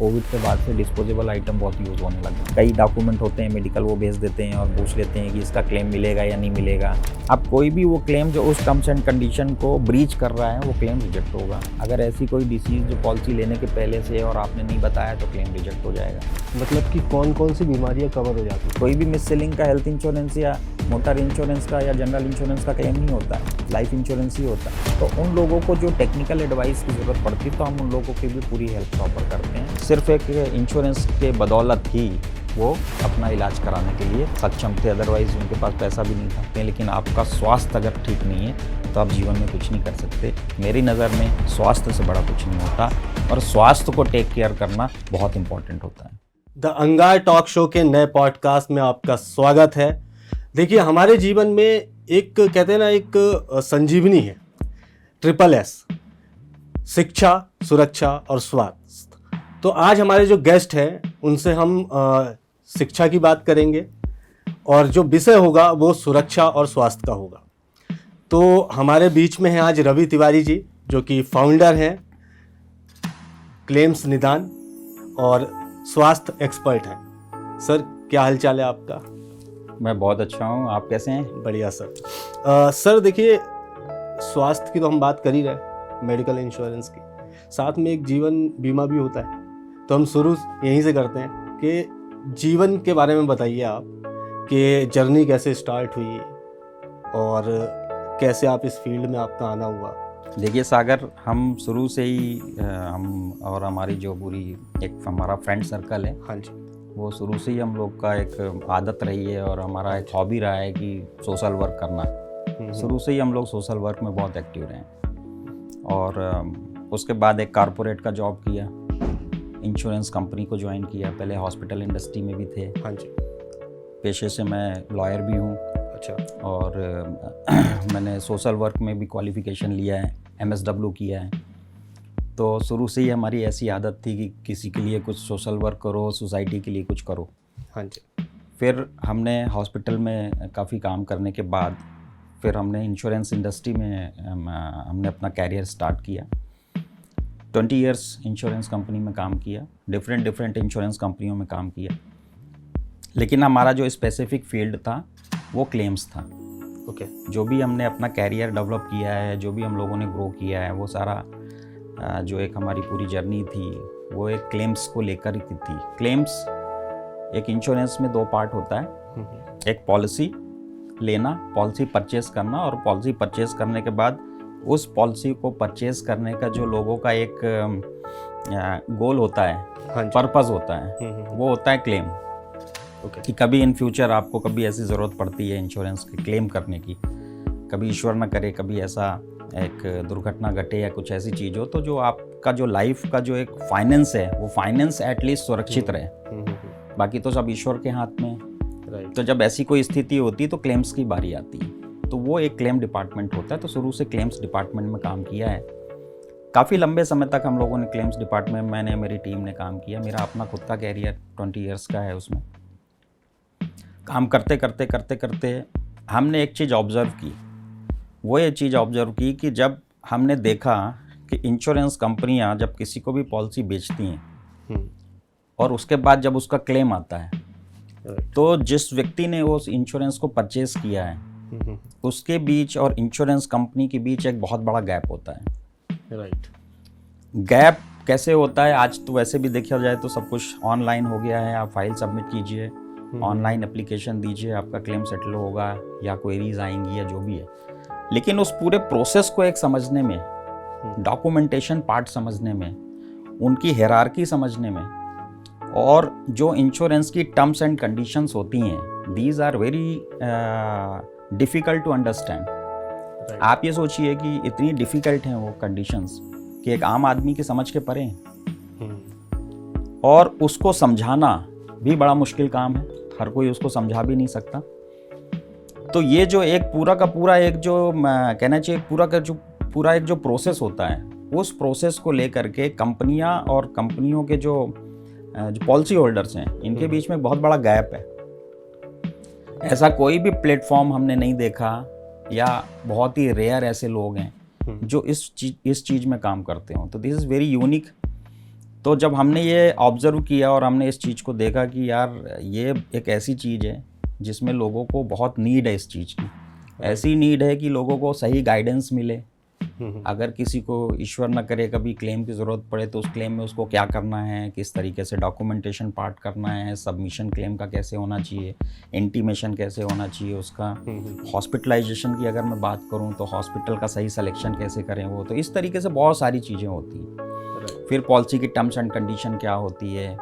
Covid के बाद से डिस्पोजेबल आइटम बहुत यूज़ होने लगे। कई डॉक्यूमेंट होते हैं मेडिकल, वो भेज देते हैं और पूछ लेते हैं कि इसका क्लेम मिलेगा या नहीं मिलेगा। अब कोई भी वो क्लेम जो उस टर्म्स एंड कंडीशन को ब्रीच कर रहा है, वो क्लेम रिजेक्ट होगा। अगर ऐसी कोई डिसीज़ जो पॉलिसी लेने के पहले से और आपने नहीं बताया तो क्लेम रिजेक्ट हो जाएगा। मतलब कि कौन कौन सी बीमारियां कवर हो जाती हैं? कोई भी मिस सेलिंग का हेल्थ इंश्योरेंस या मोटर इंश्योरेंस का या जनरल इंश्योरेंस का क्लेम नहीं होता है, लाइफ इंश्योरेंस ही होता है। तो उन लोगों को जो टेक्निकल एडवाइस की ज़रूरत पड़ती है तो हम उन लोगों की भी पूरी हेल्प प्रॉपर करते हैं। सिर्फ एक इंश्योरेंस के बदौलत ही वो अपना इलाज कराने के लिए सक्षम थे, अदरवाइज़ उनके पास पैसा भी नहीं था। लेकिन आपका स्वास्थ्य अगर ठीक नहीं है तो आप जीवन में कुछ नहीं कर सकते। मेरी नज़र में स्वास्थ्य से बड़ा कुछ नहीं होता और स्वास्थ्य को टेक केयर करना बहुत इंपॉर्टेंट होता है। द अंगार टॉक शो के नए पॉडकास्ट में आपका स्वागत है। देखिए, हमारे जीवन में एक कहते हैं ना, एक संजीवनी है, SSS, शिक्षा, सुरक्षा और स्वास्थ्य। तो आज हमारे जो गेस्ट हैं उनसे हम शिक्षा की बात करेंगे और जो विषय होगा वो सुरक्षा और स्वास्थ्य का होगा। तो हमारे बीच में हैं आज रवि तिवारी जी, जो कि फाउंडर हैं क्लेम्स निदान और स्वास्थ्य एक्सपर्ट हैं। सर, क्या हालचाल है आपका? मैं बहुत अच्छा हूँ, आप कैसे हैं? बढ़िया सर। सर देखिए, स्वास्थ्य की तो हम बात कर ही रहे, मेडिकल इंश्योरेंस की, साथ में एक जीवन बीमा भी होता है। तो हम शुरू यहीं से करते हैं कि जीवन के बारे में बताइए आप, कि जर्नी कैसे स्टार्ट हुई और कैसे आप इस फील्ड में आपका आना हुआ। देखिए सागर, हम शुरू से ही हम और हमारी जो पूरी एक हमारा फ्रेंड सर्कल है, हाँ जी, वो शुरू से ही हम लोग का एक आदत रही है और हमारा एक हॉबी रहा है कि सोशल वर्क करना। शुरू से ही हम लोग सोशल वर्क में बहुत एक्टिव रहे हैं और उसके बाद एक कारपोरेट का जॉब किया, इंश्योरेंस कंपनी को ज्वाइन किया। पहले हॉस्पिटल इंडस्ट्री में भी थे। हाँ जी। पेशे से मैं लॉयर भी हूँ। अच्छा। और मैंने सोशल वर्क में भी क्वालिफ़िकेशन लिया है, MSW किया है। तो शुरू से ही हमारी ऐसी आदत थी कि किसी के लिए कुछ सोशल वर्क करो, सोसाइटी के लिए कुछ करो। हाँ जी। फिर हमने हॉस्पिटल में काफ़ी काम करने के बाद फिर हमने इंश्योरेंस इंडस्ट्री में हमने अपना कैरियर स्टार्ट किया। 20 इयर्स इंश्योरेंस कंपनी में काम किया, डिफरेंट इंश्योरेंस कंपनियों में काम किया। लेकिन हमारा जो स्पेसिफिक फील्ड था वो क्लेम्स था। ओके। जो भी हमने अपना कैरियर डेवलप किया है, जो भी हम लोगों ने ग्रो किया है, वो सारा जो एक हमारी पूरी जर्नी थी वो एक क्लेम्स को लेकर ही थी। क्लेम्स एक इंश्योरेंस में 2 पार्ट होता है, एक पॉलिसी लेना, पॉलिसी परचेस करना, और पॉलिसी परचेस करने के बाद उस पॉलिसी को परचेस करने का जो लोगों का एक गोल होता है, हाँ, पर्पस होता है, वो होता है क्लेम। ओके। कि कभी इन फ्यूचर आपको कभी ऐसी ज़रूरत पड़ती है इंश्योरेंस की क्लेम करने की, कभी ईश्वर ना करे कभी ऐसा एक दुर्घटना घटे या कुछ ऐसी चीज़ हो, तो जो आपका जो लाइफ का जो एक फाइनेंस है वो फाइनेंस एटलीस्ट सुरक्षित रहे। बाकी तो सब ईश्वर के हाथ में है। तो जब ऐसी कोई स्थिति होती है तो क्लेम्स की बारी आती है, तो वो एक क्लेम डिपार्टमेंट होता है। तो शुरू से क्लेम्स डिपार्टमेंट में काम किया है। काफ़ी लंबे समय तक हम लोगों ने क्लेम्स डिपार्टमेंट में, मैंने, मेरी टीम ने काम किया। मेरा अपना खुद का कैरियर 20 इयर्स का है। उसमें काम करते करते हमने एक चीज़ ऑब्ज़र्व की। वो ये चीज़ ऑब्ज़र्व की कि जब हमने देखा कि इंश्योरेंस कंपनियां जब किसी को भी पॉलिसी बेचती हैं और उसके बाद जब उसका क्लेम आता है, तो जिस व्यक्ति ने उस इंश्योरेंस को परचेज़ किया है उसके बीच और इंश्योरेंस कंपनी के बीच एक बहुत बड़ा गैप होता है। राइट। गैप कैसे होता है? आज तो वैसे भी देखा जाए तो सब कुछ ऑनलाइन हो गया है। आप फाइल सबमिट कीजिए, ऑनलाइन एप्लीकेशन दीजिए, आपका क्लेम सेटल होगा या क्वेरीज आएंगी या जो भी है। लेकिन उस पूरे प्रोसेस को एक समझने में, डॉक्यूमेंटेशन पार्ट समझने में, उनकी हायरार्की समझने में, और जो इंश्योरेंस की टर्म्स एंड कंडीशंस होती हैं, these are very difficult to understand. आप ये सोचिए कि इतनी डिफ़िकल्ट हैं वो कंडीशंस कि एक आम आदमी की समझ के परे हैं, और उसको समझाना भी बड़ा मुश्किल काम है। हर कोई उसको समझा भी नहीं सकता। तो ये जो एक पूरा का पूरा एक जो कहना चाहिए पूरा एक जो प्रोसेस होता है, उस प्रोसेस को लेकर के कंपनियां और कंपनियों के जो पॉलिसी होल्डर्स हैं, इनके बीच में बहुत बड़ा गैप है। ऐसा कोई भी प्लेटफॉर्म हमने नहीं देखा, या बहुत ही रेयर ऐसे लोग हैं जो इस चीज़ में काम करते हो। तो दिस इज़ वेरी यूनिक। तो जब हमने ये ऑब्जर्व किया और हमने इस चीज़ को देखा कि यार ये एक ऐसी चीज़ है जिसमें लोगों को बहुत नीड है इस चीज़ की, ऐसी नीड है कि लोगों को सही गाइडेंस मिले। अगर किसी को ईश्वर न करे कभी क्लेम की ज़रूरत पड़े तो उस क्लेम में उसको क्या करना है, किस तरीके से डॉक्यूमेंटेशन पार्ट करना है, सबमिशन क्लेम का कैसे होना चाहिए, इंटीमेशन कैसे होना चाहिए उसका, हॉस्पिटलाइजेशन की अगर मैं बात करूं तो हॉस्पिटल का सही सिलेक्शन कैसे करें वो, तो इस तरीके से बहुत सारी चीज़ें होती हैं। फिर पॉलिसी की टर्म्स एंड कंडीशन क्या होती है,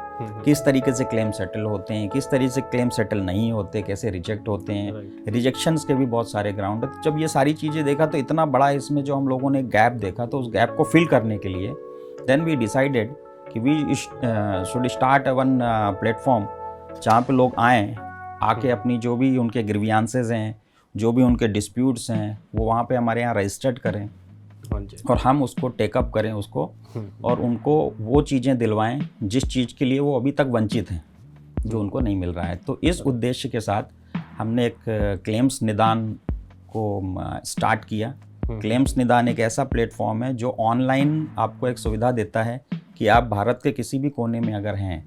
किस तरीके से क्लेम सेटल होते हैं, किस तरीके से क्लेम सेटल नहीं होते, कैसे रिजेक्ट होते हैं, रिजेक्शंस के भी बहुत सारे ग्राउंड है। तो जब ये सारी चीज़ें देखा तो इतना बड़ा इसमें जो हम लोगों ने गैप देखा, तो उस गैप को फिल करने के लिए देन वी डिसाइडेड कि we should start one platform जहाँ पे लोग आएँ, आके अपनी जो भी उनके ग्रीवियांसेस हैं, जो भी उनके डिस्प्यूट्स हैं, वो वहाँ पे हमारे यहाँ रजिस्टर्ड करें और हम उसको टेकअप करें उसको, और उनको वो चीज़ें दिलवाएं जिस चीज़ के लिए वो अभी तक वंचित हैं, जो उनको नहीं मिल रहा है। तो इस उद्देश्य के साथ हमने एक क्लेम्स निदान को स्टार्ट किया। क्लेम्स निदान एक ऐसा प्लेटफॉर्म है जो ऑनलाइन आपको एक सुविधा देता है कि आप भारत के किसी भी कोने में अगर हैं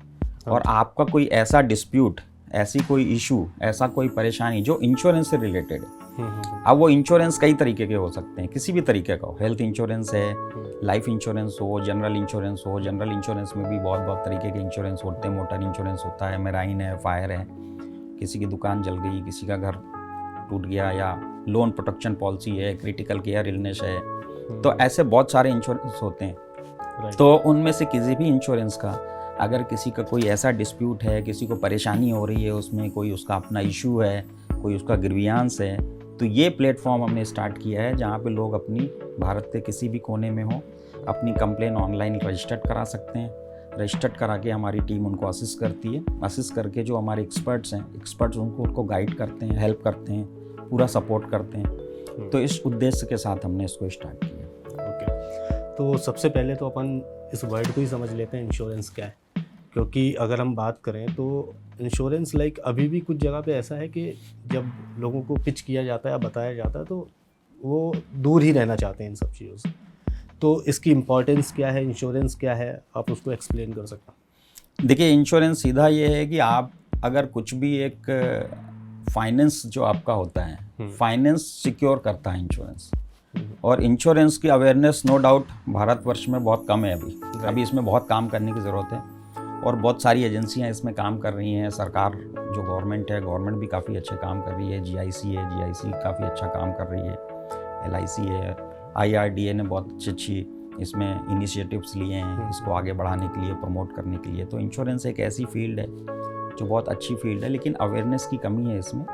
और आपका कोई ऐसा डिस्प्यूट, ऐसी कोई इशू, ऐसा कोई परेशानी जो इंश्योरेंस से रिलेटेड है। अब वो इंश्योरेंस कई तरीके के हो सकते हैं, किसी भी तरीके का हो, हेल्थ इंश्योरेंस है, लाइफ इंश्योरेंस हो, जनरल इंश्योरेंस हो। जनरल इंश्योरेंस में भी बहुत तरीके के इंश्योरेंस होते हैं। मोटर इंश्योरेंस होता है, मेराइन है, फायर है, किसी की दुकान जल गई, किसी का घर टूट गया, या लोन प्रोटेक्शन पॉलिसी है, क्रिटिकल केयर इलनेस है। तो ऐसे बहुत सारे इंश्योरेंस होते हैं। तो उनमें से किसी भी इंश्योरेंस का अगर किसी का कोई ऐसा डिस्प्यूट है, किसी को परेशानी हो रही है, उसमें कोई उसका अपना इशू है, कोई उसका ग्रीवियांस है, तो ये प्लेटफॉर्म हमने स्टार्ट किया है जहाँ पे लोग अपनी भारत के किसी भी कोने में हो अपनी कंप्लेन ऑनलाइन रजिस्टर्ड करा सकते हैं। रजिस्टर्ड करा के हमारी टीम उनको असिस्ट करती है। असिस्ट करके जो हमारे एक्सपर्ट्स हैं, एक्सपर्ट्स उनको गाइड करते हैं, हेल्प करते हैं, पूरा सपोर्ट करते हैं। तो इस उद्देश्य के साथ हमने इसको स्टार्ट किया। ओके, तो सबसे पहले तो अपन इस वर्ड को ही समझ लेते हैं, इंश्योरेंस क्या है। क्योंकि अगर हम बात करें तो इंश्योरेंस लाइक अभी भी कुछ जगह पे ऐसा है कि जब लोगों को पिच किया जाता है या बताया जाता है तो वो दूर ही रहना चाहते हैं इन सब चीज़ों से। तो इसकी इम्पोर्टेंस क्या है, इंश्योरेंस क्या है, आप उसको एक्सप्लेन कर सकते हैं? देखिए, इंश्योरेंस सीधा ये है कि आप अगर कुछ भी एक फाइनेंस जो आपका होता है, फाइनेंस सिक्योर करता है इंश्योरेंस। और इंश्योरेंस की अवेयरनेस नो डाउट भारतवर्ष में बहुत कम है अभी इसमें बहुत काम करने की ज़रूरत है। और बहुत सारी एजेंसियां इसमें काम कर रही हैं। सरकार जो गवर्नमेंट है, गवर्नमेंट भी काफ़ी अच्छे काम कर रही है। जीआईसी है, जीआईसी काफ़ी अच्छा काम कर रही है। एलआईसी है, आईआरडीए ने बहुत अच्छी इसमें इनिशिएटिव्स लिए हैं इसको आगे बढ़ाने के लिए, प्रमोट करने के लिए। तो इंश्योरेंस एक ऐसी फील्ड है जो बहुत अच्छी फील्ड है, लेकिन अवेयरनेस की कमी है इसमें।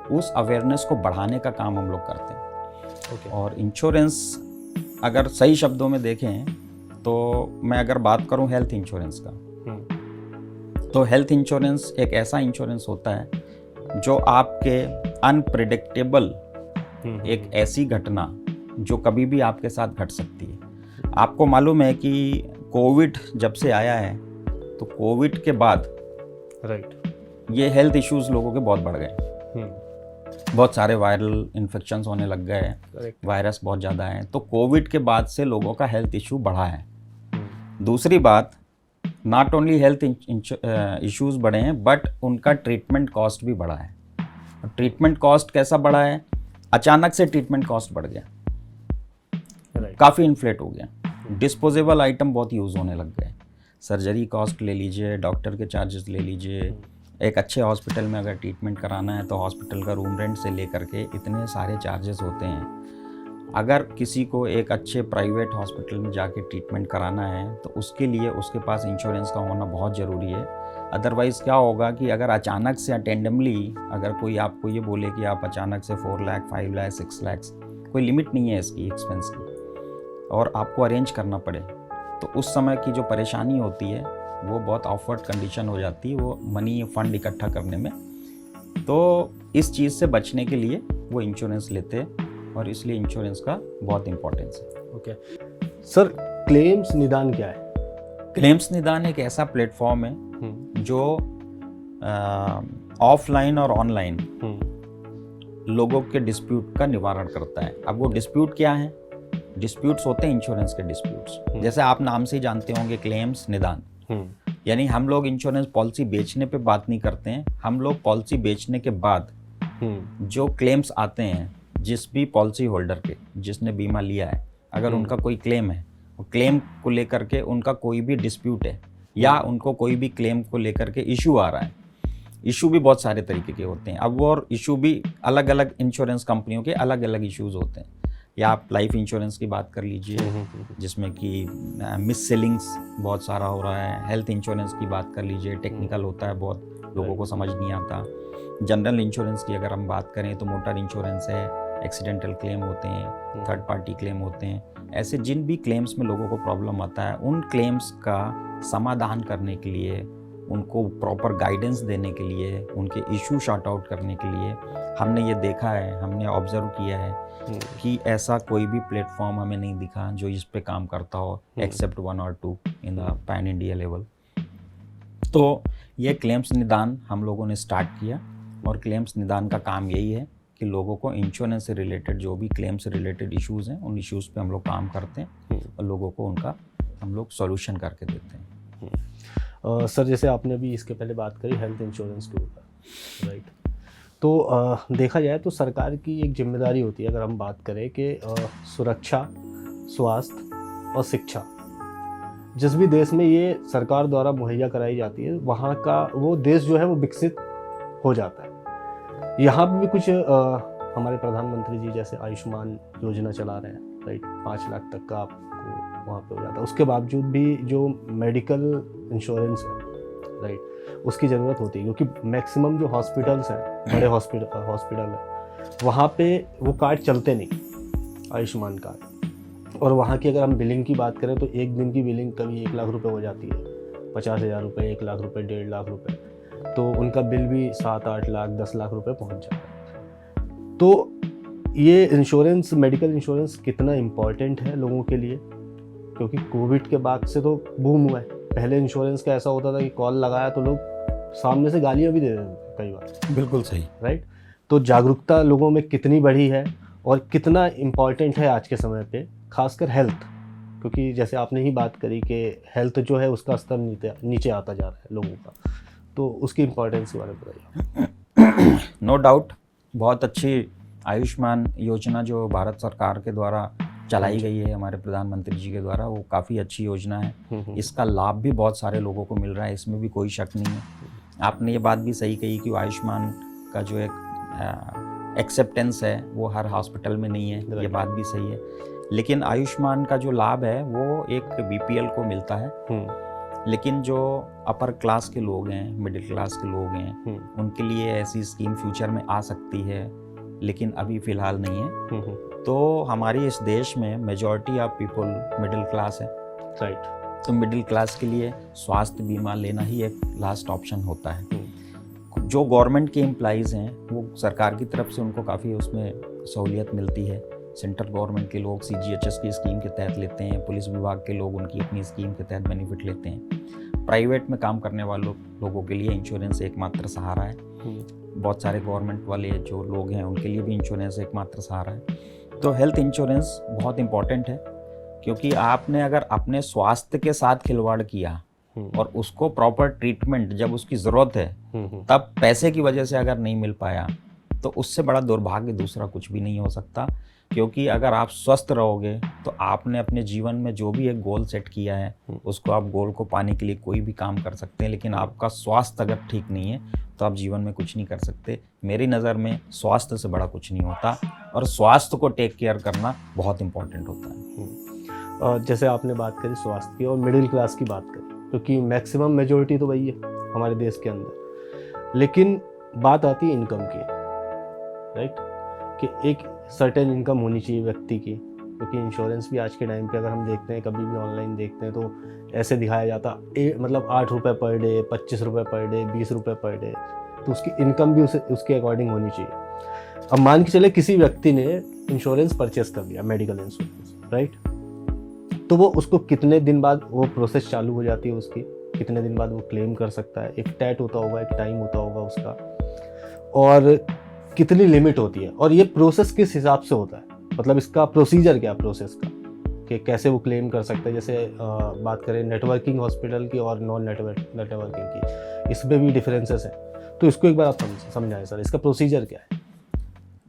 उस अवेयरनेस को बढ़ाने का काम हम लोग करते हैं। और इंश्योरेंस अगर सही शब्दों में देखें तो मैं अगर बात करूं हेल्थ इंश्योरेंस का, तो हेल्थ इंश्योरेंस एक ऐसा इंश्योरेंस होता है जो आपके अनप्रिडिक्टेबल एक ऐसी घटना जो कभी भी आपके साथ घट सकती है। आपको मालूम है कि कोविड जब से आया है तो कोविड के बाद ये हेल्थ इश्यूज लोगों के बहुत बढ़ गए। बहुत सारे वायरल इन्फेक्शंस होने लग गए, वायरस बहुत ज़्यादा है। तो कोविड के बाद से लोगों का हेल्थ इशू बढ़ा है। दूसरी बात, नॉट ओनली हेल्थ इश्यूज बढ़े हैं बट उनका ट्रीटमेंट कॉस्ट भी बढ़ा है। ट्रीटमेंट कॉस्ट कैसा बढ़ा है? अचानक से ट्रीटमेंट कॉस्ट बढ़ गया, काफ़ी इन्फ्लेट हो गया। डिस्पोजेबल आइटम बहुत यूज़ होने लग गए। सर्जरी कॉस्ट ले लीजिए, डॉक्टर के चार्जेस ले लीजिए। एक अच्छे हॉस्पिटल में अगर ट्रीटमेंट कराना है तो हॉस्पिटल का रूम रेंट से लेकर के इतने सारे चार्जेस होते हैं। अगर किसी को एक अच्छे प्राइवेट हॉस्पिटल में जाके ट्रीटमेंट कराना है तो उसके लिए उसके पास इंश्योरेंस का होना बहुत ज़रूरी है। अदरवाइज़ क्या होगा कि अगर अचानक से अटेंडमली अगर कोई आपको ये बोले कि आप अचानक से 4 लाख, 5 लाख, 6 लाख, कोई लिमिट नहीं है इसकी एक्सपेंस की, और आपको अरेंज करना पड़े, तो उस समय की जो परेशानी होती है वो बहुत ऑफवर्ड कंडीशन हो जाती है वो मनी फंड इकट्ठा करने में। तो इस चीज़ से बचने के लिए वो इंश्योरेंस लेते हैं और इसलिए इंश्योरेंस का बहुत इम्पोर्टेंस है। ओके सर, क्लेम्स निदान क्या है? क्लेम्स निदान एक ऐसा प्लेटफॉर्म है जो ऑफलाइन और ऑनलाइन लोगों के डिस्प्यूट का निवारण करता है। अब वो डिस्प्यूट क्या है? डिस्प्यूट्स होते हैं इंश्योरेंस के डिस्प्यूट्स, जैसे आप नाम से ही जानते होंगे, क्लेम्स निदान। यानी हम लोग इंश्योरेंस पॉलिसी बेचने पे बात नहीं करते हैं, हम लोग पॉलिसी बेचने के बाद जो क्लेम्स आते हैं जिस भी पॉलिसी होल्डर के जिसने बीमा लिया है, अगर उनका कोई क्लेम है, क्लेम को लेकर के उनका कोई भी डिस्प्यूट है या उनको कोई भी क्लेम को लेकर के इशू आ रहा है, इशू भी बहुत सारे तरीके के होते हैं। अब और इशू भी अलग अलग इंश्योरेंस कंपनियों के अलग अलग इश्यूज होते हैं। या आप लाइफ इंश्योरेंस की बात कर लीजिए जिसमें कि मिस सेलिंग्स बहुत सारा हो रहा है, हेल्थ इंश्योरेंस की बात कर लीजिए, टेक्निकल होता है, बहुत लोगों को समझ नहीं आता। जनरल इंश्योरेंस की अगर हम बात करें तो मोटर इंश्योरेंस है, एक्सीडेंटल क्लेम होते हैं, थर्ड पार्टी क्लेम होते हैं। ऐसे जिन भी क्लेम्स में लोगों को प्रॉब्लम आता है, उन क्लेम्स का समाधान करने के लिए, उनको प्रॉपर गाइडेंस देने के लिए, उनके इशू शॉर्ट आउट करने के लिए हमने ये देखा है, हमने ऑब्जर्व किया है कि ऐसा कोई भी प्लेटफॉर्म हमें नहीं दिखा जो इस पे काम करता हो, एक्सेप्ट 1 और 2 in the pan India level. तो ये क्लेम्स निदान हम लोगों ने स्टार्ट किया और क्लेम्स निदान का काम यही है कि लोगों को इंश्योरेंस से रिलेटेड जो भी क्लेम से रिलेटेड इश्यूज़ हैं, उन इश्यूज़ पे हम लोग काम करते हैं और लोगों को उनका हम लोग सॉल्यूशन करके देते हैं। सर, जैसे आपने अभी इसके पहले बात करी हेल्थ इंश्योरेंस के ऊपर, राइट, तो देखा जाए तो सरकार की एक जिम्मेदारी होती है, अगर हम बात करें कि सुरक्षा, स्वास्थ्य और शिक्षा, जिस भी देश में ये सरकार द्वारा मुहैया कराई जाती है, वहाँ का वो देश जो है वो विकसित हो जाता है। यहाँ पे भी कुछ हमारे प्रधानमंत्री जी जैसे आयुष्मान योजना चला रहे हैं, राइट, 5 लाख तक का आपको वहाँ पे हो जाता है। उसके बावजूद भी जो मेडिकल इंश्योरेंस है, राइट, उसकी ज़रूरत होती है, क्योंकि मैक्सिमम जो हॉस्पिटल्स हैं, बड़े हॉस्पिटल है, वहाँ पे वो कार्ड चलते नहीं, आयुष्मान कार्ड। और वहाँ की अगर हम बिलिंग की बात करें तो एक दिन की बिलिंग कभी 1 लाख रुपए हो जाती है, 50,000 रुपये, 1 लाख रुपये, 1.5 लाख रुपये, तो उनका बिल भी 7-8 लाख 10 लाख रुपए पहुँच जाता है। तो ये इंश्योरेंस, मेडिकल इंश्योरेंस कितना इम्पॉर्टेंट है लोगों के लिए, क्योंकि कोविड के बाद से तो बूम हुआ है। पहले इंश्योरेंस का ऐसा होता था कि कॉल लगाया तो लोग सामने से गालियाँ भी दे देते थे कई बार। बिल्कुल सही, राइट। तो जागरूकता लोगों में कितनी बढ़ी है और कितना इम्पॉर्टेंट है आज के समय पे, खासकर हेल्थ, क्योंकि जैसे आपने ही बात करी कि हेल्थ जो है उसका स्तर नीचे आता जा रहा है लोगों का, तो उसकी इम्पोर्टेंस के बारे में बताइए। नो डाउट, बहुत अच्छी आयुष्मान योजना जो भारत सरकार के द्वारा चलाई गई है, हमारे प्रधानमंत्री जी के द्वारा, वो काफ़ी अच्छी योजना है। इसका लाभ भी बहुत सारे लोगों को मिल रहा है, इसमें भी कोई शक नहीं है। आपने ये बात भी सही कही कि आयुष्मान का जो एक एक्सेप्टेंस है वो हर हॉस्पिटल में नहीं है, ये बात भी सही है। लेकिन आयुष्मान का जो लाभ है वो एक बीपीएल को मिलता है, लेकिन जो अपर क्लास के लोग हैं, मिडिल क्लास के लोग हैं, उनके लिए ऐसी स्कीम फ्यूचर में आ सकती है, लेकिन अभी फ़िलहाल नहीं है। तो हमारी इस देश में majority of people middle class है, राइट। तो मिडिल क्लास के लिए स्वास्थ्य बीमा लेना ही एक लास्ट ऑप्शन होता है। जो गवर्नमेंट के एम्प्लॉइज़ हैं वो सरकार की तरफ से उनको काफ़ी उसमें सहूलियत मिलती है। सेंट्रल गवर्नमेंट के लोग सीजीएचएस की स्कीम के तहत लेते हैं, पुलिस विभाग के लोग उनकी अपनी स्कीम के तहत बेनिफिट लेते हैं। प्राइवेट में काम करने वालों लोगों के लिए इंश्योरेंस एकमात्र सहारा है। बहुत सारे गवर्नमेंट वाले जो लोग हैं उनके लिए भी इंश्योरेंस एकमात्र सहारा है। तो हेल्थ इंश्योरेंस बहुत इंपॉर्टेंट है, क्योंकि आपने अगर अपने स्वास्थ्य के साथ खिलवाड़ किया और उसको प्रॉपर ट्रीटमेंट जब उसकी ज़रूरत है तब पैसे की वजह से अगर नहीं मिल पाया, तो उससे बड़ा दुर्भाग्य दूसरा कुछ भी नहीं हो सकता। क्योंकि अगर आप स्वस्थ रहोगे तो आपने अपने जीवन में जो भी एक गोल सेट किया है उसको आप गोल को पाने के लिए कोई भी काम कर सकते हैं, लेकिन आपका स्वास्थ्य अगर ठीक नहीं है तो आप जीवन में कुछ नहीं कर सकते। मेरी नज़र में स्वास्थ्य से बड़ा कुछ नहीं होता और स्वास्थ्य को टेक केयर करना बहुत इंपॉर्टेंट होता है। जैसे आपने बात करी स्वास्थ्य की और मिडिल क्लास की बात करी, क्योंकि मैक्सिमम मेजॉरिटी तो वही है हमारे देश के अंदर, लेकिन बात आती है इनकम की, राइट, कि एक सर्टेन इनकम होनी चाहिए व्यक्ति की, क्योंकि इंश्योरेंस भी आज के टाइम पे अगर हम देखते हैं, कभी भी ऑनलाइन देखते हैं तो ऐसे दिखाया जाता मतलब 8 रुपये पर डे, 25 रुपये पर डे, 20 रुपये पर डे, तो उसकी इनकम भी उसके अकॉर्डिंग होनी चाहिए। अब मान के चले किसी व्यक्ति ने इंश्योरेंस परचेस कर लिया, मेडिकल इंश्योरेंस, राइट, तो वो उसको कितने दिन बाद वो प्रोसेस चालू हो जाती है उसकी, कितने दिन बाद वो क्लेम कर सकता है, एक टैट होता होगा, एक टाइम होता होगा उसका, और कितनी लिमिट होती है, और ये प्रोसेस किस हिसाब से होता है, मतलब इसका प्रोसीजर क्या, प्रोसेस का कि कैसे वो क्लेम कर सकते हैं, जैसे बात करें नेटवर्किंग हॉस्पिटल की और नॉन नेटवर्किंग की, इसमें भी डिफरेंसेस हैं, तो इसको एक बार आप समझाएं सर, इसका प्रोसीजर क्या है?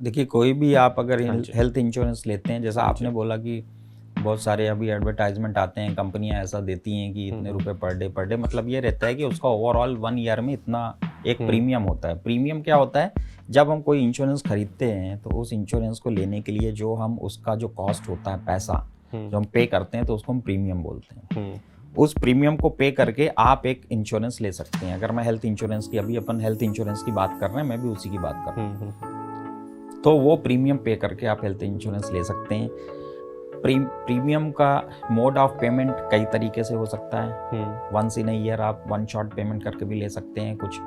देखिए, कोई भी आप अगर हाँ जी। हेल्थ इंश्योरेंस लेते हैं, जैसा हाँ आपने बोला कि बहुत सारे अभी एडवर्टाइजमेंट आते हैं, कंपनियां ऐसा देती हैं कि इतने रुपए पर डे, मतलब ये रहता है कि उसका ओवरऑल 1 ईयर में इतना एक प्रीमियम होता है। प्रीमियम क्या होता है, जब हम कोई इंश्योरेंस खरीदते हैं तो उस इंश्योरेंस को लेने के लिए जो हम उसका जो कॉस्ट होता है, पैसा जो हम पे करते हैं, तो उसको हम प्रीमियम बोलते हैं। उस प्रीमियम को पे करके आप एक इंश्योरेंस ले सकते हैं। अगर मैं हेल्थ इंश्योरेंस की, अभी अपन हेल्थ इंश्योरेंस की बात कर रहे हैं, मैं भी उसी की बात कर रहा हूँ, तो वो प्रीमियम पे करके आप हेल्थ इंश्योरेंस ले सकते हैं। प्रीमियम का मोड ऑफ पेमेंट कई तरीके से हो सकता है। वंस इन ईयर आप 1 शॉट पेमेंट करके भी ले सकते हैं, कुछ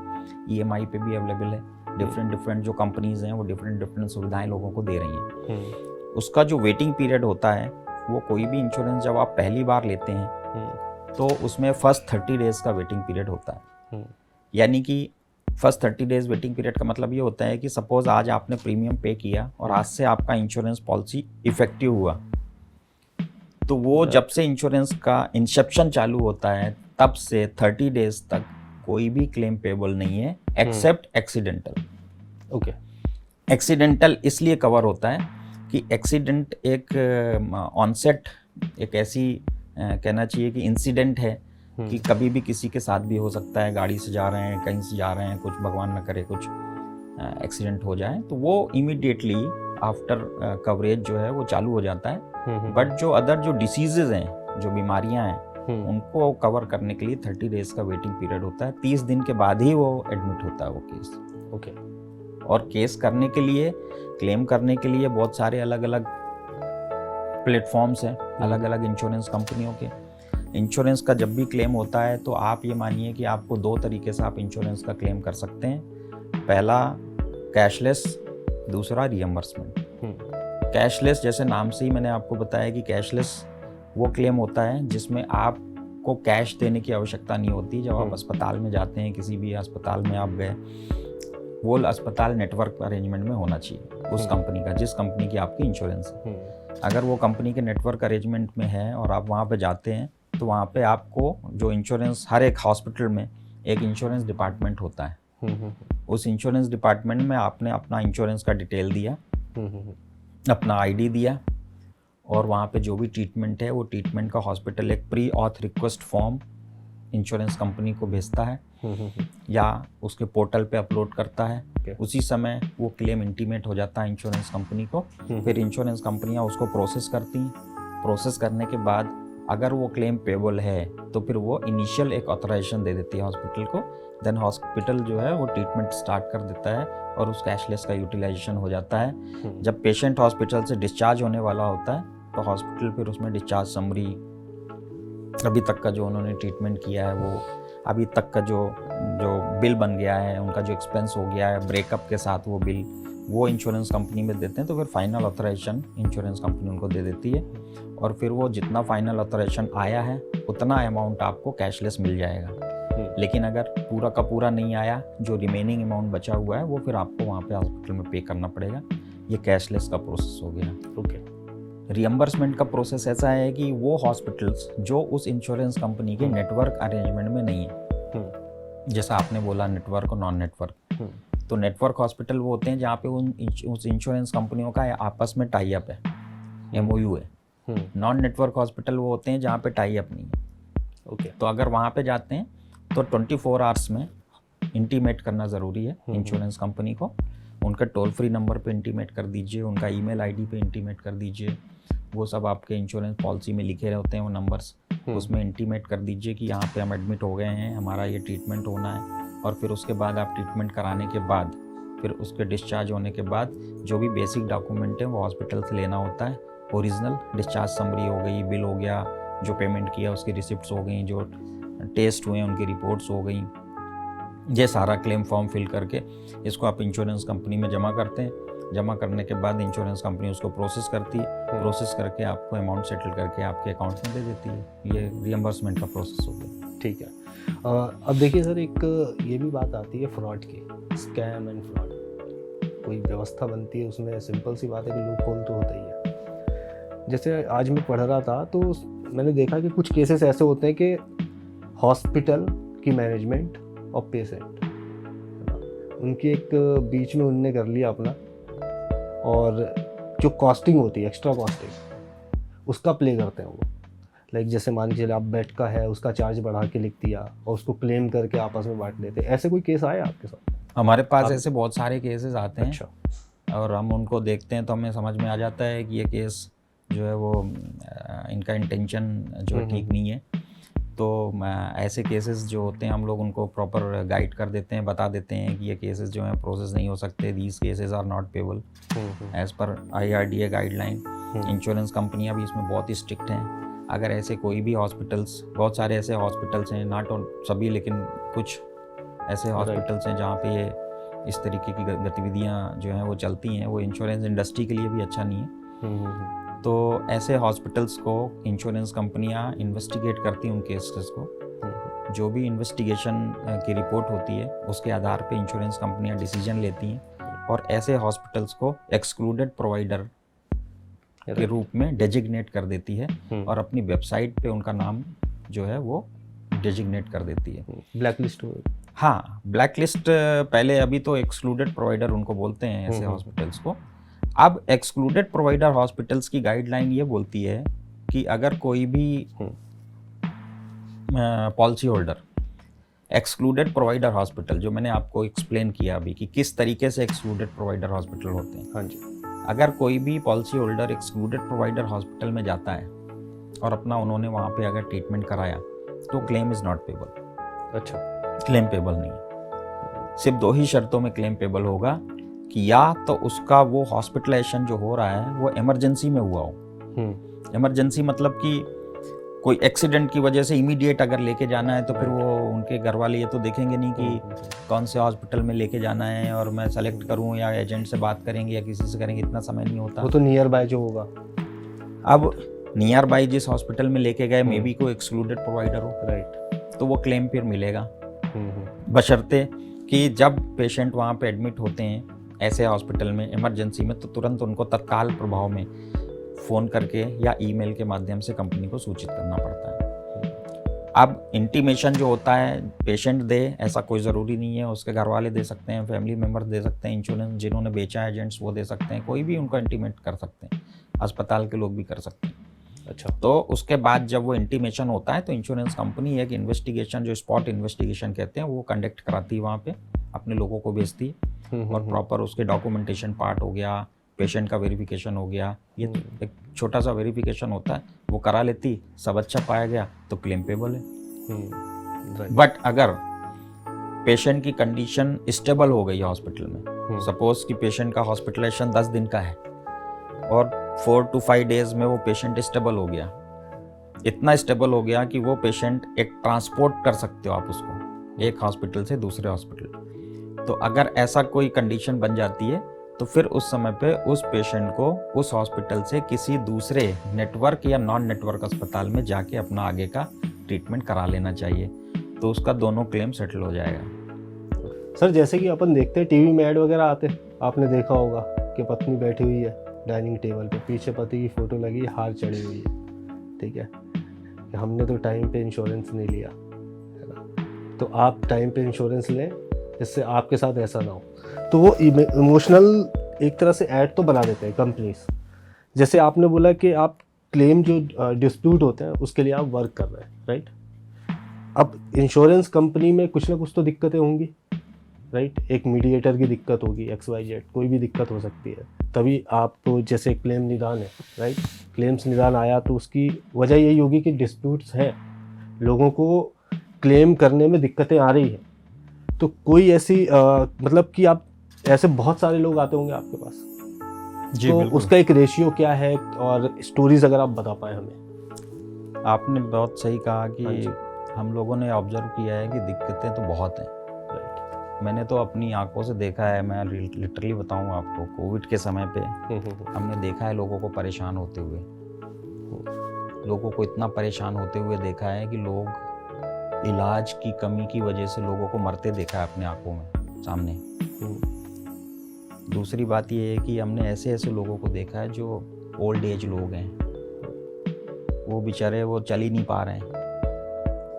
EMI पे भी अवेलेबल है। डिफरेंट जो कंपनीज हैं वो डिफरेंट सुविधाएं लोगों को दे रही हैं। उसका जो वेटिंग पीरियड होता है, वो कोई भी इंश्योरेंस जब आप पहली बार लेते हैं तो उसमें फर्स्ट 30 डेज का वेटिंग पीरियड होता है। यानी कि फर्स्ट 30 डेज वेटिंग पीरियड का मतलब ये होता है कि सपोज आज आपने प्रीमियम पे किया और आज से आपका इंश्योरेंस पॉलिसी इफेक्टिव हुआ, तो वो जब से इंश्योरेंस का इंसेप्शन चालू होता है तब से 30 डेज तक कोई भी क्लेम पेबल नहीं है, एक्सेप्ट एक्सीडेंटल। ओके। एक्सीडेंटल इसलिए कवर होता है कि एक्सीडेंट एक ऑनसेट, एक ऐसी कहना चाहिए कि इंसिडेंट है कि कभी भी किसी के साथ भी हो सकता है। गाड़ी से जा रहे हैं, कहीं से जा रहे हैं, कुछ भगवान न करे कुछ एक्सीडेंट हो जाए, तो वो इमीडिएटली आफ्टर कवरेज जो है वो चालू हो जाता है। बट जो अदर जो डिसीजेज हैं, जो बीमारियां हैं, उनको कवर करने के लिए 30 डेज का वेटिंग पीरियड होता है। 30 दिन के बाद ही वो एडमिट होता है वो केस। ओके। और केस करने के लिए, क्लेम करने के लिए बहुत सारे अलग अलग प्लेटफॉर्म्स हैं, अलग अलग इंश्योरेंस कंपनियों के। इंश्योरेंस का जब भी क्लेम होता है तो आप ये मानिए कि आपको 2 तरीके से आप इंश्योरेंस का क्लेम कर सकते हैं। पहला कैशलेस, दूसरा रियम्बर्समेंट। कैशलेस, जैसे नाम से ही मैंने आपको बताया कि कैशलेस वो क्लेम होता है जिसमें आपको कैश देने की आवश्यकता नहीं होती। जब आप अस्पताल में जाते हैं, किसी भी अस्पताल में आप गए, वो अस्पताल नेटवर्क अरेंजमेंट में होना चाहिए उस कंपनी का, जिस कंपनी की आपकी इंश्योरेंस है। अगर वो कंपनी के नेटवर्क अरेंजमेंट में है और आप वहाँ पे जाते हैं, तो वहाँ पे आपको जो इंश्योरेंस, हर एक हॉस्पिटल में एक इंश्योरेंस डिपार्टमेंट होता है। उस इंश्योरेंस डिपार्टमेंट में आपने अपना इंश्योरेंस का डिटेल दिया, अपना ID दिया, और वहाँ पे जो भी ट्रीटमेंट है, वो ट्रीटमेंट का हॉस्पिटल एक pre auth request form insurance company को भेजता है या उसके पोर्टल पे अपलोड करता है। उसी समय वो क्लेम इंटीमेट हो जाता है इंश्योरेंस कंपनी को। फिर इंश्योरेंस कंपनियाँ उसको प्रोसेस करती हैं। प्रोसेस करने के बाद अगर वो क्लेम पेबल है तो फिर वो इनिशियल एक ऑथराइजेशन दे देती है हॉस्पिटल को। देन हॉस्पिटल जो है वो ट्रीटमेंट स्टार्ट कर देता है और उस कैशलेस का यूटिलाइजेशन हो जाता है। जब पेशेंट हॉस्पिटल से डिस्चार्ज होने वाला होता है तो हॉस्पिटल फिर उसमें डिस्चार्ज समरी, अभी तक का जो उन्होंने ट्रीटमेंट किया है, वो अभी तक का जो बिल बन गया है, उनका जो एक्सपेंस हो गया है ब्रेकअप के साथ, वो बिल वो इंश्योरेंस कंपनी में देते हैं। तो फिर फाइनल ऑथराइजेशन इंश्योरेंस कंपनी उनको दे देती है और फिर वो जितना फाइनल ऑथराइजेशन आया है उतना अमाउंट आपको कैशलेस मिल जाएगा। लेकिन अगर पूरा का पूरा नहीं आया, जो रिमेनिंग अमाउंट बचा हुआ है, वो फिर आपको वहाँ पे हॉस्पिटल में पे करना पड़ेगा। ये कैशलेस का प्रोसेस हो गया। ओके। रियम्बर्समेंट का प्रोसेस ऐसा है कि वो हॉस्पिटल्स जो उस इंश्योरेंस कंपनी के नेटवर्क अरेंजमेंट में नहीं है, जैसा आपने बोला नेटवर्क और नॉन नेटवर्क, तो नेटवर्क हॉस्पिटल वो होते हैं जहाँ पे उस इंश्योरेंस कंपनियों का आपस में टाई अप है, MOU है। नॉन नेटवर्क हॉस्पिटल वो होते हैं जहाँ पे टाई अप नहीं है। ओके। तो अगर वहाँ पे जाते हैं तो 24 आवर्स में इंटीमेट करना ज़रूरी है इंश्योरेंस कंपनी को। उनका टोल फ्री नंबर पे इंटीमेट कर दीजिए, उनका ईमेल ID पे इंटीमेट कर दीजिए। वो सब आपके इंश्योरेंस पॉलिसी में लिखे होते हैं वो नंबर्स, उसमें इंटीमेट कर दीजिए कि यहाँ पे हम एडमिट हो गए हैं, हमारा ये ट्रीटमेंट होना है। और फिर उसके बाद आप ट्रीटमेंट कराने के बाद, फिर उसके डिस्चार्ज होने के बाद जो भी बेसिक डॉक्यूमेंट है वो हॉस्पिटल से लेना होता है। ओरिजिनल डिस्चार्ज समरी हो गई, बिल हो गया, जो पेमेंट किया उसकी रिसिप्ट्स हो गई, जो टेस्ट हुए उनकी रिपोर्ट्स हो गई, ये सारा क्लेम फॉर्म फिल करके इसको आप इंश्योरेंस कंपनी में जमा करते हैं। जमा करने के बाद इंश्योरेंस कंपनी उसको प्रोसेस करती है, प्रोसेस करके आपको अमाउंट सेटल करके आपके अकाउंट में दे देती है। ये रियम्बर्समेंट का प्रोसेस हो गया। ठीक है। अब देखिए सर, एक ये भी बात आती है फ्रॉड की, स्कैम एंड फ्रॉड। कोई व्यवस्था बनती है उसमें, सिंपल सी बात है कि लूप होल तो होता ही है। जैसे आज मैं पढ़ रहा था तो मैंने देखा कि कुछ केसेस ऐसे होते हैं कि हॉस्पिटल की मैनेजमेंट और पेशेंट उनकी एक बीच में उनने कर लिया अपना, और जो कॉस्टिंग होती है एक्स्ट्रा कॉस्टिंग उसका प्ले करते हैं वो। लाइक जैसे मान के चलिए आप बेड का है उसका चार्ज बढ़ा के लिख दिया और उसको क्लेम करके आपस में बांट लेते। ऐसे कोई केस आए आपके साथ? हमारे पास ऐसे बहुत सारे केसेस आते हैं। अच्छा। और हम उनको देखते हैं तो हमें समझ में आ जाता है कि ये केस जो है वो इनका इंटेंशन जो है ठीक नहीं है। तो ऐसे केसेस जो होते हैं हम लोग उनको प्रॉपर गाइड कर देते हैं, बता देते हैं कि ये केसेस जो हैं प्रोसेस नहीं हो सकते, these cases are not payable as per IRDA guideline. Insurance कंपनियां भी इसमें बहुत ही स्ट्रिक्ट हैं। अगर ऐसे कोई भी हॉस्पिटल्स, बहुत सारे ऐसे हॉस्पिटल्स हैं, नॉट सभी लेकिन कुछ ऐसे हॉस्पिटल्स हैं जहाँ पे ये इस तरीके की गतिविधियाँ जो हैं वो चलती हैं, वो इंश्योरेंस इंडस्ट्री के लिए भी अच्छा नहीं है। तो ऐसे हॉस्पिटल्स को इंश्योरेंस कंपनियां इन्वेस्टिगेट करती हैं उन केसेस को। जो भी इन्वेस्टिगेशन की रिपोर्ट होती है उसके आधार पे इंश्योरेंस कंपनियां डिसीजन लेती हैं और ऐसे हॉस्पिटल्स को एक्सक्लूडेड प्रोवाइडर के रूप में डेजिग्नेट कर देती है और अपनी वेबसाइट पे उनका नाम जो है वो डेजिग्नेट कर देती है। Black list. हाँ, ब्लैक लिस्ट पहले, अभी तो एक्सक्लूडेड प्रोवाइडर उनको बोलते हैं ऐसे हॉस्पिटल्स को। अब एक्सक्लूडेड प्रोवाइडर हॉस्पिटल्स की गाइडलाइन ये बोलती है कि अगर कोई भी policy holder excluded provider hospital, जो मैंने आपको एक्सप्लेन किया अभी कि किस तरीके से एक्सक्लूडेड प्रोवाइडर हॉस्पिटल होते हैं। हाँ जी। अगर कोई भी policy holder excluded provider hospital में जाता है और अपना उन्होंने वहाँ पे अगर ट्रीटमेंट कराया तो क्लेम इज़ नॉट पेबल। अच्छा। क्लेम पेबल नहीं है। सिर्फ 2 ही शर्तों में क्लेम पेबल होगा कि या तो उसका वो हॉस्पिटलाइजेशन जो हो रहा है वो इमरजेंसी में हुआ हो। इमरजेंसी मतलब कि कोई एक्सीडेंट की वजह से इमीडिएट अगर लेके जाना है तो फिर वो उनके घर वाले ये तो देखेंगे नहीं कि कौन से हॉस्पिटल में लेके जाना है और मैं सेलेक्ट करूं या एजेंट से बात करेंगे या किसी से करेंगे, इतना समय नहीं होता। वो तो नियर बाय जो होगा। अब नियर बाय जिस हॉस्पिटल में लेके गए मे बी कोई एक्सक्लूडेड प्रोवाइडर हो, राइट, तो वो क्लेम फिर मिलेगा बशर्ते कि जब पेशेंट वहाँ पे एडमिट होते हैं ऐसे हॉस्पिटल में इमरजेंसी में तो तुरंत उनको तत्काल प्रभाव में फ़ोन करके या ईमेल के माध्यम से कंपनी को सूचित करना पड़ता है। अब इंटीमेशन जो होता है पेशेंट दे ऐसा कोई ज़रूरी नहीं है, उसके घर वाले दे सकते हैं, फैमिली मेम्बर्स दे सकते हैं, इंश्योरेंस जिन्होंने बेचा है एजेंट्स वो दे सकते हैं, कोई भी उनको इंटीमेट कर सकते हैं, अस्पताल के लोग भी कर सकते हैं। अच्छा। तो उसके बाद जब वो इंटीमेशन होता है तो इंश्योरेंस कंपनी एक इन्वेस्टिगेशन, जो स्पॉट इन्वेस्टिगेशन कहते हैं, वो कंडक्ट कराती है, वहाँ पे अपने लोगों को भेजती है और प्रॉपर उसके डॉक्यूमेंटेशन पार्ट हो गया, पेशेंट का वेरिफिकेशन हो गया, ये एक छोटा सा वेरिफिकेशन होता है, वो करा लेती, सब अच्छा पाया गया तो क्लेम पेबल है। बट अगर पेशेंट की कंडीशन स्टेबल हो गई हॉस्पिटल में, सपोज कि पेशेंट का हॉस्पिटलाइजेशन 10 दिन का है और 4 to 5 डेज में वो पेशेंट स्टेबल हो गया, इतना स्टेबल हो गया कि वो पेशेंट एक ट्रांसपोर्ट कर सकते हो आप उसको एक हॉस्पिटल से दूसरे हॉस्पिटल। तो अगर ऐसा कोई कंडीशन बन जाती है तो फिर उस समय पे उस पेशेंट को उस हॉस्पिटल से किसी दूसरे नेटवर्क या नॉन नेटवर्क अस्पताल में जाके अपना आगे का ट्रीटमेंट करा लेना चाहिए, तो उसका दोनों क्लेम सेटल हो जाएगा। सर जैसे कि अपन देखते हैं टीवी में ऐड वगैरह आते, आपने देखा होगा कि पत्नी बैठी हुई है डाइनिंग टेबल पे, पीछे पति की फ़ोटो लगी, हार चढ़ी हुई है, ठीक है, कि हमने तो टाइम पे इंश्योरेंस नहीं लिया, है ना। तो आप टाइम पे इंश्योरेंस लें जिससे आपके साथ ऐसा ना हो। तो वो इमोशनल एक तरह से ऐड तो बना देते हैं कंपनीज। जैसे आपने बोला कि आप क्लेम जो डिस्प्यूट होते हैं उसके लिए आप वर्क कर रहे हैं, राइट। अब इंश्योरेंस कंपनी में कुछ ना कुछ तो दिक्कतें होंगी, राइट। एक मीडिएटर की दिक्कत होगी, XYZ कोई भी दिक्कत हो सकती है, तभी आप तो जैसे क्लेम निदान है, राइट, क्लेम्स निदान आया तो उसकी वजह यही होगी कि डिस्प्यूट्स हैं, लोगों को क्लेम करने में दिक्कतें आ रही हैं। तो कोई ऐसी मतलब कि आप ऐसे बहुत सारे लोग आते होंगे आपके पास जी, तो बिल्कुल। उसका एक रेशियो क्या है और स्टोरीज अगर आप बता पाए हमें। आपने बहुत सही कहा हाँ कि जी। हम लोगों ने ऑब्जर्व किया है कि दिक्कतें तो बहुत हैं। मैंने तो अपनी आंखों से देखा है, मैं लिटरली बताऊं आपको, कोविड के समय पे हमने देखा है लोगों को परेशान होते हुए, लोगों को इतना परेशान होते हुए देखा है कि लोग इलाज की कमी की वजह से लोगों को मरते देखा है अपने आंखों में सामने। दूसरी बात ये है कि हमने ऐसे ऐसे लोगों को देखा है जो ओल्ड एज लोग हैं, वो बेचारे वो चल ही नहीं पा रहे हैं।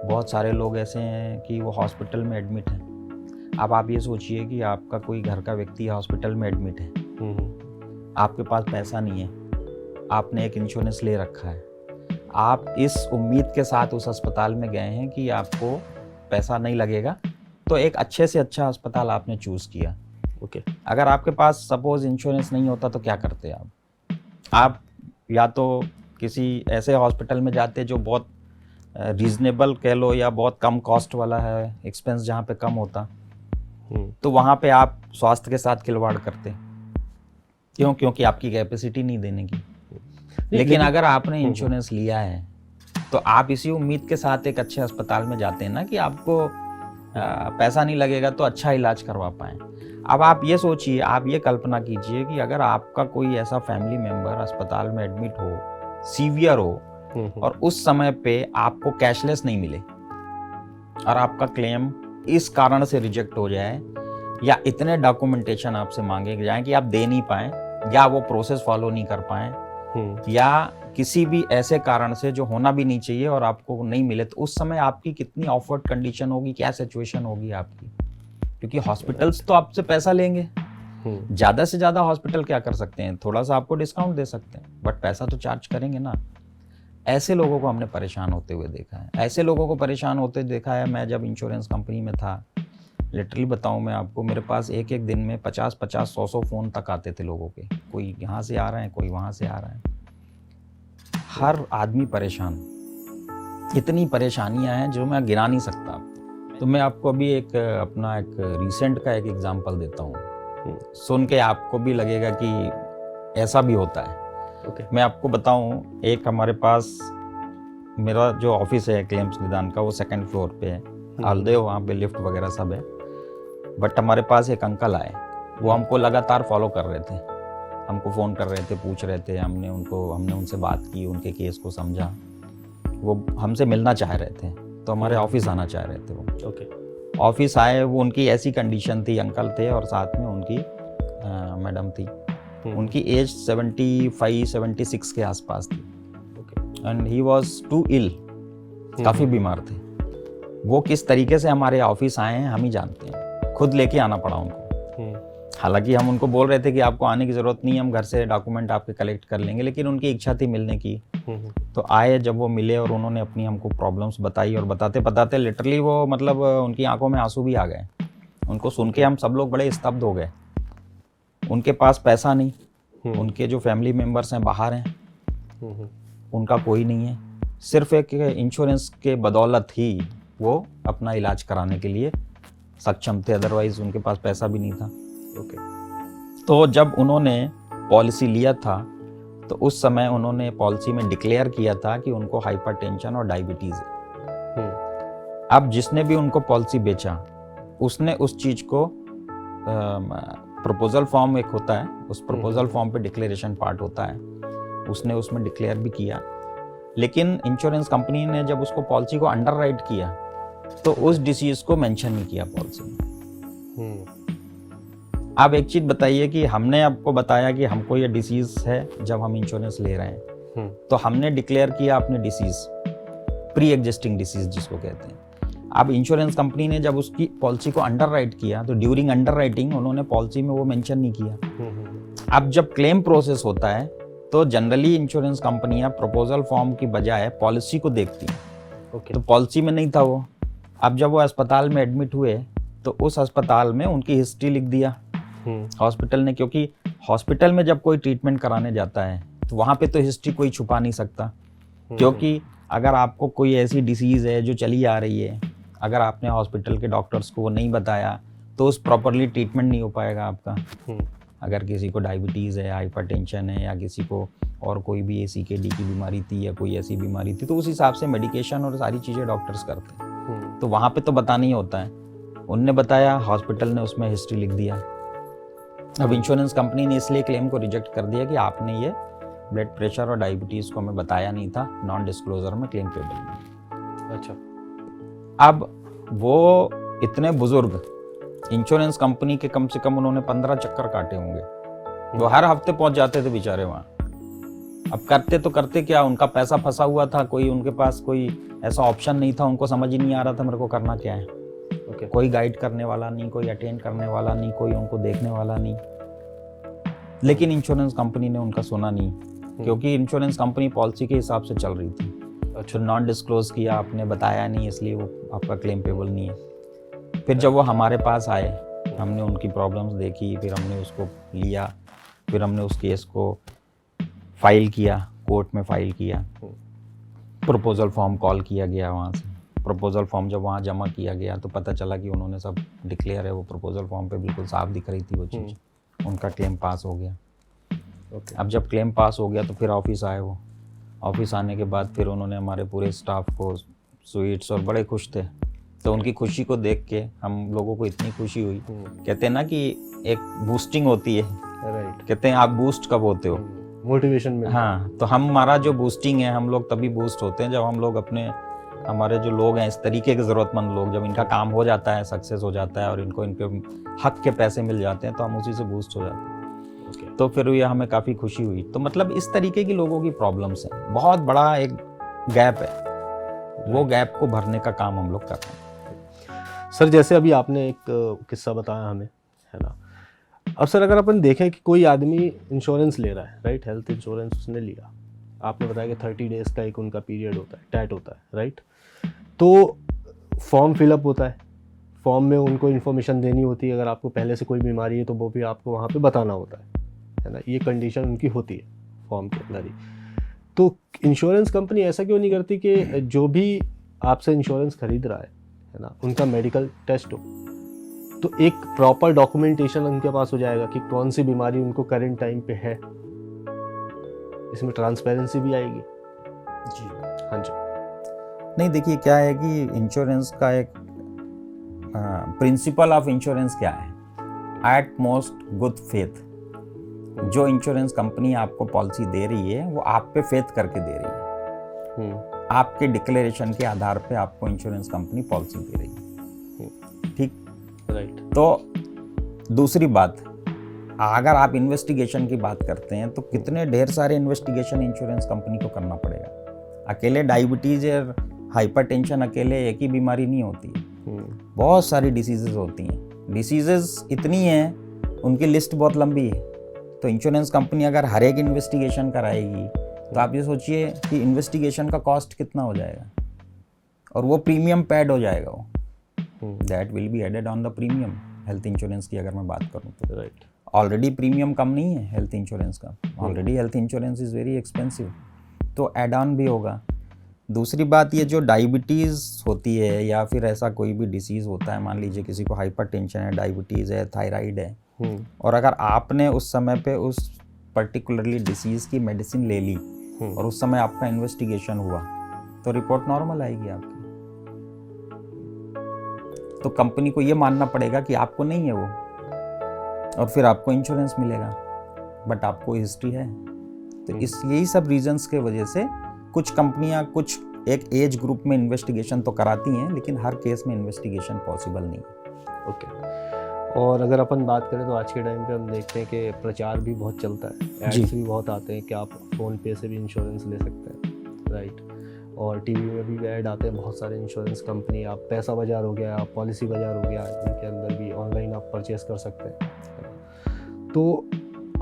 बहुत सारे लोग ऐसे हैं कि वो हॉस्पिटल में एडमिट हैं। अब आप ये सोचिए कि आपका कोई घर का व्यक्ति हॉस्पिटल में एडमिट है, आपके पास पैसा नहीं है, आपने एक इंश्योरेंस ले रखा है, आप इस उम्मीद के साथ उस अस्पताल में गए हैं कि आपको पैसा नहीं लगेगा, तो एक अच्छे से अच्छा अस्पताल आपने चूज़ किया। ओके। अगर आपके पास सपोज इंश्योरेंस नहीं होता तो क्या करते आप या तो किसी ऐसे हॉस्पिटल में जाते जो बहुत रीजनेबल कह लो या बहुत कम कॉस्ट वाला है, एक्सपेंस जहाँ पे कम होता, तो वहाँ पे आप स्वास्थ्य के साथ खिलवाड़ करते। क्यों? क्योंकि आपकी कैपेसिटी नहीं देने की। लेकिन अगर आपने इंश्योरेंस लिया है तो आप इसी उम्मीद के साथ एक अच्छे अस्पताल में जाते हैं ना कि आपको पैसा नहीं लगेगा तो अच्छा इलाज करवा पाएँ। अब आप ये सोचिए, आप ये कल्पना कीजिए कि अगर आपका कोई ऐसा फैमिली मेंबर अस्पताल में एडमिट हो, सीवियर हो, और उस समय पे आपको कैशलेस नहीं मिले और आपका क्लेम इस कारण से रिजेक्ट हो जाए या इतने डॉक्यूमेंटेशन आपसे मांगे जाएं कि आप दे नहीं पाएं या वो प्रोसेस फॉलो नहीं कर पाएं या किसी भी ऐसे कारण से जो होना भी नहीं चाहिए और आपको नहीं मिले, तो उस समय आपकी कितनी ऑफवर्ड कंडीशन होगी, क्या सिचुएशन होगी आपकी। क्योंकि हॉस्पिटल्स तो आपसे पैसा लेंगे, ज़्यादा से ज़्यादा हॉस्पिटल क्या कर सकते हैं, थोड़ा सा आपको डिस्काउंट दे सकते हैं, बट पैसा तो चार्ज करेंगे ना। ऐसे लोगों को हमने परेशान होते हुए देखा है, ऐसे लोगों को परेशान होते देखा है। मैं जब इंश्योरेंस कंपनी में था, लिटरली बताऊं मैं आपको, मेरे पास एक एक दिन में 50-50, 100-100 फ़ोन तक आते थे लोगों के। कोई यहाँ से आ रहे हैं, कोई वहाँ से आ रहा है, हर आदमी परेशान। इतनी परेशानियाँ हैं जो मैं गिना नहीं सकता। तो मैं आपको अभी एक अपना एक रिसेंट का एक एग्जांपल देता हूँ, सुन के आपको भी लगेगा कि ऐसा भी होता है। मैं आपको बताऊं, एक हमारे पास मेरा जो ऑफिस है क्लेम्स निदान का, वो 2nd फ्लोर पे है, ऑल्दो वहाँ पे लिफ्ट वगैरह सब है, बट हमारे पास एक अंकल आए, वो हमको लगातार फॉलो कर रहे थे, हमको फ़ोन कर रहे थे, पूछ रहे थे, हमने उनसे बात की, उनके केस को समझा, वो हमसे मिलना चाह रहे थे, तो हमारे ऑफिस आना चाह रहे थे वो। ओके। ऑफिस आए, वो उनकी ऐसी कंडीशन थी, अंकल थे और साथ में उनकी मैडम थी, उनकी एज 75-76 के आसपास थी, एंड ही वॉज टू इल, काफ़ी बीमार थे। वो किस तरीके से हमारे ऑफिस आए हैं हम ही जानते हैं, खुद लेके आना पड़ा उनको। हालांकि हम उनको बोल रहे थे कि आपको आने की ज़रूरत नहीं है, हम घर से डॉक्यूमेंट आपके कलेक्ट कर लेंगे, लेकिन उनकी इच्छा थी मिलने की। तो आए, जब वो मिले और उन्होंने अपनी हमको प्रॉब्लम्स बताई, और बताते बताते लिटरली वो मतलब उनकी आंखों में आंसू भी आ गए। उनको सुन के हम सब लोग बड़े स्तब्ध हो गए। उनके पास पैसा नहीं, उनके जो फैमिली मेम्बर्स हैं बाहर हैं, उनका कोई नहीं है, सिर्फ एक इंश्योरेंस के बदौलत ही वो अपना इलाज कराने के लिए सक्षम थे, अदरवाइज उनके पास पैसा भी नहीं था। तो जब उन्होंने पॉलिसी लिया था तो उस समय उन्होंने पॉलिसी में डिक्लेयर किया था कि उनको हाइपरटेंशन और डायबिटीज़ है। अब जिसने भी उनको पॉलिसी बेचा, उसने उस चीज़ को प्रपोजल फॉर्म एक होता है, उस प्रपोजल फॉर्म पे डिक्लेरेशन पार्ट होता है, उसने उसमें डिक्लेयर भी किया, लेकिन इंश्योरेंस कंपनी ने जब उसको पॉलिसी को अंडरराइट किया तो उस डिसीज को मेंशन नहीं किया पॉलिसी में। आप एक चीज बताइए कि हमने आपको बताया कि हमको ये डिसीज है जब हम इंश्योरेंस ले रहे हैं, तो हमने डिक्लेयर किया अपनी डिसीज, प्री एग्जिस्टिंग डिसीज जिसको कहते हैं। अब इंश्योरेंस कंपनी ने जब उसकी पॉलिसी को अंडरराइट किया तो ड्यूरिंग अंडरराइटिंग उन्होंने पॉलिसी में वो मेंशन नहीं किया। अब जब क्लेम प्रोसेस होता है तो जनरली इंश्योरेंस कंपनियां प्रपोजल फॉर्म की बजाय पॉलिसी को देखती हैं। तो पॉलिसी में नहीं था वो। अब जब वो अस्पताल में एडमिट हुए तो उस अस्पताल में उनकी हिस्ट्री लिख दिया हॉस्पिटल ने, क्योंकि हॉस्पिटल में जब कोई ट्रीटमेंट कराने जाता है तो वहाँ पे तो हिस्ट्री कोई छुपा नहीं सकता, क्योंकि अगर आपको कोई ऐसी डिसीज़ है जो चली आ रही है, अगर आपने हॉस्पिटल के डॉक्टर्स को वो नहीं बताया तो उस प्रॉपरली ट्रीटमेंट नहीं हो पाएगा आपका। अगर किसी को डायबिटीज़ है, हाइपरटेंशन है, या किसी को और कोई भी ACKD की बीमारी थी या कोई ऐसी बीमारी थी, तो उस हिसाब से मेडिकेशन और सारी चीज़ें डॉक्टर्स करते हैं, तो वहाँ पे तो बताना ही होता है। उनने बताया, हॉस्पिटल ने उसमें हिस्ट्री लिख दिया। अब इंश्योरेंस कंपनी ने इसलिए क्लेम को रिजेक्ट कर दिया कि आपने ये ब्लड प्रेशर और डायबिटीज़ को हमें बताया नहीं था, नॉन डिस्क्लोजर में क्लेम पेबल में। अच्छा। अब वो इतने बुजुर्ग, इंश्योरेंस कंपनी के कम से कम उन्होंने 15 चक्कर काटे होंगे, वो हर हफ्ते पहुंच जाते थे बेचारे वहाँ। अब करते तो करते क्या, उनका पैसा फंसा हुआ था, कोई उनके पास कोई ऐसा ऑप्शन नहीं था, उनको समझ ही नहीं आ रहा था मेरे को करना क्या है। ओके। कोई गाइड करने वाला नहीं, कोई अटेंड करने वाला नहीं, कोई उनको देखने वाला नहीं। लेकिन इंश्योरेंस कंपनी ने उनका सुना नहीं, क्योंकि इंश्योरेंस कंपनी पॉलिसी के हिसाब से चल रही थी। अच्छा, नॉन डिस्क्लोज किया, आपने बताया नहीं, इसलिए वो आपका क्लेम पेबल नहीं है। फिर जब वो हमारे पास आए, हमने उनकी प्रॉब्लम्स देखी, फिर हमने उसको लिया, फिर हमने उस केस को फाइल किया, कोर्ट में फाइल किया। प्रपोजल फॉर्म कॉल किया गया वहाँ से। प्रपोजल फॉर्म जब वहाँ जमा किया गया तो पता चला कि उन्होंने सब डिक्लेयर है, वो प्रपोजल फॉर्म पे बिल्कुल साफ दिख रही थी वो चीज़। उनका क्लेम पास हो गया। अब जब क्लेम पास हो गया तो फिर ऑफिस आए वो। ऑफिस आने के बाद फिर उन्होंने हमारे पूरे स्टाफ को स्वीट्स, और बड़े खुश थे। तो उनकी खुशी को देख के हम लोगों को इतनी खुशी हुई। कहते हैं ना कि एक बूस्टिंग होती है, राइट। कहते हैं आप बूस्ट कब होते हो, मोटिवेशन में। हाँ, तो हमारा जो बूस्टिंग है, हम लोग तभी बूस्ट होते हैं जब हम लोग अपने, हमारे जो लोग हैं इस तरीके के ज़रूरतमंद लोग, जब इनका काम हो जाता है, सक्सेस हो जाता है और इनको इनके हक के पैसे मिल जाते हैं, तो हम उसी से बूस्ट हो जाते हैं। तो फिर ये हमें काफ़ी खुशी हुई। तो मतलब इस तरीके की लोगों की प्रॉब्लम्स हैं, बहुत बड़ा एक गैप है, वो गैप को भरने का काम हम लोग कर रहे हैं। सर जैसे अभी आपने एक किस्सा बताया हमें, है ना। अब सर अगर अपन देखें कि कोई आदमी इंश्योरेंस ले रहा है, राइट, हेल्थ इंश्योरेंस उसने लिया, आपने बताया कि 30 डेज़ का एक उनका पीरियड होता है, टैट होता है, राइट। तो फॉर्म फिलअप होता है, फॉर्म में उनको इन्फॉर्मेशन देनी होती है, अगर आपको पहले से कोई बीमारी है तो वो भी आपको वहाँ पे बताना होता है ना। ये कंडीशन उनकी होती है फॉर्म के अंदर ही। तो इंश्योरेंस कंपनी ऐसा क्यों नहीं करती कि जो भी आपसे इंश्योरेंस खरीद रहा है ना, उनका मेडिकल टेस्ट हो, तो एक प्रॉपर डॉक्यूमेंटेशन उनके पास हो जाएगा कि कौन सी बीमारी उनको करंट टाइम पे है, इसमें ट्रांसपेरेंसी भी आएगी। जी हाँ जी। नहीं, देखिए क्या है कि इंश्योरेंस का एक प्रिंसिपल ऑफ इंश्योरेंस क्या है, एट मोस्ट गुड फेथ। जो इंश्योरेंस कंपनी आपको पॉलिसी दे रही है वो आप पे फेथ करके दे रही है, आपके डिक्लेरेशन के आधार पे आपको इंश्योरेंस कंपनी पॉलिसी दे रही है, ठीक, राइट। तो दूसरी बात, अगर आप इन्वेस्टिगेशन की बात करते हैं तो कितने ढेर सारे इन्वेस्टिगेशन इंश्योरेंस कंपनी को करना पड़ेगा। अकेले डायबिटीज या हाइपरटेंशन अकेले एक ही बीमारी नहीं होती, बहुत सारी डिसीजेज होती हैं। डिसीजेज इतनी हैं, उनकी लिस्ट बहुत लंबी है। तो इंश्योरेंस कंपनी अगर हर एक इन्वेस्टिगेशन कराएगी तो आप ये सोचिए कि इन्वेस्टिगेशन का कॉस्ट कितना हो जाएगा, और वो प्रीमियम पेड हो जाएगा, वो that will be added on the premium. Health insurance की अगर मैं बात करूँ तो राइट, ऑलरेडी प्रीमियम कम नहीं है हेल्थ इंश्योरेंस का, already health insurance is very expensive, तो एड ऑन भी होगा। दूसरी बात, ये जो डायबिटीज़ होती है या फिर ऐसा कोई भी डिसीज़ होता है, मान लीजिए किसी को हाइपरटेंशन है, डायबिटीज़ है, थायराइड है, और अगर आपने उस समय पे उस पर्टिकुलरली डिसीज़ की मेडिसिन ले ली और उस समय आपका इन्वेस्टिगेशन हुआ तो रिपोर्ट नॉर्मल आएगी आपकी। तो कंपनी को ये मानना पड़ेगा कि आपको नहीं है वो, और फिर आपको इंश्योरेंस मिलेगा, बट आपको हिस्ट्री है। तो इस यही सब रीजंस के वजह से कुछ कंपनियां कुछ एक एज ग्रुप में इन्वेस्टिगेशन तो कराती हैं, लेकिन हर केस में इन्वेस्टिगेशन पॉसिबल नहीं है। ओके। और अगर अपन बात करें तो आज के टाइम पे हम देखते हैं कि प्रचार भी बहुत चलता है, एड्स भी बहुत आते हैं कि आप फ़ोन पे से भी इंश्योरेंस ले सकते हैं, राइट। और टीवी में भी ऐड आते हैं बहुत सारे इंश्योरेंस कंपनी, आप पैसा बाज़ार हो गया, आप पॉलिसी बाज़ार हो गया, इनके अंदर भी ऑनलाइन आप परचेस कर सकते हैं, तो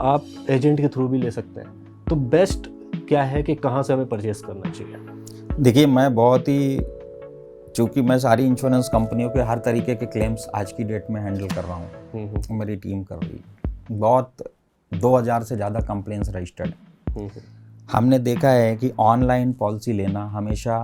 आप एजेंट के थ्रू भी ले सकते हैं। तो बेस्ट क्या है कि कहाँ से हमें परचेस करना चाहिए? देखिए, मैं बहुत ही, चूँकि मैं सारी इंश्योरेंस कंपनियों के हर तरीके के क्लेम्स आज की डेट में हैंडल कर रहा हूँ, मेरी टीम कर रही है, बहुत 2000 से ज़्यादा कंप्लेंट्स रजिस्टर्ड है। हमने देखा है कि ऑनलाइन पॉलिसी लेना हमेशा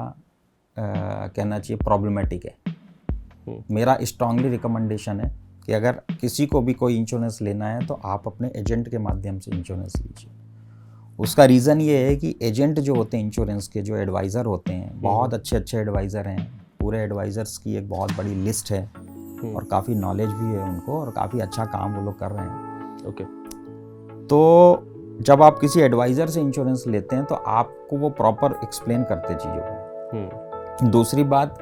कहना चाहिए प्रॉब्लमेटिक है। मेरा स्ट्रांगली रिकमेंडेशन है कि अगर किसी को भी कोई इंश्योरेंस लेना है तो आप अपने एजेंट के माध्यम से इंश्योरेंस लीजिए। उसका रीज़न ये है कि एजेंट जो होते हैं इंश्योरेंस के, जो एडवाइज़र होते हैं, बहुत अच्छे एडवाइज़र हैं, पूरे एडवाइज़र्स की एक बहुत बड़ी लिस्ट है और काफ़ी नॉलेज भी है उनको, और काफ़ी अच्छा काम वो लोग कर रहे हैं। ओके। तो जब आप किसी एडवाइज़र से इंश्योरेंस लेते हैं तो आपको वो प्रॉपर एक्सप्लेन करते चीज़ों को। दूसरी बात,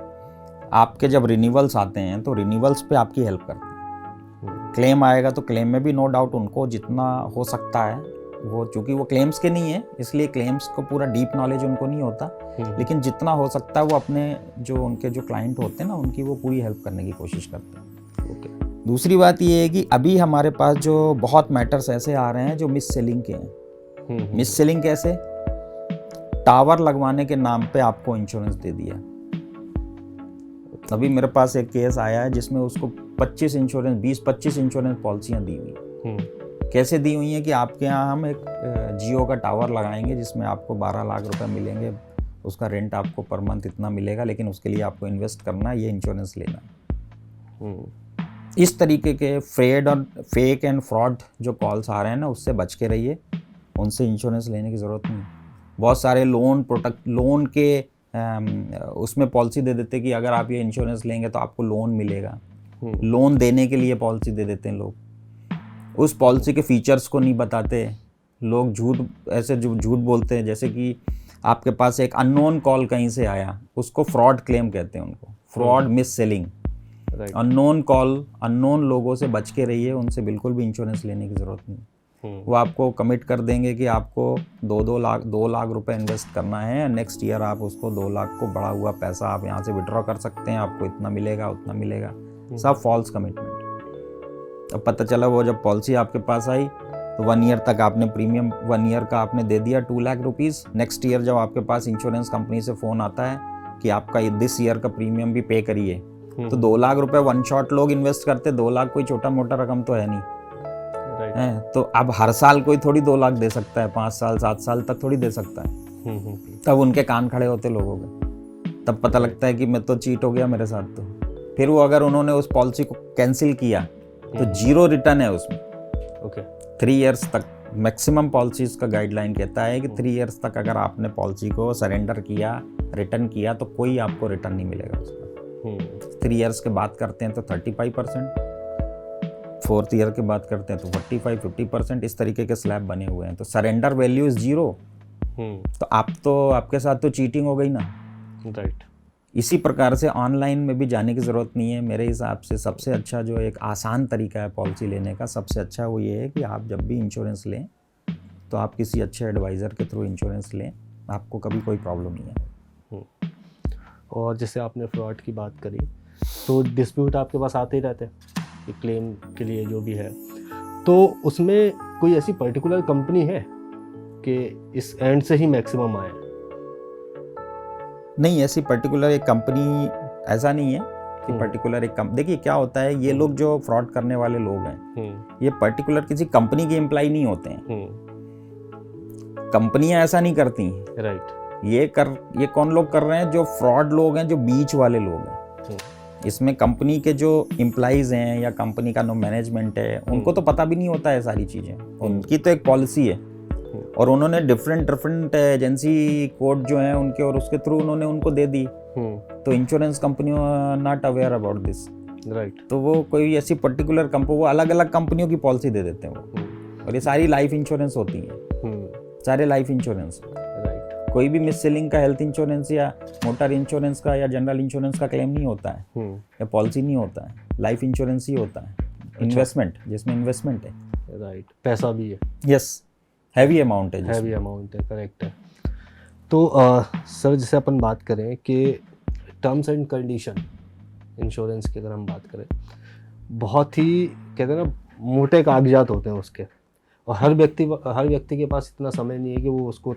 आपके जब रिन्यूअल्स आते हैं तो रिन्यूअल्स पे आपकी हेल्प करते हैं। क्लेम आएगा तो क्लेम में भी नो डाउट उनको जितना हो सकता है वो चूंकि वो क्लेम्स के नहीं है, इसलिए क्लेम्स को पूरा डीप नॉलेज उनको नहीं होता, लेकिन जितना हो सकता है वो अपने जो उनके जो क्लाइंट होते हैं ना, उनकी वो पूरी हेल्प करने की कोशिश करते हैं। ओके। दूसरी बात ये है कि अभी हमारे पास जो बहुत मैटर्स ऐसे आ रहे हैं जो मिस सेलिंग के हैं। मिस सेलिंग कैसे? टावर लगवाने के नाम पे आपको इंश्योरेंस दे दिया। अभी मेरे पास एक केस आया है जिसमें उसको 20-25 इंश्योरेंस पॉलिसियाँ दी हुई। कैसे दी हुई हैं कि आपके यहाँ हम एक जियो का टावर लगाएंगे जिसमें आपको 12 लाख रुपए मिलेंगे, उसका रेंट आपको पर मंथ इतना मिलेगा, लेकिन उसके लिए आपको इन्वेस्ट करना है, ये इंश्योरेंस लेना है। इस तरीके के फेक एंड फ्रॉड जो कॉल्स आ रहे हैं ना, उससे बच के रहिए, उनसे इंश्योरेंस लेने की ज़रूरत नहीं। बहुत सारे लोन के उसमें पॉलिसी दे देते कि अगर आप ये इंश्योरेंस लेंगे तो आपको लोन मिलेगा। लोन देने के लिए पॉलिसी दे देते हैं लोग, उस पॉलिसी के फीचर्स को नहीं बताते लोग, झूठ बोलते हैं। जैसे कि आपके पास एक अननोन कॉल कहीं से आया, उसको फ्रॉड क्लेम कहते हैं, उनको fraud miss selling. Unknown call, unknown लोगों से बच के रहिए, उनसे बिल्कुल भी इंश्योरेंस लेने की ज़रूरत नहीं। वो आपको कमिट कर देंगे कि आपको 2 लाख रुपए इन्वेस्ट करना है, नेक्स्ट ईयर आप उसको 2 लाख को बढ़ा हुआ पैसा आप यहाँ से विड्रॉ कर सकते हैं, आपको इतना मिलेगा उतना मिलेगा, सब फॉल्स कमिटमेंट। अब पता चला वो जब पॉलिसी आपके पास आई तो 1 ईयर तक आपने प्रीमियम 1 ईयर का आपने दे दिया 2 लाख रुपीज़। नेक्स्ट ईयर जब आपके पास इंश्योरेंस कंपनी से फ़ोन आता है कि आपका दिस ईयर का प्रीमियम भी पे करिए, तो 2 लाख रुपए वन शॉट लोग इन्वेस्ट करते। 2 लाख कोई छोटा मोटा रकम तो है नहीं है, तो अब हर साल कोई थोड़ी 2 लाख दे सकता है, 5 साल 7 साल तक थोड़ी दे सकता है। तब उनके कान खड़े होते लोगों के, तब पता लगता है कि मैं तो चीट हो गया मेरे साथ। तो फिर वो अगर उन्होंने उस पॉलिसी को कैंसिल किया तो 0 रिटर्न है उसमें। 3 इयर्स तक मैक्सिमम पॉलिसीज का गाइडलाइन कहता है कि 3 इयर्स तक अगर आपने पॉलिसी को सरेंडर किया, रिटर्न किया, तो कोई आपको रिटर्न नहीं मिलेगा उसका। 3 इयर्स के बात करते हैं तो 35%, 4th ईयर की बात करते हैं तो 45-50%, इस तरीके के स्लैब बने हुए हैं। तो सरेंडर वैल्यू इज 0, तो आपके साथ तो चीटिंग हो गई ना। राइट। इसी प्रकार से ऑनलाइन में भी जाने की ज़रूरत नहीं है। मेरे हिसाब से सबसे अच्छा जो एक आसान तरीका है पॉलिसी लेने का, सबसे अच्छा वो ये है कि आप जब भी इंश्योरेंस लें तो आप किसी अच्छे एडवाइज़र के थ्रू इंश्योरेंस लें, आपको कभी कोई प्रॉब्लम नहीं है। और जैसे आपने फ्रॉड की बात करी, तो डिस्प्यूट आपके पास आते ही रहते हैं क्लेम के लिए जो भी है, तो उसमें कोई ऐसी पर्टिकुलर कंपनी है कि इस एंड से ही मैक्सिमम आए? नहीं, ऐसी पर्टिकुलर एक कंपनी ऐसा नहीं है कि पर्टिकुलर एक देखिए क्या होता है, ये लोग जो फ्रॉड करने वाले लोग हैं, ये पर्टिकुलर किसी कंपनी के एम्प्लॉय नहीं होते हैं। कंपनियां ऐसा नहीं करती। राइट। ये कौन लोग कर रहे हैं? जो फ्रॉड लोग हैं, जो बीच वाले लोग हैं। इसमें कंपनी के जो एम्प्लॉइज हैं या कंपनी का मैनेजमेंट है, उनको तो पता भी नहीं होता है सारी चीज़ें। उनकी तो एक पॉलिसी है और उन्होंने डिफरेंट एजेंसी कोड जो हैं उनके, और उसके थ्रू उन्होंने उनको दे दी। तो insurance company not aware about this. Right. तो वो कोई ऐसी पर्टिकुलर वो अलग अलग कंपनियों की पॉलिसी दे देते हैं वो, और ये सारी लाइफ इंश्योरेंस होती है, सारे लाइफ इंश्योरेंस। कोई भी मिस सेलिंग का हेल्थ इंश्योरेंस या मोटर इंश्योरेंस का या जनरल इंश्योरेंस का क्लेम नहीं होता है या पॉलिसी नहीं होता है। लाइफ इंश्योरेंस ही होता है। इन्वेस्टमेंट, जिसमें इन्वेस्टमेंट है। राइट। पैसा भी है। यस, हैवी अमाउंट है। हैवी अमाउंट है, करेक्ट है। तो सर, जैसे अपन बात करें कि टर्म्स एंड कंडीशन इंश्योरेंस की अगर हम बात करें, बहुत ही कहते हैं ना मोटे कागजात होते हैं उसके, और हर व्यक्ति के पास इतना समय नहीं है कि वो उसको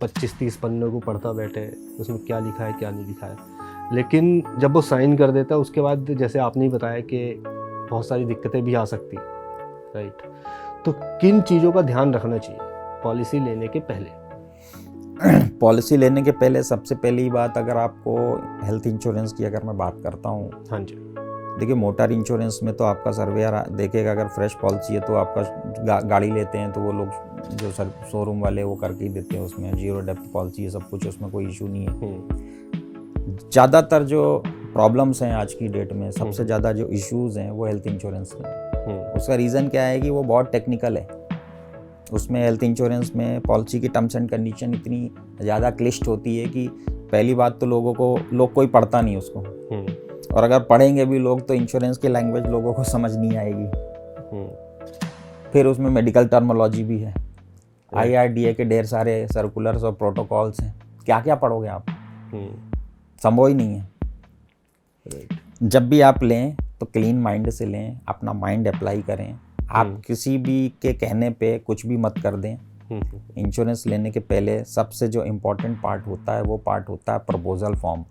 25-30 पन्नों को पढ़ता बैठे उसमें क्या लिखा है क्या नहीं लिखा है। लेकिन जब वो साइन कर देता है उसके बाद, जैसे आपने ही बताया कि बहुत सारी दिक्कतें भी आ सकती हैं। राइट। तो किन चीज़ों का ध्यान रखना चाहिए पॉलिसी लेने के पहले? पॉलिसी लेने के पहले सबसे पहली बात, अगर आपको हेल्थ इंश्योरेंस की अगर मैं बात करता हूँ, हाँ जी, देखिए मोटर इंश्योरेंस में तो आपका सर्वेयर देखेगा, अगर फ्रेश पॉलिसी है तो आपका गाड़ी लेते हैं तो वो लोग जो शोरूम वाले वो करके ही देते हैं, उसमें 0 डेप्थ पॉलिसी है, सब कुछ, उसमें कोई इशू नहीं है। ज़्यादातर जो प्रॉब्लम्स हैं आज की डेट में, सबसे ज़्यादा जो इश्यूज़ हैं वो हेल्थ इंश्योरेंस में। उसका रीज़न क्या है कि वो बहुत टेक्निकल है। उसमें हेल्थ इंश्योरेंस में पॉलिसी की टर्म्स एंड कंडीशन इतनी ज़्यादा क्लिष्ट होती है कि पहली बात तो लोग कोई पढ़ता नहीं उसको, और अगर पढ़ेंगे भी लोग तो इंश्योरेंस की लैंग्वेज लोगों को समझ नहीं आएगी। फिर उसमें मेडिकल टर्मोलॉजी भी है, IRDA के ढेर सारे सर्कुलर्स और प्रोटोकॉल्स हैं, क्या क्या पढ़ोगे आप? संभव ही नहीं है। जब भी आप लें तो क्लीन माइंड से लें, अपना माइंड अप्लाई करें। आप किसी भी के कहने पे कुछ भी मत कर दें। इंश्योरेंस लेने के पहले सबसे जो इम्पोर्टेंट पार्ट होता है वो पार्ट होता है प्रपोजल फॉर्म।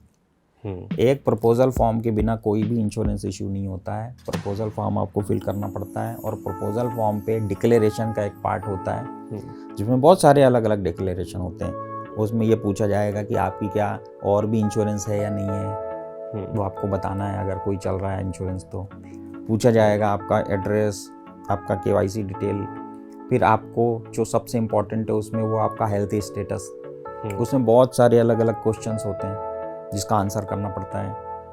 एक प्रपोजल फॉर्म के बिना कोई भी इंश्योरेंस इशू नहीं होता है। प्रपोजल फॉर्म आपको फिल करना पड़ता है और प्रपोजल फॉर्म पे डिक्लेरेशन का एक पार्ट होता है जिसमें बहुत सारे अलग अलग डिक्लेरेशन होते हैं। उसमें ये पूछा जाएगा कि आपकी क्या और भी इंश्योरेंस है या नहीं है, वो आपको बताना है। अगर कोई चल रहा है इंश्योरेंस तो पूछा जाएगा आपका एड्रेस, आपका KYC डिटेल, फिर आपको जो सबसे इम्पोर्टेंट है उसमें वो आपका हेल्थ स्टेटस। उसमें बहुत सारे अलग अलग क्वेश्चंस होते हैं जिसका आंसर करना पड़ता है।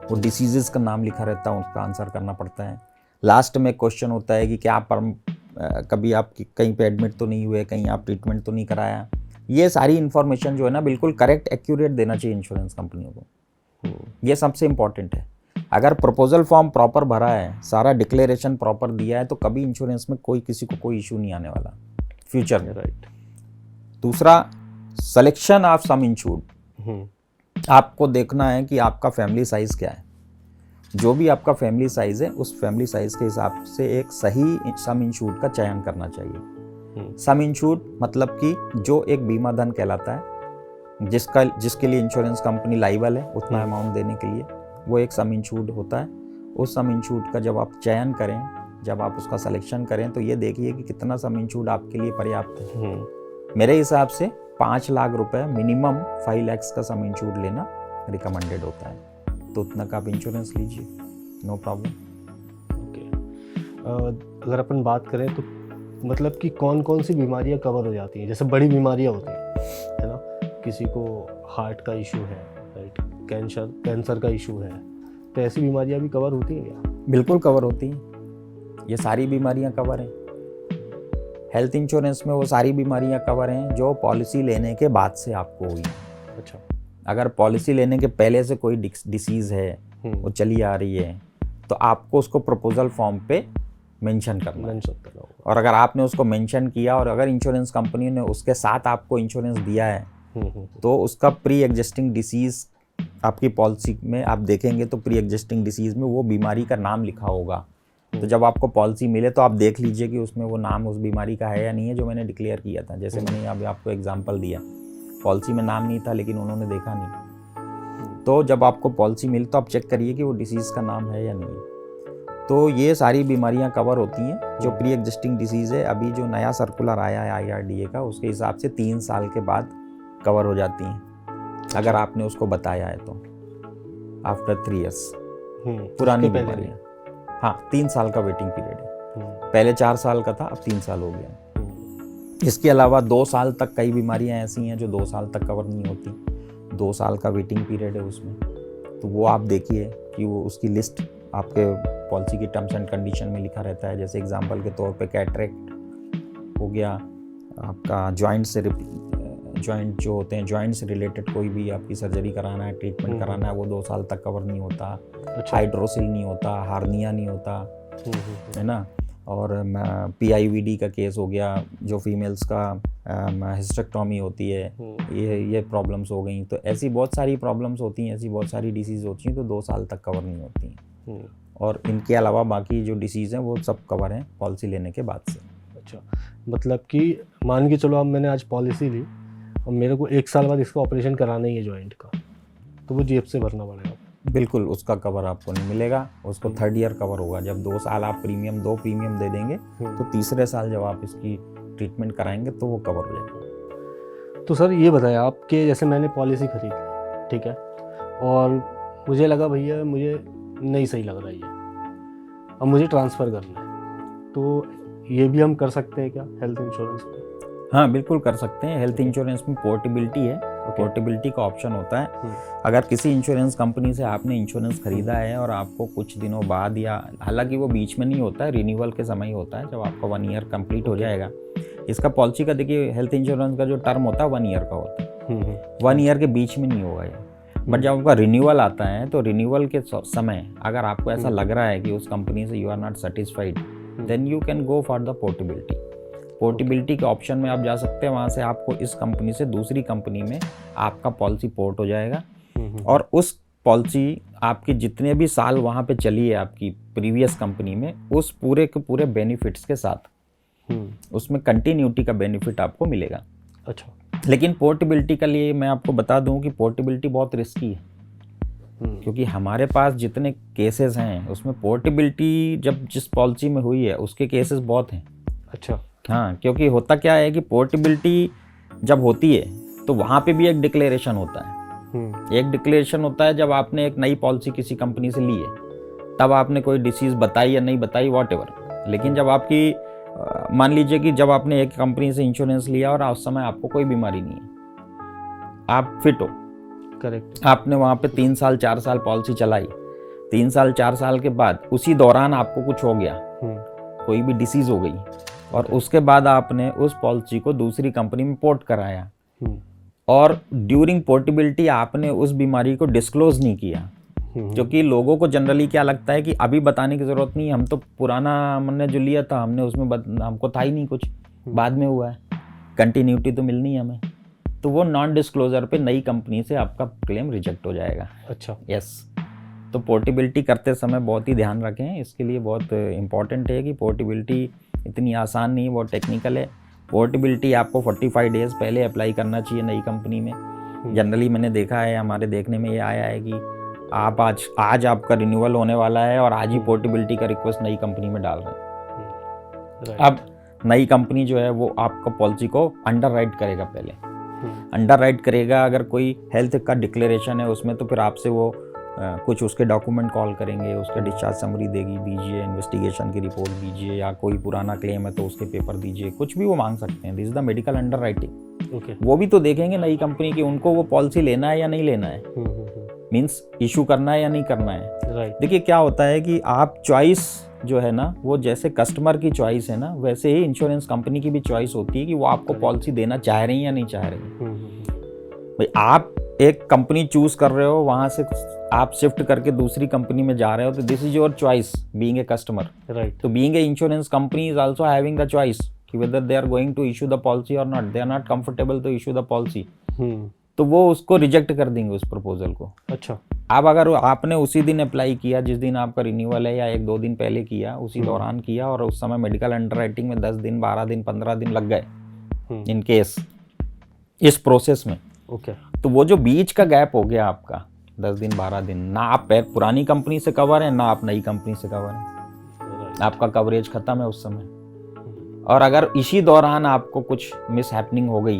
वो डिसीजेस का नाम लिखा रहता है, उसका आंसर करना पड़ता है। लास्ट में क्वेश्चन होता है कि क्या कभी आप कहीं पे एडमिट तो नहीं हुए, कहीं आप ट्रीटमेंट तो नहीं कराया। ये सारी इन्फॉर्मेशन जो है ना बिल्कुल करेक्ट एक्यूरेट देना चाहिए इंश्योरेंस कंपनियों को। ये सबसे इम्पॉर्टेंट है। अगर प्रपोजल फॉर्म प्रॉपर भरा है, सारा डिक्लेरेशन प्रॉपर दिया है, तो कभी इंश्योरेंस में किसी को कोई इशू नहीं आने वाला फ्यूचर में। राइट। दूसरा, सिलेक्शन ऑफ सम इंश्योर्ड। आपको देखना है कि आपका फैमिली साइज क्या है। जो भी आपका फैमिली साइज है उस फैमिली साइज के हिसाब से एक सही सम इंश्योर्ड का चयन करना चाहिए। सम इंश्योर्ड मतलब कि जो एक बीमा धन कहलाता है, जिसके लिए इंश्योरेंस कंपनी लाइबल है उतना अमाउंट देने के लिए, वो एक सम इंश्योर्ड होता है। उस सम इंश्योर्ड का जब आप चयन करें, जब आप उसका सिलेक्शन करें, तो ये देखिए कि कितना सम इंश्योर्ड आपके लिए पर्याप्त है। मेरे हिसाब से 5 लाख रुपए मिनिमम 5 लाख का सम इंश्योर्ड लेना रिकमेंडेड होता है। तो उतना का आप इंश्योरेंस लीजिए, नो प्रॉब्लम। ओके। अगर अपन बात करें तो मतलब कि कौन कौन सी बीमारियां कवर हो जाती हैं? जैसे बड़ी बीमारियां होती हैं, है ना, किसी को हार्ट का इशू है, राइट, कैंसर का इशू है, तो ऐसी बीमारियां भी कवर होती हैं क्या? बिल्कुल कवर होती हैं। ये सारी बीमारियां कवर हैं। हेल्थ इंश्योरेंस में वो सारी बीमारियां कवर हैं जो पॉलिसी लेने के बाद से आपको हुई। अच्छा। अगर पॉलिसी लेने के पहले से कोई डिसीज़ है, वो चली आ रही है, तो आपको उसको प्रपोजल फॉर्म पे मेंशन करना होगा। और अगर आपने उसको मेंशन किया और अगर इंश्योरेंस कंपनी ने उसके साथ आपको इंश्योरेंस दिया है, तो उसका प्री एग्जिस्टिंग डिसीज़ आपकी पॉलिसी में आप देखेंगे तो प्री एग्जिस्टिंग डिसीज़ में वो बीमारी का नाम लिखा होगा। तो जब आपको पॉलिसी मिले तो आप देख लीजिए कि उसमें वो नाम उस बीमारी का है या नहीं है जो मैंने डिक्लेयर किया था। जैसे मैंने अभी आपको एग्जांपल दिया, पॉलिसी में नाम नहीं था लेकिन उन्होंने देखा नहीं। तो जब आपको पॉलिसी मिले तो आप चेक करिए कि वो डिसीज़ का नाम है या नहीं। तो ये सारी बीमारियां कवर होती हैं जो प्री एग्जिस्टिंग डिसीज़ है। अभी जो नया सर्कुलर आया है IRDA का, उसके हिसाब से 3 साल के बाद कवर हो जाती हैं अगर आपने उसको बताया है तो। आफ्टर 3 years पुरानी बीमारियाँ, हाँ 3 साल का वेटिंग पीरियड है। पहले 4 साल का था, अब 3 साल हो गया। इसके अलावा 2 साल तक कई बीमारियां ऐसी हैं जो 2 साल तक कवर नहीं होती। 2 साल का वेटिंग पीरियड है उसमें, तो वो आप देखिए कि वो उसकी लिस्ट आपके पॉलिसी की टर्म्स एंड कंडीशन में लिखा रहता है। जैसे एग्जांपल के तौर पे कैटरेक्ट हो गया, आपका जॉइंट जो होते हैं, जॉइंट से रिलेटेड कोई भी आपकी सर्जरी कराना है, ट्रीटमेंट कराना है, वो 2 साल तक कवर नहीं होता। अच्छा। हाइड्रोसिल नहीं होता, हार्निया नहीं होता, है ना। और PIVD का केस हो गया, जो फीमेल्स का हिस्टेक्टोमी होती है, ये प्रॉब्लम्स हो गई। तो ऐसी बहुत सारी प्रॉब्लम्स होती हैं, ऐसी बहुत सारी डिसीज़ होती हैं तो 2 साल तक कवर नहीं होती हैं। और इनके अलावा बाकी जो डिसीज़ हैं वो सब कवर हैं पॉलिसी लेने के बाद से। अच्छा, मतलब कि मान के चलो अब मैंने आज पॉलिसी ली और मेरे को 1 साल बाद इसका ऑपरेशन कराना ही है जॉइंट का, तो वो जेब से भरना पड़ेगा? बिल्कुल, उसका कवर आपको नहीं मिलेगा, उसको 3rd ईयर कवर होगा। जब 2 साल आप दो प्रीमियम दे देंगे तो तीसरे साल जब आप इसकी ट्रीटमेंट कराएंगे तो वो कवर हो जाएगा। तो सर ये बताया आपके, जैसे मैंने पॉलिसी खरीदी, ठीक है, और मुझे लगा भैया मुझे नहीं सही लग रहा है ये, अब मुझे ट्रांसफ़र करना है, तो ये भी हम कर सकते हैं क्या हेल्थ इंश्योरेंस में? हाँ बिल्कुल कर सकते हैं। हेल्थ इंश्योरेंस में पोर्टेबिलिटी है, पोर्टेबिलिटी का ऑप्शन होता है। अगर किसी इंश्योरेंस कंपनी से आपने इंश्योरेंस खरीदा है और आपको कुछ दिनों बाद, या हालांकि वो बीच में नहीं होता है, रिन्यूअल के समय ही होता है, जब आपका 1 ईयर कंप्लीट हो जाएगा। इसका पॉलिसी का देखिए, हेल्थ इंश्योरेंस का जो टर्म होता है 1 ईयर का होता है, 1 ईयर के बीच में नहीं होगा ये। बट जब आपका रिन्यूअल आता है तो रिन्यूअल के समय अगर आपको ऐसा लग रहा है कि उस कंपनी से you are not satisfied, then you can go for the portability. Portability के ऑप्शन में आप जा सकते हैं, वहाँ से आपको इस कंपनी से दूसरी कंपनी में आपका पॉलिसी पोर्ट हो जाएगा और उस पॉलिसी आपके जितने भी साल वहाँ पे चली है आपकी प्रीवियस कंपनी में, उस पूरे के पूरे बेनिफिट्स के साथ उसमें कंटिन्यूटी का बेनिफिट आपको मिलेगा। अच्छा। लेकिन पोर्टेबिलिटी के लिए मैं आपको बता दूं कि पोर्टेबिलिटी बहुत रिस्की है, क्योंकि हमारे पास जितने केसेस हैं उसमें पोर्टेबिलिटी जब जिस पॉलिसी में हुई है उसके केसेस बहुत हैं। अच्छा। हाँ, क्योंकि होता क्या है कि पोर्टेबिलिटी जब होती है तो वहाँ पे भी एक डिक्लेरेशन होता है। एक डिक्लेरेशन होता है जब आपने एक नई पॉलिसी किसी कंपनी से ली है, तब आपने कोई डिसीज बताई या नहीं बताई वॉटएवर। लेकिन जब आपकी मान लीजिए कि जब आपने एक कंपनी से इंश्योरेंस लिया और उस समय आपको कोई बीमारी नहीं है, आप फिट हो, करेक्ट, आपने वहाँ पे 3 साल 4 साल पॉलिसी चलाई, 3 साल 4 साल के बाद उसी दौरान आपको कुछ हो गया, कोई भी डिसीज हो गई, और उसके बाद आपने उस पॉलिसी को दूसरी कंपनी में पोर्ट कराया और ड्यूरिंग पोर्टेबिलिटी आपने उस बीमारी को डिस्क्लोज नहीं किया, क्योंकि लोगों को जनरली क्या लगता है कि अभी बताने की ज़रूरत नहीं, हम तो पुराना हमने जो लिया था हमने उसमें हमको था ही नहीं कुछ, बाद में हुआ है, कंटिन्यूटी तो मिलनी है हमें, तो वो नॉन डिस्क्लोजर पे नई कंपनी से आपका क्लेम रिजेक्ट हो जाएगा। अच्छा। यस, तो पोर्टेबिलिटी करते समय बहुत ही ध्यान रखें, इसके लिए बहुत इंपॉर्टेंट है कि पोर्टेबिलिटी इतनी आसान नहीं है, बहुत टेक्निकल है। पोर्टेबिलिटी आपको 45 डेज़ पहले अप्लाई करना चाहिए नई कंपनी में। जनरली मैंने देखा है, हमारे देखने में ये आया है कि आप आज आपका रिन्यूअल होने वाला है और आज ही पोर्टेबिलिटी का रिक्वेस्ट नई कंपनी में डाल रहे हैं। अब नई कंपनी जो है वो आपका पॉलिसी को अंडरराइट करेगा, पहले अंडरराइट करेगा। अगर कोई हेल्थ का डिक्लेरेशन है उसमें तो फिर आपसे वो कुछ उसके डॉक्यूमेंट कॉल करेंगे, उसका डिस्चार्ज समरी दीजिए, इन्वेस्टिगेशन की रिपोर्ट दीजिए, या कोई पुराना क्लेम है तो उसके पेपर दीजिए, कुछ भी वो मांग सकते हैं। This is the medical underwriting. Okay. वो भी तो देखेंगे नई कंपनी की उनको वो पॉलिसी लेना है या नहीं लेना है, मीन्स इशू करना है या नहीं करना है। राइट। देखिए क्या होता है कि आप चॉइस जो है ना, वो जैसे कस्टमर की चॉइस है ना, वैसे ही इंश्योरेंस कंपनी की भी चॉइस होती है कि वो आपको पॉलिसी देना चाह रही है या नहीं चाह रही। भाई आप एक कंपनी चूज कर रहे हो, वहां से आप शिफ्ट करके दूसरी कंपनी में जा रहे हो, तो this is your choice being a customer. Right. तो being a insurance company is also having the choice कि whether they are going to issue the policy और not, they are not comfortable to issue the policy, तो वो उसको reject कर देंगे उस proposal को। अच्छा। अब अगर आपने उसी दिन अप्लाई किया जिस दिन आपका रिन्यूअल है, या 1-2 दिन पहले किया, उसी दौरान किया, और उस समय मेडिकल अंडरराइटिंग में 10 दिन 12 दिन 15 दिन लग गए इन केस इस प्रोसेस में, ओके, तो वो जो बीच का गैप हो गया आपका 10 दिन 12 दिन, ना आप पुरानी कंपनी से कवर है ना आप नई कंपनी से कवर है, आपका कवरेज खत्म है उस समय। और अगर इसी दौरान आपको कुछ मिस हैपनिंग हो गई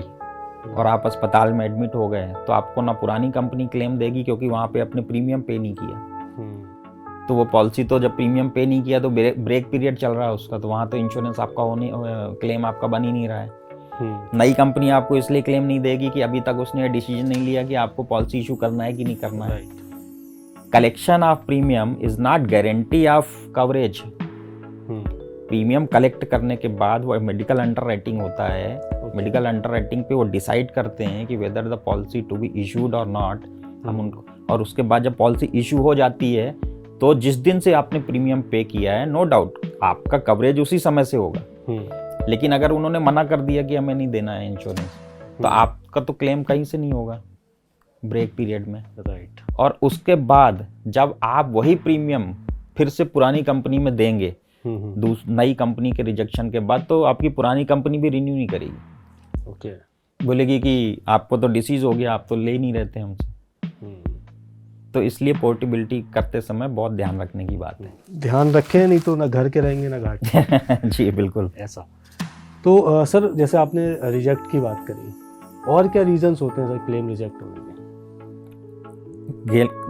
और आप अस्पताल में एडमिट हो गए, तो आपको ना पुरानी कंपनी क्लेम देगी, क्योंकि वहाँ पे अपने प्रीमियम पे नहीं किया। तो वो पॉलिसी तो जब प्रीमियम पे नहीं किया तो ब्रेक पीरियड चल रहा है उसका, तो वहाँ तो इंश्योरेंस आपका क्लेम आपका बन ही नहीं रहा है। नई कंपनी आपको इसलिए क्लेम नहीं देगी कि अभी तक उसने डिसीजन नहीं लिया कि आपको पॉलिसी इशू करना है कि नहीं करना है। Collection of premium is not guarantee of coverage. Premium collect करने के बाद वो मेडिकल अंडरराइटिंग होता है, मेडिकल अंडरराइटिंग पे वो डिसाइड करते हैं कि whether the policy to be issued और नॉट, हम उनको, और उसके बाद जब पॉलिसी इशू हो जाती है तो जिस दिन से आपने प्रीमियम पे किया है, नो डाउट आपका कवरेज उसी समय से होगा। लेकिन अगर उन्होंने मना कर दिया कि हमें नहीं देना है इंश्योरेंस, तो आपका तो क्लेम कहीं से नहीं होगा ब्रेक पीरियड में। राइट। और उसके बाद जब आप वही प्रीमियम फिर से पुरानी कंपनी में देंगे नई कंपनी के रिजेक्शन के बाद, तो आपकी पुरानी कंपनी भी रिन्यू नहीं करेगी। ओके। बोलेगी कि आपको तो डिसीज हो गया, आप तो ले नहीं रहते हमसे। तो इसलिए पोर्टेबिलिटी करते समय बहुत ध्यान रखने की बात है। ध्यान रखें, नहीं तो ना घर के रहेंगे ना घाट। जी बिल्कुल ऐसा। तो सर जैसे आपने रिजेक्ट की बात करी, और क्या रीजंस होते हैं सर क्लेम रिजेक्ट होने के?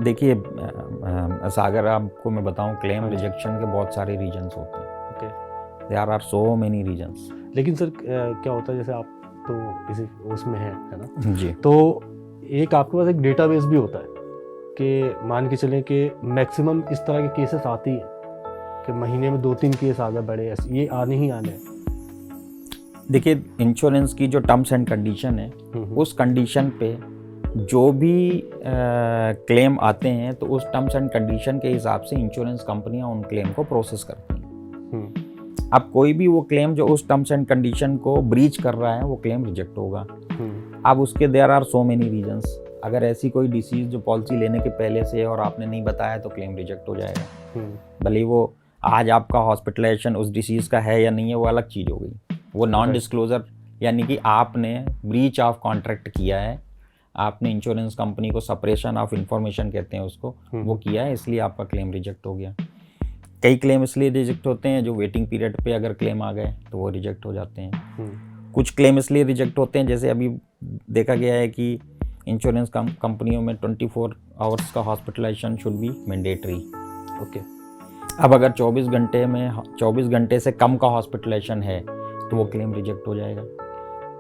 देखिए सागर, आपको मैं बताऊं, क्लेम रिजेक्शन के बहुत सारे रीजंस होते हैं। Okay. There are so many reasons. लेकिन सर क्या होता है, जैसे आप तो इसी उसमें है ना जी, तो एक आपके पास एक डेटाबेस भी होता है कि मान के चलें कि मैक्सिमम इस तरह के केसेस आती हैं कि महीने में 2-3 केस आ गए बड़े, ऐसे ये आने ही आने हैं। देखिए इंश्योरेंस की जो टर्म्स एंड कंडीशन है, उस कंडीशन पे जो भी क्लेम आते हैं, तो उस टर्म्स एंड कंडीशन के हिसाब से इंश्योरेंस कंपनियां उन क्लेम को प्रोसेस करती हैं। अब कोई भी वो क्लेम जो उस टर्म्स एंड कंडीशन को ब्रीच कर रहा है वो क्लेम रिजेक्ट होगा। अब उसके there are so many reasons. अगर ऐसी कोई डिसीज जो पॉलिसी लेने के पहले से है और आपने नहीं बताया तो क्लेम रिजेक्ट हो जाएगा। भले वो आज आपका हॉस्पिटलाइजेशन उस डिसीज का है या नहीं है वो अलग चीज़ हो गई। वो नॉन डिस्क्लोजर यानी कि आपने ब्रीच ऑफ कॉन्ट्रैक्ट किया है, आपने इंश्योरेंस कंपनी को सेपरेशन ऑफ इंफॉर्मेशन कहते हैं उसको, वो किया है, इसलिए आपका क्लेम रिजेक्ट हो गया। कई क्लेम इसलिए रिजेक्ट होते हैं जो वेटिंग पीरियड पे अगर क्लेम आ गए तो वो रिजेक्ट हो जाते हैं। कुछ क्लेम इसलिए रिजेक्ट होते हैं जैसे अभी देखा गया है कि इंश्योरेंस कंपनियों में 24 आवर्स का hospitalisation should be mandatory. Okay. अब अगर 24 घंटे से कम का हॉस्पिटलाइजेशन है तो वो क्लेम रिजेक्ट हो जाएगा,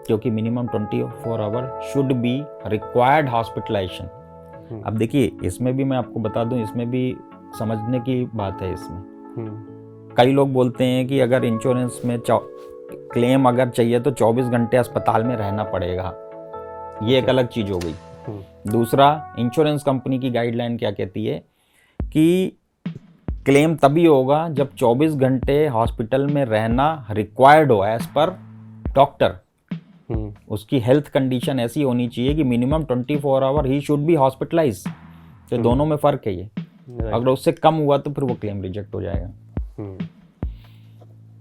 क्योंकि minimum 24 hour should be required hospitalisation. अब देखिए इसमें भी मैं आपको बता दूं, इसमें भी समझने की बात है। इसमें कई लोग बोलते हैं कि अगर इंश्योरेंस में क्लेम अगर चाहिए तो 24 घंटे अस्पताल में रहना पड़ेगा, ये एक अलग चीज़ हो गई। दूसरा, इंश्योरेंस कंपनी की गाइडलाइन क्या कहती है कि क्लेम तभी होगा जब 24 घंटे हॉस्पिटल में रहना रिक्वायर्ड हो एज पर डॉक्टर। उसकी हेल्थ कंडीशन ऐसी होनी चाहिए कि मिनिमम 24 आवर ही शुड बी हॉस्पिटलाइज। तो दोनों में फ़र्क है ये। अगर उससे कम हुआ तो फिर वो क्लेम रिजेक्ट हो जाएगा।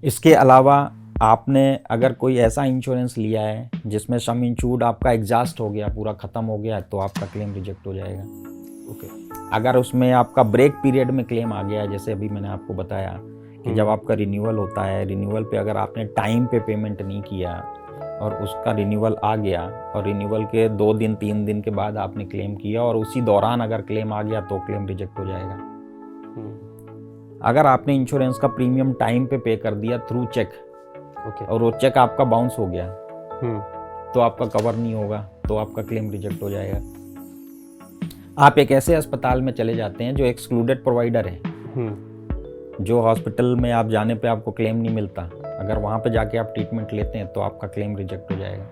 इसके अलावा आपने अगर कोई ऐसा इंश्योरेंस लिया है जिसमें सम इंश्योर्ड आपका एग्जॉस्ट हो गया, पूरा ख़त्म हो गया, तो आपका क्लेम रिजेक्ट हो जाएगा। ओके। अगर उसमें आपका ब्रेक पीरियड में क्लेम आ गया, जैसे अभी मैंने आपको बताया कि जब आपका रिन्यूअल होता है, रिन्यूअल पे अगर आपने टाइम पे पेमेंट नहीं किया और उसका रिन्यूअल आ गया और रिन्यूअल के 2 दिन 3 दिन के बाद आपने क्लेम किया और उसी दौरान अगर क्लेम आ गया तो क्लेम रिजेक्ट हो जाएगा। अगर आपने इंश्योरेंस का प्रीमियम टाइम पे पे कर दिया थ्रू चेक, और वो चेक आपका बाउंस हो गया तो आपका कवर नहीं होगा, तो आपका क्लेम रिजेक्ट हो जाएगा। आप एक ऐसे अस्पताल में चले जाते हैं जो एक्सक्लूडेड प्रोवाइडर है, जो हॉस्पिटल में आप जाने पे आपको क्लेम नहीं मिलता, अगर वहाँ पे जाके आप ट्रीटमेंट लेते हैं तो आपका क्लेम रिजेक्ट हो जाएगा।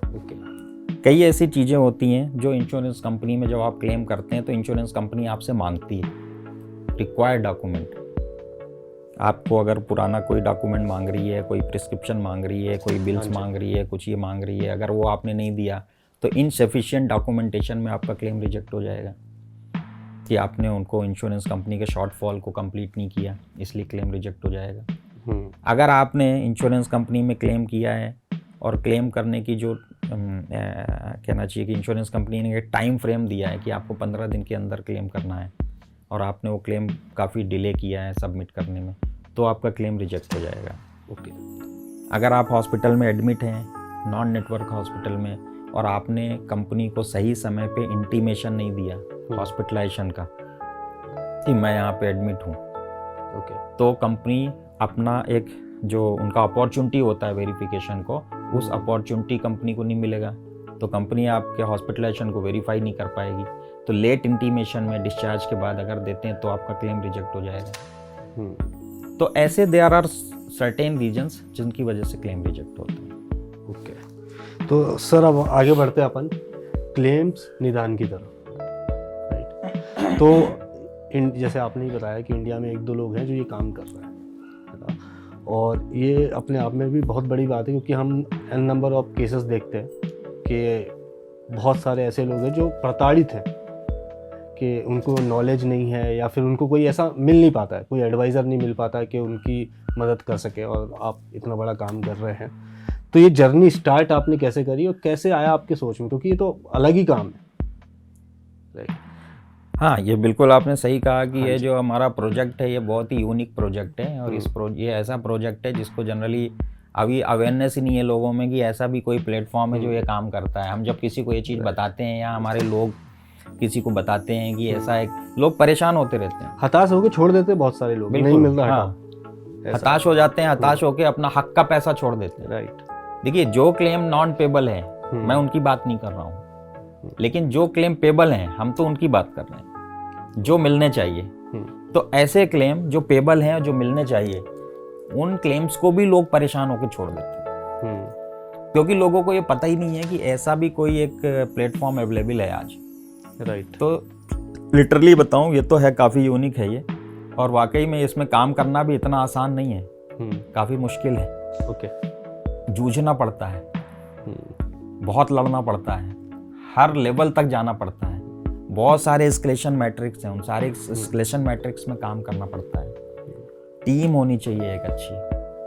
ओके। कई ऐसी चीज़ें होती हैं जो इंश्योरेंस कंपनी में जब आप क्लेम करते हैं तो इंश्योरेंस कंपनी आपसे मांगती है रिक्वायर्ड डॉक्यूमेंट। आपको अगर पुराना कोई डॉक्यूमेंट मांग रही है, कोई प्रिस्क्रिप्शन मांग रही है, कोई बिल्स मांग रही है, कुछ ये मांग रही है, अगर वो आपने नहीं दिया तो इनसफिशिएंट डॉक्यूमेंटेशन में आपका क्लेम रिजेक्ट हो जाएगा कि आपने उनको इंश्योरेंस कंपनी के शॉर्टफॉल को कंप्लीट नहीं किया, इसलिए क्लेम रिजेक्ट हो जाएगा। अगर आपने इंश्योरेंस कंपनी में क्लेम किया है और क्लेम करने की जो कहना चाहिए कि इंश्योरेंस कंपनी ने टाइम फ्रेम दिया है कि आपको 15 दिन के अंदर क्लेम करना है और आपने वो क्लेम काफ़ी डिले किया है सबमिट करने में, तो आपका क्लेम रिजेक्ट हो जाएगा। ओके। अगर आप हॉस्पिटल में एडमिट हैं, नॉन नेटवर्क हॉस्पिटल में, और आपने कंपनी को सही समय पे इंटीमेशन नहीं दिया हॉस्पिटलाइजेशन का कि मैं यहाँ पे एडमिट हूँ, ओके, तो कंपनी अपना एक जो उनका अपॉर्चुनिटी होता है वेरिफिकेशन को, उस अपॉर्चुनिटी कंपनी को नहीं मिलेगा, तो कंपनी आपके हॉस्पिटलाइजेशन को वेरीफाई नहीं कर पाएगी। तो लेट इंटीमेशन में डिस्चार्ज के बाद अगर देते हैं तो आपका क्लेम रिजेक्ट हो जाएगा। तो ऐसे देयर आर सर्टेन रीजंस जिनकी वजह से क्लेम रिजेक्ट होते हैं। ओके। तो सर अब आगे बढ़ते हैं अपन क्लेम्स निदान की तरफ, राइट। तो जैसे आपने ही बताया कि इंडिया में 1-2 लोग हैं जो ये काम कर रहे हैं, और ये अपने आप में भी बहुत बड़ी बात है, क्योंकि हम एन नंबर ऑफ केसेस देखते हैं कि बहुत सारे ऐसे लोग हैं जो प्रताड़ित हैं कि उनको नॉलेज नहीं है या फिर उनको कोई ऐसा मिल नहीं पाता है, कोई एडवाइज़र नहीं मिल पाता है कि उनकी मदद कर सके, और आप इतना बड़ा काम कर रहे हैं। तो ये जर्नी स्टार्ट आपने कैसे करी और कैसे आया आपके सोच में, क्योंकि ये तो अलग ही काम है, राइट? हाँ, ये बिल्कुल आपने सही कहा कि ये जो हमारा प्रोजेक्ट है ये बहुत ही यूनिक प्रोजेक्ट है, और ये ऐसा प्रोजेक्ट है जिसको जनरली अभी अवेयरनेस ही नहीं है लोगों में कि ऐसा भी कोई प्लेटफॉर्म है जो ये काम करता है। हम जब किसी को ये चीज़ बताते हैं या हमारे लोग किसी को बताते हैं कि ऐसा एक, लोग परेशान होते रहते हैं, हताश होकर छोड़ देते हैं बहुत सारे लोग, नहीं मिल रहा। हाँ, हताश हो जाते हैं, हताश होकर अपना हक का पैसा छोड़ देते हैं, राइट। देखिए जो क्लेम नॉन पेबल है मैं उनकी बात नहीं कर रहा हूँ, लेकिन जो क्लेम पेबल हैं हम तो उनकी बात कर रहे हैं, जो मिलने चाहिए। तो ऐसे क्लेम जो पेबल हैं, जो मिलने चाहिए, उन क्लेम्स को भी लोग परेशान होकर छोड़ देते हैं, क्योंकि लोगों को ये पता ही नहीं है कि ऐसा भी कोई एक प्लेटफॉर्म अवेलेबल है आज, राइट। तो लिटरली बताऊं, ये तो है काफ़ी यूनिक है ये, और वाकई में इसमें काम करना भी इतना आसान नहीं है। काफ़ी मुश्किल है, ओके। जूझना पड़ता है, बहुत लड़ना पड़ता है, हर लेवल तक जाना पड़ता है, बहुत सारे एस्केलेशन मैट्रिक्स हैं, उन सारे एस्केलेशन मैट्रिक्स में काम करना पड़ता है। टीम होनी चाहिए एक अच्छी,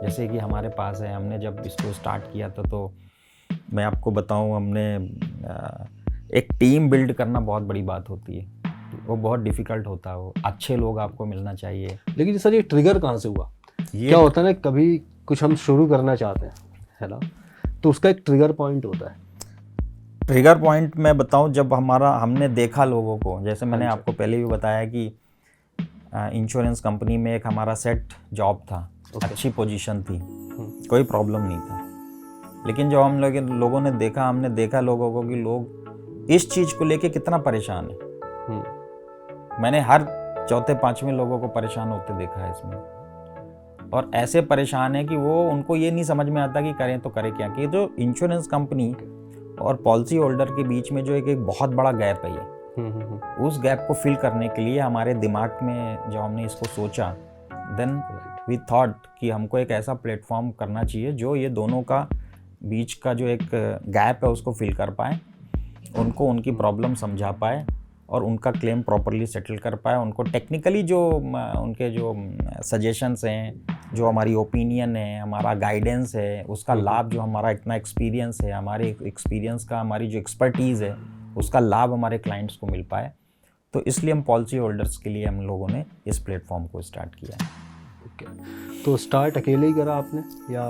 जैसे कि हमारे पास है। हमने जब इसको स्टार्ट किया था तो मैं आपको बताऊं, हमने एक टीम बिल्ड करना बहुत बड़ी बात होती है, वो बहुत डिफ़िकल्ट होता है, वो अच्छे लोग आपको मिलना चाहिए। लेकिन सर ये ट्रिगर कहाँ से हुआ? क्या होता है ना, कभी कुछ हम शुरू करना चाहते हैं, है ना, तो उसका एक ट्रिगर पॉइंट होता है। ट्रिगर पॉइंट मैं बताऊं, जब हमने देखा लोगों को, जैसे मैंने आपको पहले भी बताया कि इंश्योरेंस कंपनी में एक हमारा सेट जॉब था, अच्छी पोजीशन थी, कोई प्रॉब्लम नहीं था। लेकिन जब हम लोगों ने देखा, हमने देखा लोगों को कि लोग इस चीज़ को लेके कितना परेशान है। मैंने हर चौथे पांचवें लोगों को परेशान होते देखा है इसमें, और ऐसे परेशान है कि वो उनको ये नहीं समझ में आता कि करें तो करें क्या। कि जो इंश्योरेंस कंपनी और पॉलिसी होल्डर के बीच में जो एक बहुत बड़ा गैप है ये, उस गैप को फिल करने के लिए हमारे दिमाग में जब हमने इसको सोचा, देन वी थॉट कि हमको एक ऐसा प्लेटफॉर्म करना चाहिए जो ये दोनों का बीच का जो एक गैप है उसको फिल कर पाए, उनको उनकी प्रॉब्लम समझा पाए और उनका क्लेम प्रॉपरली सेटल कर पाए, उनको टेक्निकली जो उनके जो सजेशंस हैं, जो हमारी ओपिनियन है, हमारा गाइडेंस है, उसका लाभ, जो हमारा इतना एक्सपीरियंस है, हमारे एक्सपीरियंस का, हमारी जो एक्सपर्टीज़ है, उसका लाभ हमारे क्लाइंट्स को मिल पाए। तो इसलिए हम पॉलिसी होल्डर्स के लिए हम लोगों ने इस प्लेटफॉर्म को स्टार्ट किया है। ओके। तो स्टार्ट अकेले ही करा आपने या?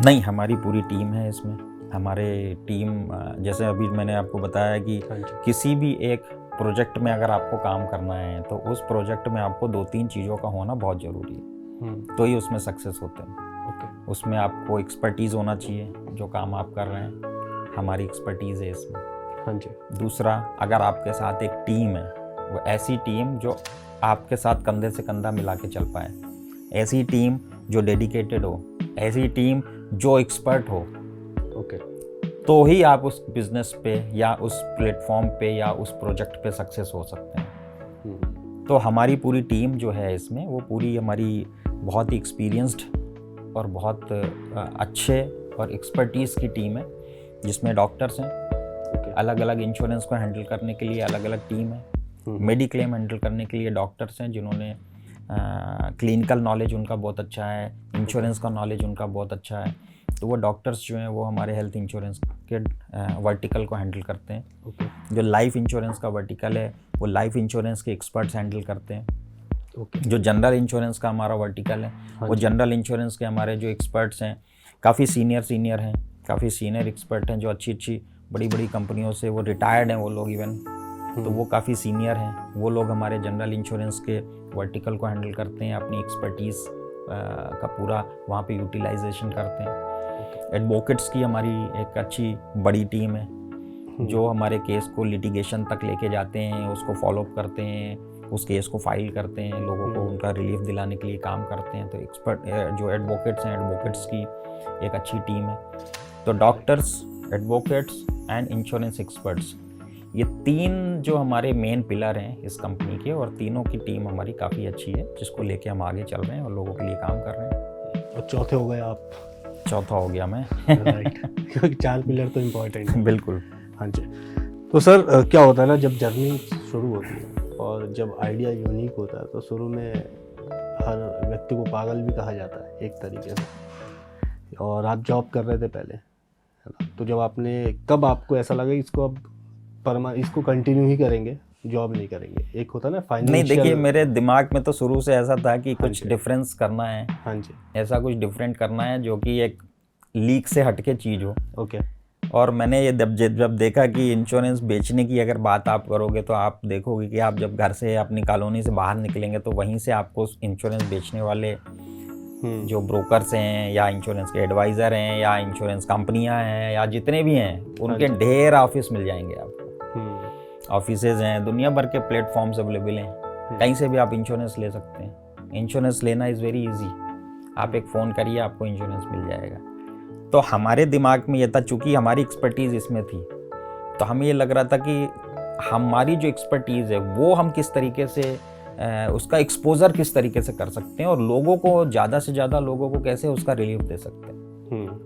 नहीं, हमारी पूरी टीम है इसमें। हमारे टीम, जैसे अभी मैंने आपको बताया कि किसी भी एक प्रोजेक्ट में अगर आपको काम करना है तो उस प्रोजेक्ट में आपको 2-3 चीज़ों का होना बहुत ज़रूरी है, तो ही उसमें सक्सेस होते हैं। ओके। उसमें आपको एक्सपर्टीज़ होना चाहिए, जो काम आप कर रहे हैं हमारी एक्सपर्टीज़ है इसमें। हाँ जी। दूसरा, अगर आपके साथ एक टीम है, वो ऐसी टीम जो आपके साथ कंधे से कंधा मिला के चल पाए, ऐसी टीम जो डेडिकेटेड हो, ऐसी टीम जो एक्सपर्ट हो, ओके, तो ही आप उस बिजनेस पे या उस प्लेटफॉर्म पे या उस प्रोजेक्ट पे सक्सेस हो सकते हैं। तो हमारी पूरी टीम जो है इसमें, वो पूरी हमारी बहुत ही एक्सपीरियंस्ड और बहुत अच्छे और एक्सपर्टीज़ की टीम है, जिसमें डॉक्टर्स हैं, अलग अलग इंश्योरेंस को हैंडल करने के लिए अलग अलग टीम है, मेडिक्लेम हैंडल करने के लिए डॉक्टर्स हैं जिन्होंने क्लिनिकल नॉलेज उनका बहुत अच्छा है, इंश्योरेंस का नॉलेज उनका बहुत अच्छा है। तो वो डॉक्टर्स जो हैं वो हमारे हेल्थ इंश्योरेंस के वर्टिकल को हैंडल करते हैं। जो लाइफ इंश्योरेंस का वर्टिकल है वो लाइफ इंश्योरेंस के एक्सपर्ट्स हैंडल करते हैं। जो जनरल इंश्योरेंस का हमारा वर्टिकल है वो जनरल इंश्योरेंस के हमारे जो एक्सपर्ट्स हैं, काफ़ी सीनियर हैं, काफ़ी सीनियर एक्सपर्ट हैं, जो अच्छी बड़ी कंपनियों से वो रिटायर्ड हैं वो लोग इवन, तो वो काफ़ी सीनियर हैं, वो लोग हमारे जनरल इंश्योरेंस के वर्टिकल को हैंडल करते हैं, अपनी एक्सपर्टीज़ का पूरा वहाँ पे यूटिलाइजेशन करते हैं। एडवोकेट्स की हमारी एक अच्छी बड़ी टीम है जो हमारे केस को लिटिगेशन तक लेके जाते हैं, उसको फॉलोअप करते हैं, उस केस को फाइल करते हैं, लोगों को उनका रिलीफ दिलाने के लिए काम करते हैं। तो एक्सपर्ट जो एडवोकेट्स हैं, एडवोकेट्स की एक अच्छी टीम है। तो doctors, advocates and insurance experts, ये 3 जो हमारे मेन पिलर हैं इस कंपनी के, और तीनों की टीम हमारी काफ़ी अच्छी है, जिसको लेके हम आगे चल रहे हैं और लोगों के लिए काम कर रहे हैं। और चौथे हो गए आप? चौथा हो गया मैं। राइट, क्योंकि 4 पिलर तो इम्पोर्टेंट है। बिल्कुल। हाँ जी। तो सर क्या होता है ना, जब जर्नी शुरू होती है और जब आइडिया यूनिक होता है तो शुरू में हर व्यक्ति को पागल भी कहा जाता है एक तरीके से। और आप जॉब कर रहे थे पहले, है ना, तो जब कब आपको ऐसा लगा इसको अब इसको कंटिन्यू ही करेंगे, जॉब नहीं करेंगे? एक होता है ना फाइनेंशियल। नहीं, देखिए मेरे दिमाग में तो शुरू से ऐसा था कि कुछ डिफरेंस करना है। हाँ जी। ऐसा कुछ डिफरेंट करना है जो कि एक लीक से हटके चीज़ हो। ओके। और मैंने ये जब देखा कि इंश्योरेंस बेचने की अगर बात आप करोगे तो आप देखोगे कि आप जब घर से अपनी कॉलोनी से बाहर निकलेंगे तो वहीं से आपको इंश्योरेंस बेचने वाले जो ब्रोकर्स हैं या इंश्योरेंस के एडवाइज़र हैं या इंश्योरेंस कंपनियां हैं या जितने भी हैं, उनके ढेर ऑफिस मिल जाएंगे आपको। ऑफिसेज हैं, दुनिया भर के प्लेटफॉर्म्स अवेलेबल हैं, कहीं से भी आप इंश्योरेंस ले सकते हैं। इंश्योरेंस लेना इज़ वेरी इजी, आप एक फ़ोन करिए आपको इंश्योरेंस मिल जाएगा। तो हमारे दिमाग में ये था, चूँकि हमारी एक्सपर्टीज़ इसमें थी, तो हमें ये लग रहा था कि हमारी जो एक्सपर्टीज़ है वो हम किस तरीके से उसका एक्सपोजर किस तरीके से कर सकते हैं और लोगों को ज़्यादा से ज़्यादा लोगों को कैसे उसका रिलीफ दे सकते हैं,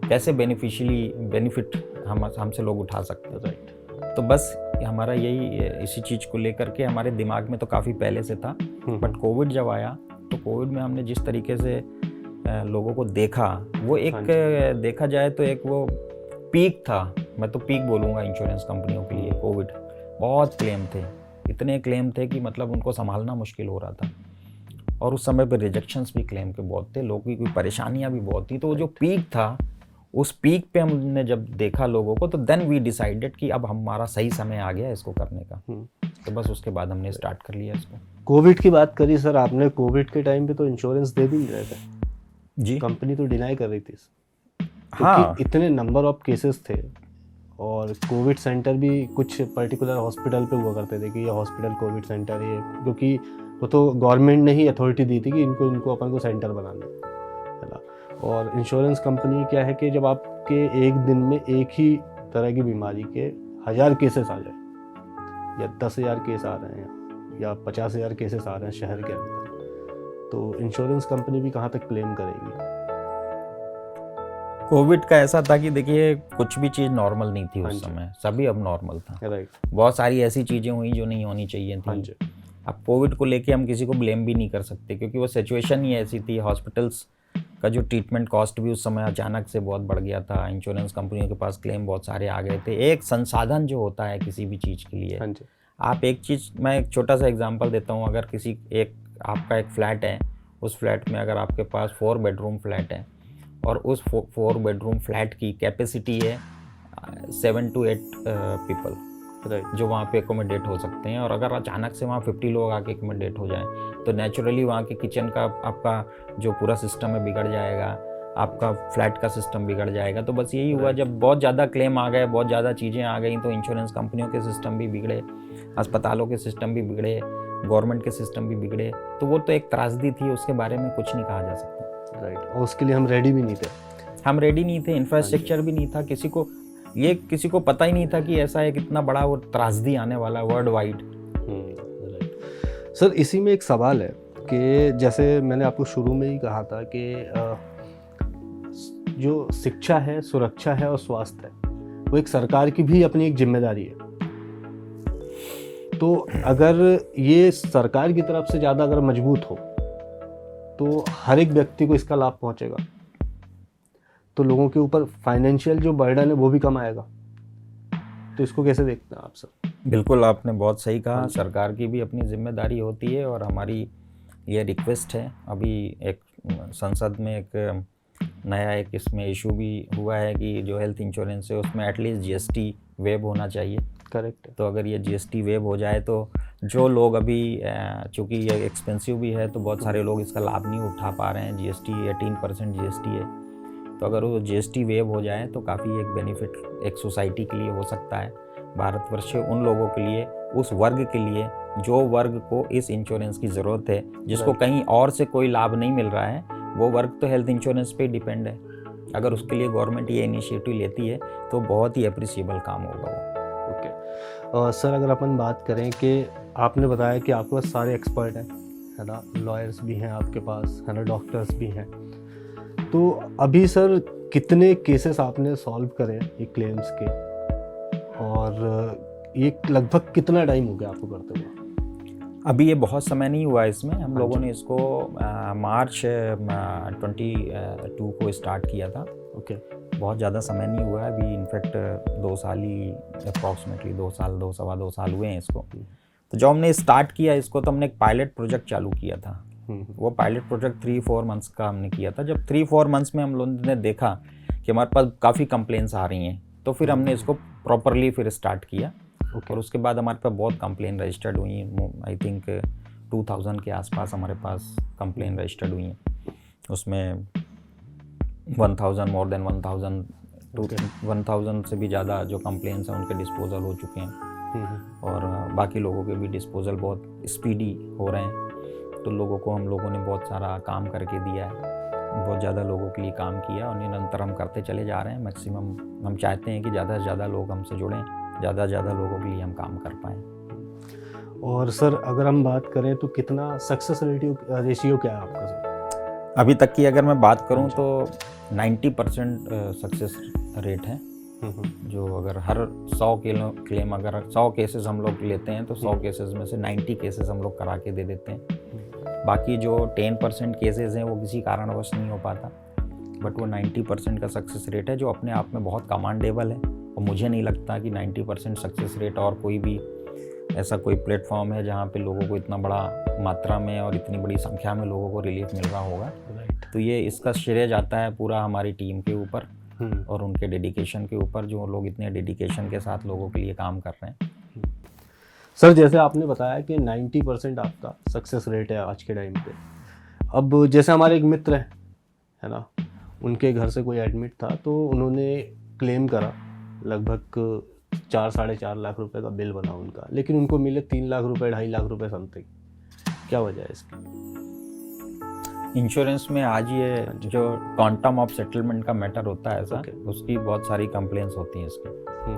कैसे बेनिफिट हमसे लोग उठा सकते हैं। राइट। तो बस हमारा यही इसी चीज़ को लेकर के हमारे दिमाग में तो काफ़ी पहले से था, बट कोविड जब आया तो कोविड में हमने जिस तरीके से लोगों को देखा, वो एक देखा जाए तो एक वो पीक था, मैं तो पीक बोलूँगा इंश्योरेंस कंपनियों के लिए। कोविड बहुत क्लेम थे, इतने क्लेम थे कि मतलब उनको संभालना मुश्किल हो रहा था, और उस समय पे रिजेक्शंस भी क्लेम के बहुत थे, लोगों की परेशानियां भी बहुत थी। तो वो जो पीक था, उस पीक पे हमने जब देखा लोगों को, तो देन वी डिसाइडेड कि अब हमारा सही समय आ गया इसको करने का। तो बस उसके बाद हमने स्टार्ट कर लिया इसको। कोविड की बात करी सर आपने, कोविड के टाइम पे तो इंश्योरेंस दे भी नहीं रहे थे जी, कंपनी तो डिनाई कर रही थी, हाँ, क्योंकि इतने नंबर ऑफ केसेस थे, और कोविड सेंटर भी कुछ पर्टिकुलर हॉस्पिटल पे हुआ करते थे कि ये हॉस्पिटल कोविड सेंटर है, क्योंकि वो तो गवर्नमेंट ने ही अथॉरिटी दी थी कि इनको अपन को सेंटर बनाना है ना। और इंश्योरेंस कंपनी क्या है कि जब आपके एक दिन में एक ही तरह की बीमारी के 1000 केसेस आ जाए, या 10,000 केस आ रहे हैं, या 50,000 केसेस आ रहे हैं शहर के अंदर, तो इंश्योरेंस कंपनी भी कहाँ तक क्लेम करेगी। कोविड का ऐसा था कि देखिए कुछ भी चीज़ नॉर्मल नहीं थी हाँ उस जी। समय, सभी अब नॉर्मल था। राइट। बहुत सारी ऐसी चीज़ें हुई जो नहीं होनी चाहिए हाँ थी। जी। अब कोविड को लेके हम किसी को ब्लेम भी नहीं कर सकते, क्योंकि वो सिचुएशन ही ऐसी थी। हॉस्पिटल्स का जो ट्रीटमेंट कॉस्ट भी उस समय अचानक से बहुत बढ़ गया था, इंश्योरेंस कंपनियों के पास क्लेम बहुत सारे आ गए थे। एक संसाधन जो होता है किसी भी चीज़ के लिए, हाँ जी। आप एक चीज़, मैं एक छोटा सा एग्जांपल देता हूँ। अगर आपका एक फ्लैट है, उस फ्लैट में अगर आपके पास 4 बेडरूम फ्लैट है, और उस 4 बेडरूम फ्लैट की कैपेसिटी है 7 to 8 पीपल, राइट। जो वहाँ पे एकोमोडेट हो सकते हैं, और अगर अचानक से वहाँ 50 लोग आके एकोमोडेट हो जाएं, तो नेचुरली वहाँ के किचन का आपका जो पूरा सिस्टम है बिगड़ जाएगा, आपका फ्लैट का सिस्टम बिगड़ जाएगा। तो बस यही हुआ, जब बहुत ज़्यादा क्लेम आ गए, बहुत ज़्यादा चीज़ें आ गई, तो इंश्योरेंस कंपनियों के सिस्टम भी बिगड़े, अस्पतालों के सिस्टम भी बिगड़े, गवर्नमेंट के सिस्टम भी बिगड़े। तो वो तो एक त्रासदी थी, उसके बारे में कुछ नहीं कहा जा सकता। राइट। और उसके लिए हम रेडी भी नहीं थे। हम रेडी नहीं थे, इंफ्रास्ट्रक्चर भी नहीं था, किसी को पता ही नहीं था कि ऐसा एक इतना बड़ा वो त्रासदी आने वाला वर्ल्ड वाइड। राइट। सर इसी में एक सवाल है कि जैसे मैंने आपको शुरू में ही कहा था कि जो शिक्षा है, सुरक्षा है और स्वास्थ्य है, वो एक सरकार की भी अपनी एक जिम्मेदारी है। तो अगर ये सरकार की तरफ से ज़्यादा अगर मजबूत हो तो हर एक व्यक्ति को इसका लाभ पहुंचेगा, तो लोगों के ऊपर फाइनेंशियल जो बर्डन है वो भी कम आएगा। तो इसको कैसे देखते हैं आप सर? बिल्कुल, आपने बहुत सही कहा, सरकार की भी अपनी जिम्मेदारी होती है, और हमारी ये रिक्वेस्ट है। अभी एक संसद में एक नया एक इसमें इशू भी हुआ है कि जो हेल्थ इंश्योरेंस है उसमें एटलीस्ट जीएसटी वेव होना चाहिए। करेक्ट है। तो अगर ये जीएसटी वेव हो जाए तो जो लोग अभी, चूँकि ये एक्सपेंसिव भी है, तो बहुत सारे लोग इसका लाभ नहीं उठा पा रहे हैं। जीएसटी 18% जीएसटी है, तो अगर वो जीएसटी वेव हो जाए तो काफ़ी एक बेनिफिट एक सोसाइटी के लिए हो सकता है। भारतवर्ष उन लोगों के लिए, उस वर्ग के लिए जो वर्ग को इस इंश्योरेंस की ज़रूरत है, जिसको कहीं और से कोई लाभ नहीं मिल रहा है, वो वर्ग तो हेल्थ इंश्योरेंस पे डिपेंड है। अगर उसके लिए गवर्नमेंट ये इनिशिएटिव लेती है तो बहुत ही अप्रिशिएबल काम होगा वो। ओके। सर अगर अपन बात करें कि आपने बताया कि आपके पास सारे एक्सपर्ट हैं, है ना, लॉयर्स भी हैं आपके पास, है ना, डॉक्टर्स भी हैं, तो अभी सर कितने केसेस आपने सॉल्व करे ये क्लेम्स के, और ये लगभग कितना टाइम हो गया आपको करते हुए? अभी ये बहुत समय नहीं हुआ इसमें, हम लोगों ने इसको मार्च 22 को स्टार्ट किया था। ओके। बहुत ज़्यादा समय नहीं हुआ है अभी, इनफैक्ट 2 साल ही, अप्रॉक्सीमेटली 2 साल, 2 साल हुए हैं इसको। तो जब हमने स्टार्ट किया इसको, तो हमने एक पायलट प्रोजेक्ट चालू किया था। वो पायलट प्रोजेक्ट 3-4 मंथ्स का हमने किया था। जब 3-4 मंथ्स में हम लोगों ने देखा कि हमारे पास काफ़ी कंप्लेंट्स आ रही हैं, तो फिर हमने इसको प्रॉपरली फिर स्टार्ट किया। और उसके बाद हमारे पास बहुत कंप्लेन रजिस्टर्ड हुई हैं। आई थिंक 2000 के आसपास हमारे पास कंप्लेन रजिस्टर्ड हुई हैं। उसमें 1000, मोर देन 1000 से भी ज़्यादा जो कंप्लेंट्स हैं उनके डिस्पोजल हो चुके हैं, और बाकी लोगों के भी डिस्पोजल बहुत स्पीडी हो रहे हैं। तो लोगों को हम लोगों ने बहुत सारा काम करके दिया है, बहुत ज़्यादा लोगों के लिए काम किया, और निरंतर हम करते चले जा रहे हैं। मैक्सिमम हम चाहते हैं कि ज़्यादा से ज़्यादा लोग हमसे जुड़ें, ज़्यादा से ज़्यादा लोगों के लिए हम काम कर पाएँ। और सर अगर हम बात करें तो कितना सक्सेस रेशियो क्या है आपका सर? अभी तक की अगर मैं बात करूं तो 90% सक्सेस रेट है। जो अगर हर 100 क्लेम अगर 100 केसेस हम लोग लेते हैं तो 100 केसेस में से 90 केसेस हम लोग करा के दे देते हैं। बाकी जो 10% केसेस हैं वो किसी कारणवश नहीं हो पाता, बट वो 90% का सक्सेस रेट है जो अपने आप में बहुत कमांडेबल है। और मुझे नहीं लगता कि 90% सक्सेस रेट और कोई भी ऐसा कोई प्लेटफॉर्म है जहाँ पे लोगों को इतना बड़ा मात्रा में और इतनी बड़ी संख्या में लोगों को रिलीफ मिल रहा होगा। तो ये इसका श्रेय जाता है पूरा हमारी टीम के ऊपर और उनके डेडिकेशन के ऊपर, जो लोग इतने डेडिकेशन के साथ लोगों के लिए काम कर रहे हैं। सर जैसे आपने बताया कि 90% आपका सक्सेस रेट है आज के टाइम पे। अब जैसे हमारे एक मित्र है ना, उनके घर से कोई एडमिट था तो उन्होंने क्लेम करा, लगभग 4-4.5 लाख रुपए का बिल बना उनका, लेकिन उनको मिले 3 लाख रुपए 2.5 लाख रुपए समथिंग। क्या वजह है इसकी? इंश्योरेंस में आज ये जो क्वांटम ऑफ सेटलमेंट का मैटर होता है ऐसा, उसकी बहुत सारी कंप्लेंट्स होती हैं इसके।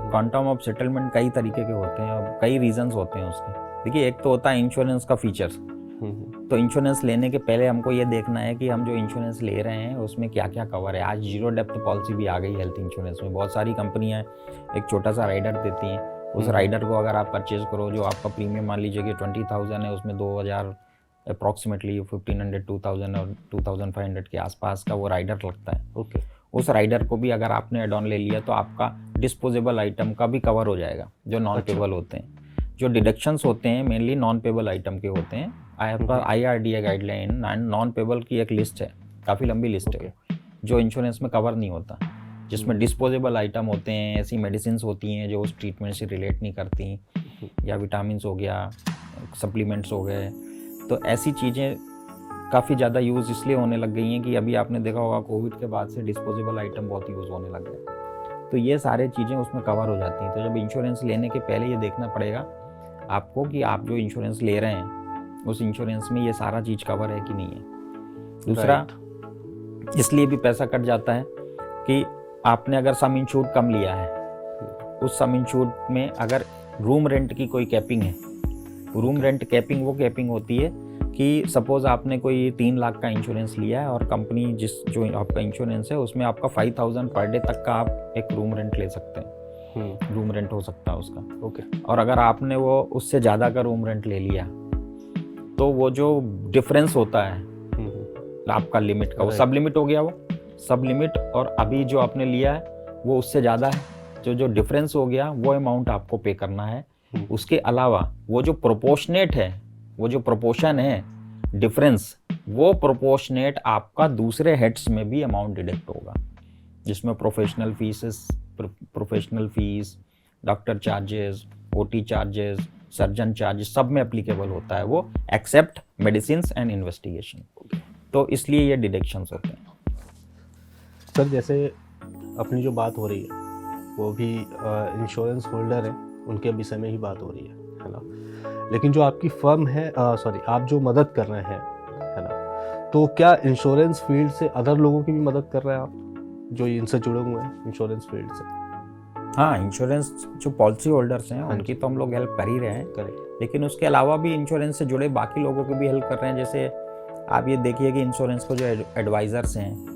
क्वांटम ऑफ सेटलमेंट कई तरीके के होते हैं और कई रीजंस होते हैं उसके। देखिए, एक तो होता है इंश्योरेंस का फीचर्स। तो इंश्योरेंस लेने के पहले हमको ये देखना है कि हम जो इंश्योरेंस ले रहे हैं उसमें क्या क्या कवर है। आज जीरो डेप्थ पॉलिसी भी आ गई हेल्थ इंश्योरेंस में। बहुत सारी कंपनियां एक छोटा सा राइडर देती हैं। उस राइडर को अगर आप परचेज करो, जो आपका प्रीमियम मान लीजिए कि 20,000 है, उसमें 2,000 अप्रॉक्सीमेटली 1,500, 2,000 और 2,500 के आसपास का वो राइडर लगता है। उस राइडर को भी अगर आपने एड ऑन ले लिया तो आपका डिस्पोजेबल आइटम का भी कवर हो जाएगा, जो नॉन पेबल होते हैं। जो डिडक्शंस होते हैं मेनली नॉन पेबल आइटम के होते हैं। आपका IRDA गाइडलाइन नॉन पेबल की एक लिस्ट है, काफ़ी लंबी लिस्ट है, जो इंश्योरेंस में कवर नहीं होता, जिसमें डिस्पोजेबल आइटम होते हैं, ऐसी मेडिसिन होती हैं जो उस ट्रीटमेंट से रिलेट नहीं करती, या विटामिन हो गया, सप्लीमेंट्स हो गए। तो ऐसी चीज़ें काफ़ी ज़्यादा यूज़ इसलिए होने लग गई हैं कि अभी आपने देखा होगा कोविड के बाद से डिस्पोजेबल आइटम बहुत यूज़ होने लग गए। तो ये सारी चीज़ें उसमें कवर हो जाती हैं। तो जब इंश्योरेंस लेने के पहले ये देखना पड़ेगा आपको कि आप जो इंश्योरेंस ले रहे हैं उस इंश्योरेंस में ये सारा चीज़ कवर है कि नहीं है। दूसरा, इसलिए भी पैसा कट जाता है कि आपने अगर सम इंश्योर्ड कम लिया है, उस सम इंश्योर्ड में अगर रूम रेंट की कोई कैपिंग है, रूम रेंट कैपिंग वो कैपिंग होती है कि सपोज आपने कोई 3 लाख का इंश्योरेंस लिया है और कंपनी जो आपका इंश्योरेंस है उसमें आपका 5,000 पर डे तक का आप एक रूम रेंट ले सकते हैं। रूम रेंट हो सकता है उसका। और अगर आपने वो उससे ज़्यादा का रूम रेंट ले लिया तो वो जो डिफरेंस होता है आपका लिमिट का, वो सब लिमिट हो गया। वो सब लिमिट और अभी जो आपने लिया है वो उससे ज़्यादा है। जो डिफरेंस हो गया वो अमाउंट आपको पे करना है। उसके अलावा वो जो प्रोपोर्शनेट है, वो जो प्रोपोर्शन है डिफरेंस, वो प्रोपोर्शनेट आपका दूसरे हेड्स में भी अमाउंट डिडक्ट होगा, जिसमें professional fees, doctor charges, OT charges, surgeon charges सब में एप्लीकेबल होता है वो, एक्सेप्ट मेडिसिन्स एंड इन्वेस्टिगेशन। तो इसलिए ये डिडक्शंस होते हैं। सर जैसे अपनी जो बात हो रही है वो भी इंश्योरेंस होल्डर है, उनके विषय में ही बात हो रही है ना, लेकिन जो आपकी फर्म है, आप जो मदद कर रहे हैं है ना, तो क्या इंश्योरेंस फील्ड से अदर लोगों की भी मदद कर रहे हैं आप जो इनसे जुड़े हुए हैं इंश्योरेंस फील्ड से? हाँ, इंश्योरेंस जो पॉलिसी होल्डर्स हैं उनकी तो हम लोग हेल्प कर ही रहे हैं, लेकिन उसके अलावा भी इंश्योरेंस से जुड़े बाकी लोगों की भी हेल्प कर रहे हैं। जैसे आप ये देखिए कि इंश्योरेंस को जो एडवाइज़र्स हैं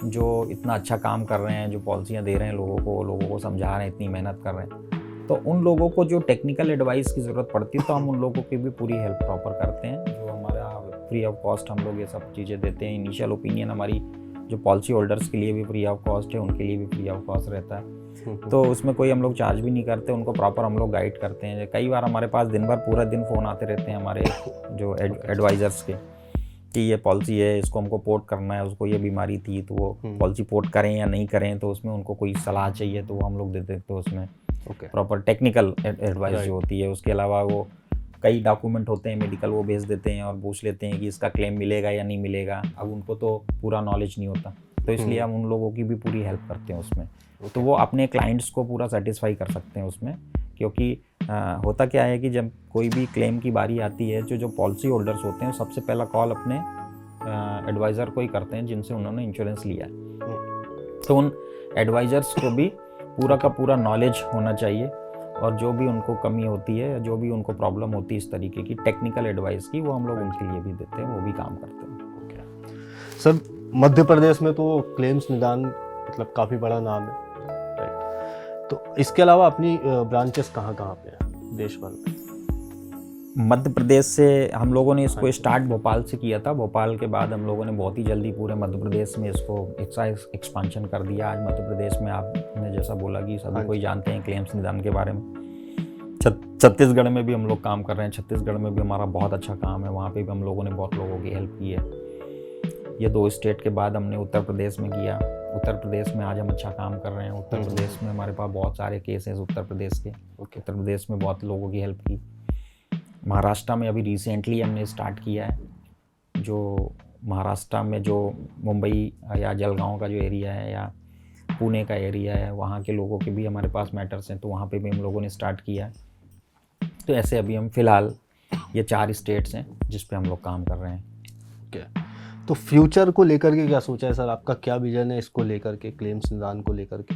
जो इतना अच्छा काम कर रहे हैं, जो पॉलिसियाँ दे रहे हैं लोगों को समझा रहे हैं, इतनी मेहनत कर रहे हैं, तो उन लोगों को जो टेक्निकल एडवाइस की ज़रूरत पड़ती है तो हम उन लोगों की भी पूरी हेल्प प्रॉपर करते हैं। जो हमारा फ्री ऑफ कॉस्ट हम लोग ये सब चीज़ें देते हैं। इनिशियल ओपिनियन हमारी जो पॉलिसी होल्डर्स के लिए भी फ्री ऑफ कॉस्ट है, उनके लिए भी फ्री ऑफ कॉस्ट रहता है। तो उसमें कोई हम लोग चार्ज भी नहीं करते, उनको प्रॉपर हम लोग गाइड करते हैं। कई बार हमारे पास दिन भर पूरा दिन फ़ोन आते रहते हैं हमारे जो एडवाइज़र्स के कि ये पॉलिसी है, इसको हमको पोर्ट करना है, उसको ये बीमारी थी तो वो पॉलिसी पोर्ट करें या नहीं करें, तो उसमें उनको कोई सलाह चाहिए तो वो हम लोग दे देते हैं उसमें प्रॉपर टेक्निकल एडवाइस जो होती है। उसके अलावा वो कई डॉक्यूमेंट होते हैं मेडिकल, वो भेज देते हैं और पूछ लेते हैं कि इसका क्लेम मिलेगा या नहीं मिलेगा। अब उनको तो पूरा नॉलेज नहीं होता, तो इसलिए हम उन लोगों की भी पूरी हेल्प करते हैं उसमें। तो वो अपने क्लाइंट्स को पूरा सेटिस्फाई कर सकते हैं उसमें, क्योंकि होता क्या है कि जब कोई भी क्लेम की बारी आती है, जो पॉलिसी होल्डर्स होते हैं सबसे पहला कॉल अपने एडवाइज़र को ही करते हैं जिनसे उन्होंने इंश्योरेंस लिया है। तो उन एडवाइज़र्स को भी पूरा का पूरा नॉलेज होना चाहिए और जो भी उनको कमी होती है, जो भी उनको प्रॉब्लम होती है इस तरीके की टेक्निकल एडवाइस की, वो हम लोग उनके लिए भी देते हैं, वो भी काम करते हैं। सर मध्य प्रदेश में तो क्लेम्स निदान मतलब काफ़ी बड़ा नाम है, राइट? तो इसके अलावा अपनी ब्रांचेस कहाँ कहाँ पे हैं देश भर में? मध्य प्रदेश से हम लोगों ने इसको स्टार्ट भोपाल से किया था। भोपाल के बाद हम लोगों ने बहुत ही जल्दी पूरे मध्य प्रदेश में इसको एक्सपांशन कर दिया। आज मध्य प्रदेश में आपने जैसा बोला कि सभी कोई जानते हैं क्लेम्स निदान के बारे में। छत्तीसगढ़ में भी हम लोग काम कर रहे हैं। छत्तीसगढ़ में भी हमारा बहुत अच्छा काम है, वहाँ पे भी हम लोगों ने बहुत लोगों की हेल्प की है। ये 2 स्टेट के बाद हमने उत्तर प्रदेश में किया। उत्तर प्रदेश में आज हम अच्छा काम कर रहे हैं। उत्तर प्रदेश में हमारे पास बहुत सारे केस हैं उत्तर प्रदेश के। उत्तर प्रदेश में बहुत लोगों की हेल्प की। महाराष्ट्र में अभी रिसेंटली हमने स्टार्ट किया है, जो महाराष्ट्र में जो मुंबई या जलगांव का जो एरिया है या पुणे का एरिया है, वहाँ के लोगों के भी हमारे पास मैटर्स हैं, तो वहाँ पे भी हम लोगों ने स्टार्ट किया है। तो ऐसे अभी हम फ़िलहाल ये 4 स्टेट्स हैं जिस पे हम लोग काम कर रहे हैं। ओके, तो फ्यूचर को लेकर के क्या सोचा है सर? आपका क्या विजन है इसको लेकर के, क्लेम्स निदान को लेकर के?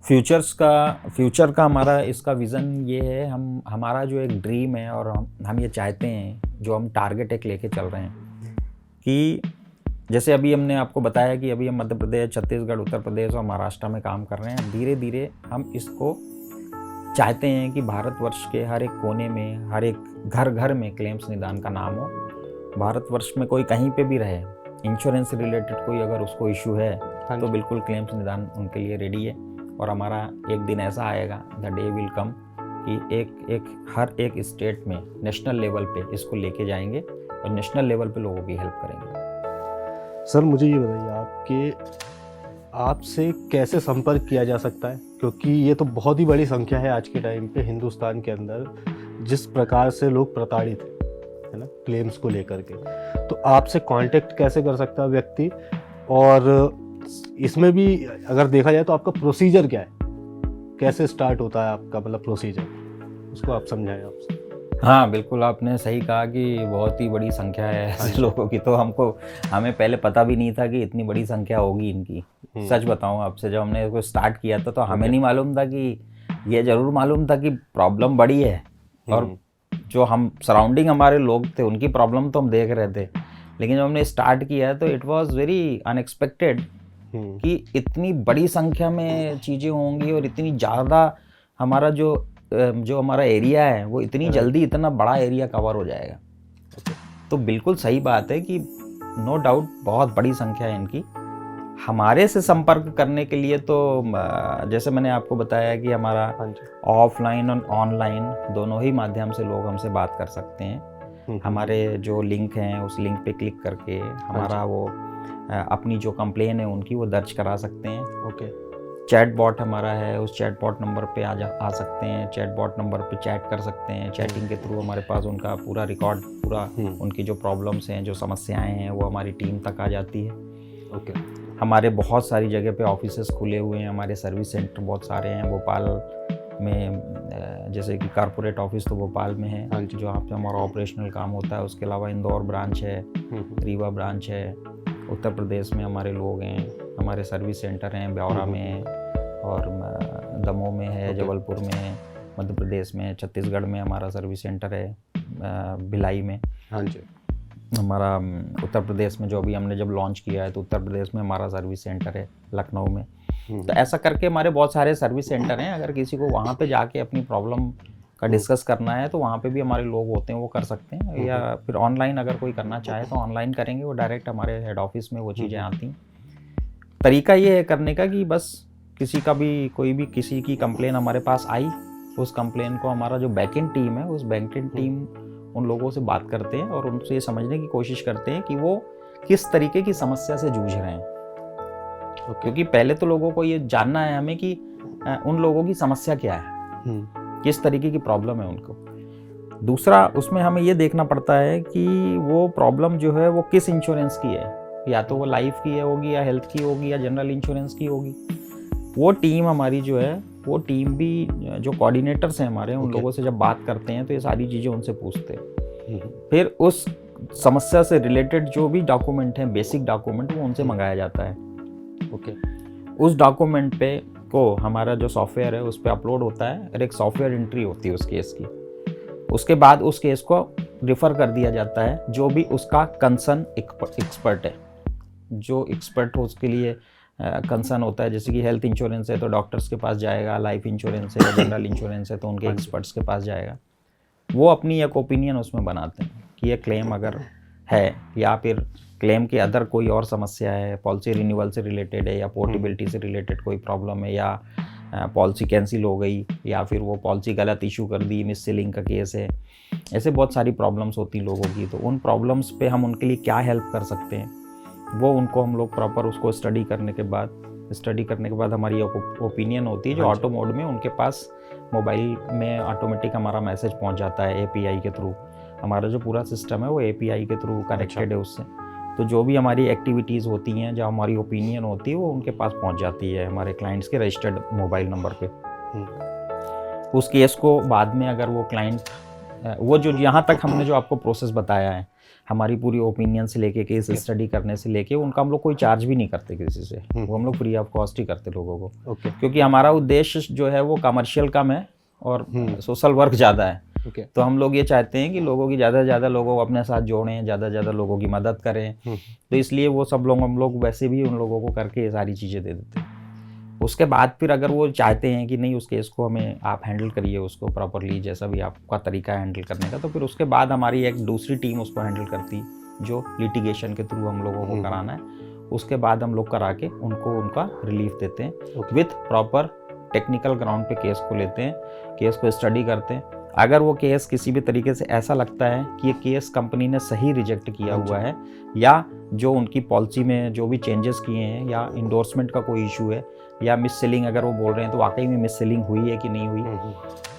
फ्यूचर का हमारा इसका विज़न ये है, हमारा जो एक ड्रीम है और हम ये चाहते हैं, जो हम टारगेट एक लेके चल रहे हैं कि जैसे अभी हमने आपको बताया कि अभी हम मध्य प्रदेश, छत्तीसगढ़, उत्तर प्रदेश और महाराष्ट्र में काम कर रहे हैं। धीरे धीरे हम इसको चाहते हैं कि भारतवर्ष के हर एक कोने में, हर एक घर घर में क्लेम्स निदान का नाम हो। भारतवर्ष में कोई कहीं पे भी रहे, इंश्योरेंस से रिलेटेड कोई अगर उसको इशू है तो बिल्कुल क्लेम्स निदान उनके लिए रेडी है। और हमारा एक दिन ऐसा आएगा, द डे विल कम, कि हर एक स्टेट में नेशनल लेवल पे इसको लेके जाएंगे और नेशनल लेवल पे लोगों की हेल्प करेंगे। सर मुझे ये बताइए आपसे कैसे संपर्क किया जा सकता है, क्योंकि ये तो बहुत ही बड़ी संख्या है आज के टाइम पे हिंदुस्तान के अंदर, जिस प्रकार से लोग प्रताड़ित है ना क्लेम्स को लेकर के। तो आपसे कांटेक्ट कैसे कर सकता है व्यक्ति, और इसमें भी अगर देखा जाए तो आपका प्रोसीजर क्या है, कैसे स्टार्ट होता है आपका मतलब प्रोसीजर, उसको आप समझाएं आपसे। हाँ बिल्कुल, आपने सही कहा कि बहुत ही बड़ी संख्या है ऐसे लोगों की। तो हमें पहले पता भी नहीं था कि इतनी बड़ी संख्या होगी इनकी। सच बताऊं आपसे, जब हमने इसको स्टार्ट किया था तो हमें नहीं मालूम था कि, ये जरूर मालूम था कि प्रॉब्लम बड़ी है, और जो हम सराउंडिंग हमारे लोग थे उनकी प्रॉब्लम तो हम देख रहे थे। लेकिन जब हमने स्टार्ट किया तो इट वाज वेरी अनएक्सपेक्टेड कि इतनी बड़ी संख्या में चीज़ें होंगी और इतनी ज़्यादा हमारा जो हमारा एरिया है वो इतनी जल्दी इतना बड़ा एरिया कवर हो जाएगा। तो बिल्कुल सही बात है कि नो डाउट बहुत बड़ी संख्या है इनकी। हमारे से संपर्क करने के लिए तो जैसे मैंने आपको बताया कि हमारा ऑफलाइन और ऑनलाइन दोनों ही माध्यम से लोग हमसे बात कर सकते हैं। हमारे जो लिंक हैं उस लिंक पे क्लिक करके हमारा वो अपनी जो कंप्लेन है उनकी वो दर्ज करा सकते हैं। ओके, चैट बॉट हमारा है, उस चैट बॉट नंबर पे आ सकते हैं। चैट बॉट नंबर पे चैट कर सकते हैं। चैटिंग के थ्रू हमारे पास उनका पूरा रिकॉर्ड, पूरा उनकी जो प्रॉब्लम्स हैं, जो समस्याएं हैं, वो हमारी टीम तक आ जाती है। ओके, हमारे बहुत सारी जगह पे ऑफिसेस खुले हुए हैं। हमारे सर्विस सेंटर बहुत सारे हैं भोपाल में, जैसे कि कॉर्पोरेट ऑफिस तो भोपाल में है जहाँ पे हमारा ऑपरेशनल काम होता है। उसके अलावा इंदौर ब्रांच है, रीवा ब्रांच है। उत्तर प्रदेश में हमारे लोग हैं, हमारे सर्विस सेंटर हैं ब्यौरा में और दमोह में है, जबलपुर में है, मध्य प्रदेश में, छत्तीसगढ़ में हमारा सर्विस सेंटर है, भिलाई में। हाँ जी। हमारा उत्तर प्रदेश में जो अभी हमने जब लॉन्च किया है तो उत्तर प्रदेश में हमारा सर्विस सेंटर है लखनऊ में। तो ऐसा करके हमारे बहुत सारे सर्विस सेंटर हैं। अगर किसी को वहाँ पे जाके अपनी प्रॉब्लम का डिस्कस करना है तो वहाँ पे भी हमारे लोग होते हैं, वो कर सकते हैं। या फिर ऑनलाइन अगर कोई करना चाहे तो ऑनलाइन करेंगे, वो डायरेक्ट हमारे हेड ऑफिस में वो चीज़ें आती हैं। तरीका ये है करने का कि बस किसी का भी कोई भी किसी की कंप्लेन हमारे पास आई, उस कंप्लेन को हमारा जो बैकएंड टीम है उस बैकएंड टीम उन लोगों से बात करते हैं और उनसे ये समझने की कोशिश करते हैं कि वो किस तरीके की समस्या से जूझ रहे हैं। क्योंकि पहले तो लोगों को ये जानना है हमें कि उन लोगों की समस्या क्या है, किस तरीके की प्रॉब्लम है उनको। दूसरा उसमें हमें ये देखना पड़ता है कि वो प्रॉब्लम जो है वो किस इंश्योरेंस की है, या तो वो लाइफ की होगी या हेल्थ की होगी या जनरल इंश्योरेंस की होगी। वो टीम हमारी जो है, वो टीम भी जो कोऑर्डिनेटर्स हैं हमारे, उन लोगों से जब बात करते हैं तो ये सारी चीज़ें उनसे पूछते हैं। फिर उस समस्या से रिलेटेड जो भी डॉक्यूमेंट हैं, बेसिक डॉक्यूमेंट, वो उनसे मंगाया जाता है। ओके, उस डॉक्यूमेंट पे को हमारा जो सॉफ्टवेयर है उस पर अपलोड होता है और एक सॉफ्टवेयर एंट्री होती है उस केस की। उसके बाद उस केस को रिफ़र कर दिया जाता है जो भी उसका कंसर्न एक्सपर्ट है, जो एक्सपर्ट हो उसके लिए कंसर्न होता है। जैसे कि हेल्थ इंश्योरेंस है तो डॉक्टर्स के पास जाएगा, लाइफ इंश्योरेंस है, जनरल इंश्योरेंस है तो उनके एक्सपर्ट्स के पास जाएगा। वो अपनी एक ओपिनियन उसमें बनाते हैं कि ये क्लेम अगर है या फिर क्लेम के अदर कोई और समस्या है, पॉलिसी रिन्यूअल से रिलेटेड है या पोर्टेबिलिटी से रिलेटेड कोई प्रॉब्लम है या पॉलिसी कैंसिल हो गई या फिर वो पॉलिसी गलत इशू कर दी, मिस सेलिंग का केस है, ऐसे बहुत सारी प्रॉब्लम्स होती लोगों की। तो उन प्रॉब्लम्स पे हम उनके लिए क्या हेल्प कर सकते हैं वो उनको हम लोग प्रॉपर उसको स्टडी करने के बाद हमारी ओपिनियन होती है जो ऑटो मोड में उनके पास मोबाइल में ऑटोमेटिक हमारा मैसेज पहुंच जाता है एपीआई के थ्रू। हमारा जो पूरा सिस्टम है वो एपीआई के थ्रू कनेक्टेड है उससे। तो जो भी हमारी एक्टिविटीज़ होती हैं, जो हमारी ओपिनियन होती है वो उनके पास पहुंच जाती है हमारे क्लाइंट्स के रजिस्टर्ड मोबाइल नंबर पे। उस केस को बाद में अगर वो क्लाइंट वो जो यहाँ तक हमने जो आपको प्रोसेस बताया है, हमारी पूरी ओपिनियन से लेके केस स्टडी करने से लेके, उनका हम लोग कोई चार्ज भी नहीं करते किसी से, वो हम लोग फ्री ऑफ कॉस्ट ही करते लोगों को। क्योंकि हमारा उद्देश्य जो है वो कमर्शियल कम है और सोशल वर्क ज़्यादा है। तो हम लोग ये चाहते हैं कि लोगों की ज़्यादा से ज़्यादा लोगों को अपने साथ जोड़ें, ज़्यादा से ज़्यादा लोगों की मदद करें। तो इसलिए वो सब लोग हम लोग वैसे भी उन लोगों को करके ये सारी चीज़ें दे देते हैं। उसके बाद फिर अगर वो चाहते हैं कि नहीं उस केस को हमें आप हैंडल करिए उसको प्रॉपरली, जैसा भी आपका तरीका है हैंडल करने का, तो फिर उसके बाद हमारी एक दूसरी टीम उसको हैंडल करती जो लिटिगेशन के थ्रू हम लोगों को कराना है। उसके बाद हम लोग करा के उनको उनका रिलीफ देते हैं विथ प्रॉपर टेक्निकल ग्राउंड पे केस को लेते हैं, केस को स्टडी करते हैं। अगर वो केस किसी भी तरीके से ऐसा लगता है कि ये केस कंपनी ने सही रिजेक्ट किया हुआ है या जो उनकी पॉलिसी में जो भी चेंजेस किए हैं या इंडोर्समेंट का कोई इशू है या मिस सेलिंग अगर वो बोल रहे हैं तो वाकई में मिस सेलिंग हुई है कि नहीं हुई।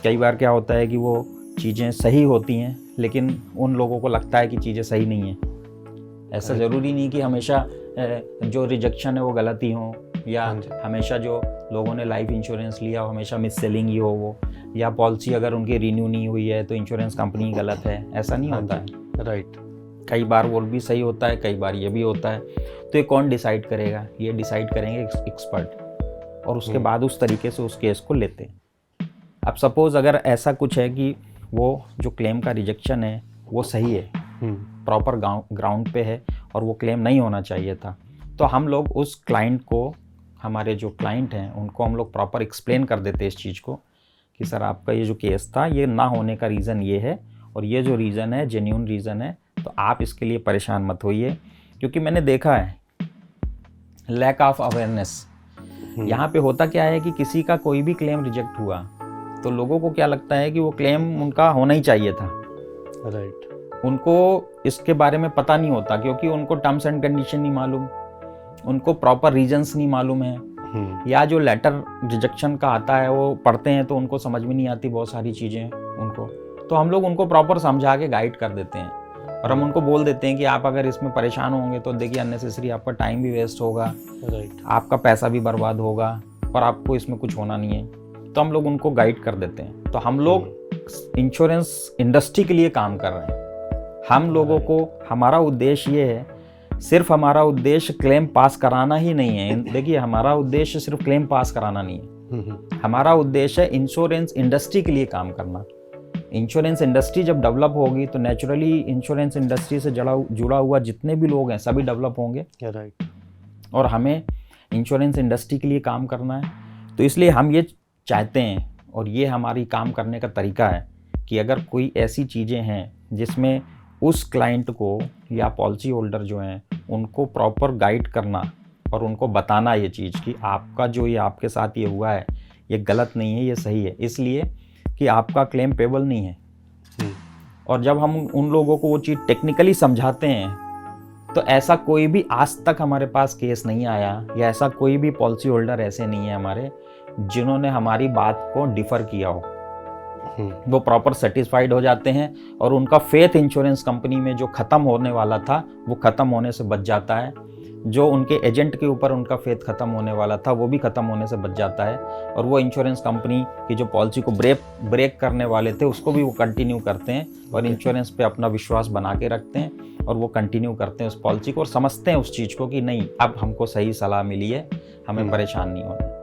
कई बार क्या होता है कि वो चीज़ें सही होती हैं लेकिन उन लोगों को लगता है कि चीज़ें सही नहीं हैं। ऐसा ज़रूरी नहीं कि हमेशा जो रिजेक्शन है वो गलत ही हो या हमेशा जो लोगों ने लाइफ इंश्योरेंस लिया हो हमेशा मिस सेलिंग ही हो वो, या पॉलिसी अगर उनकी रिन्यू नहीं हुई है तो इंश्योरेंस कंपनी गलत है, ऐसा नहीं होता है। राइट, कई बार वो भी सही होता है, कई बार ये भी होता है। तो ये कौन डिसाइड करेगा? ये डिसाइड करेंगे एक्सपर्ट, और उसके बाद उस तरीके से उस केस को लेते हैं। अब सपोज़ अगर ऐसा कुछ है कि वो जो क्लेम का रिजेक्शन है वो सही है, प्रॉपर ग्राउंड पे है और वो क्लेम नहीं होना चाहिए था, तो हम लोग उस क्लाइंट को, हमारे जो क्लाइंट हैं उनको हम लोग प्रॉपर एक्सप्लेन कर देते हैं इस चीज़ को कि सर आपका ये जो केस था ये ना होने का रीज़न ये है और ये जो रीज़न है जेन्युइन रीज़न है, तो आप इसके लिए परेशान मत होइए। क्योंकि मैंने देखा है लैक ऑफ अवेयरनेस, यहाँ पे होता क्या है कि किसी का कोई भी क्लेम रिजेक्ट हुआ तो लोगों को क्या लगता है कि वो क्लेम उनका होना ही चाहिए था। राइट, उनको इसके बारे में पता नहीं होता क्योंकि उनको टर्म्स एंड कंडीशन नहीं मालूम, उनको प्रॉपर रीजंस नहीं मालूम है, या जो लेटर रिजेक्शन का आता है वो पढ़ते हैं तो उनको समझ में नहीं आती बहुत सारी चीज़ें उनको। तो हम लोग उनको प्रॉपर समझा के गाइड कर देते हैं और हम उनको बोल देते हैं कि आप अगर इसमें परेशान होंगे तो देखिए अननेसेसरी आपका टाइम भी वेस्ट होगा, राइट, आपका पैसा भी बर्बाद होगा और आपको इसमें कुछ होना नहीं है। तो हम लोग उनको गाइड कर देते हैं। तो हम लोग इंश्योरेंस इंडस्ट्री के लिए काम कर रहे हैं। हम लोगों को, हमारा उद्देश्य ये है, सिर्फ हमारा उद्देश्य क्लेम पास कराना ही नहीं है। देखिए हमारा उद्देश्य सिर्फ क्लेम पास कराना नहीं है, हमारा उद्देश्य है इंश्योरेंस इंडस्ट्री के लिए काम करना। इंश्योरेंस इंडस्ट्री जब डेवलप होगी तो नेचुरली इंश्योरेंस इंडस्ट्री से जुड़ा हुआ जितने भी लोग हैं सभी डेवलप होंगे। राइट, और हमें इंश्योरेंस इंडस्ट्री के लिए काम करना है। तो इसलिए हम ये चाहते हैं और ये हमारी काम करने का तरीका है कि अगर कोई ऐसी चीज़ें हैं जिसमें उस क्लाइंट को या पॉलिसी होल्डर जो हैं उनको प्रॉपर गाइड करना और उनको बताना ये चीज़ कि आपका जो ये आपके साथ ये हुआ है ये गलत नहीं है, ये सही है, इसलिए कि आपका क्लेम पेबल नहीं है। और जब हम उन लोगों को वो चीज़ टेक्निकली समझाते हैं तो ऐसा कोई भी आज तक हमारे पास केस नहीं आया या ऐसा कोई भी पॉलिसी होल्डर ऐसे नहीं है हमारे जिन्होंने हमारी बात को डिफ़र किया हो। वो प्रॉपर सेटिस्फाइड हो जाते हैं और उनका फेथ इंश्योरेंस कंपनी में जो ख़त्म होने वाला था वो ख़त्म होने से बच जाता है। जो उनके एजेंट के ऊपर उनका फेथ ख़त्म होने वाला था वो भी ख़त्म होने से बच जाता है। और वो इंश्योरेंस कंपनी की जो पॉलिसी को ब्रेक करने वाले थे उसको भी वो कंटिन्यू करते हैं और इंश्योरेंस पे अपना विश्वास बना के रखते हैं और वो कंटिन्यू करते हैं उस पॉलिसी को और समझते हैं उस चीज़ को कि नहीं अब हमको सही सलाह मिली है, हमें परेशान नहीं होना।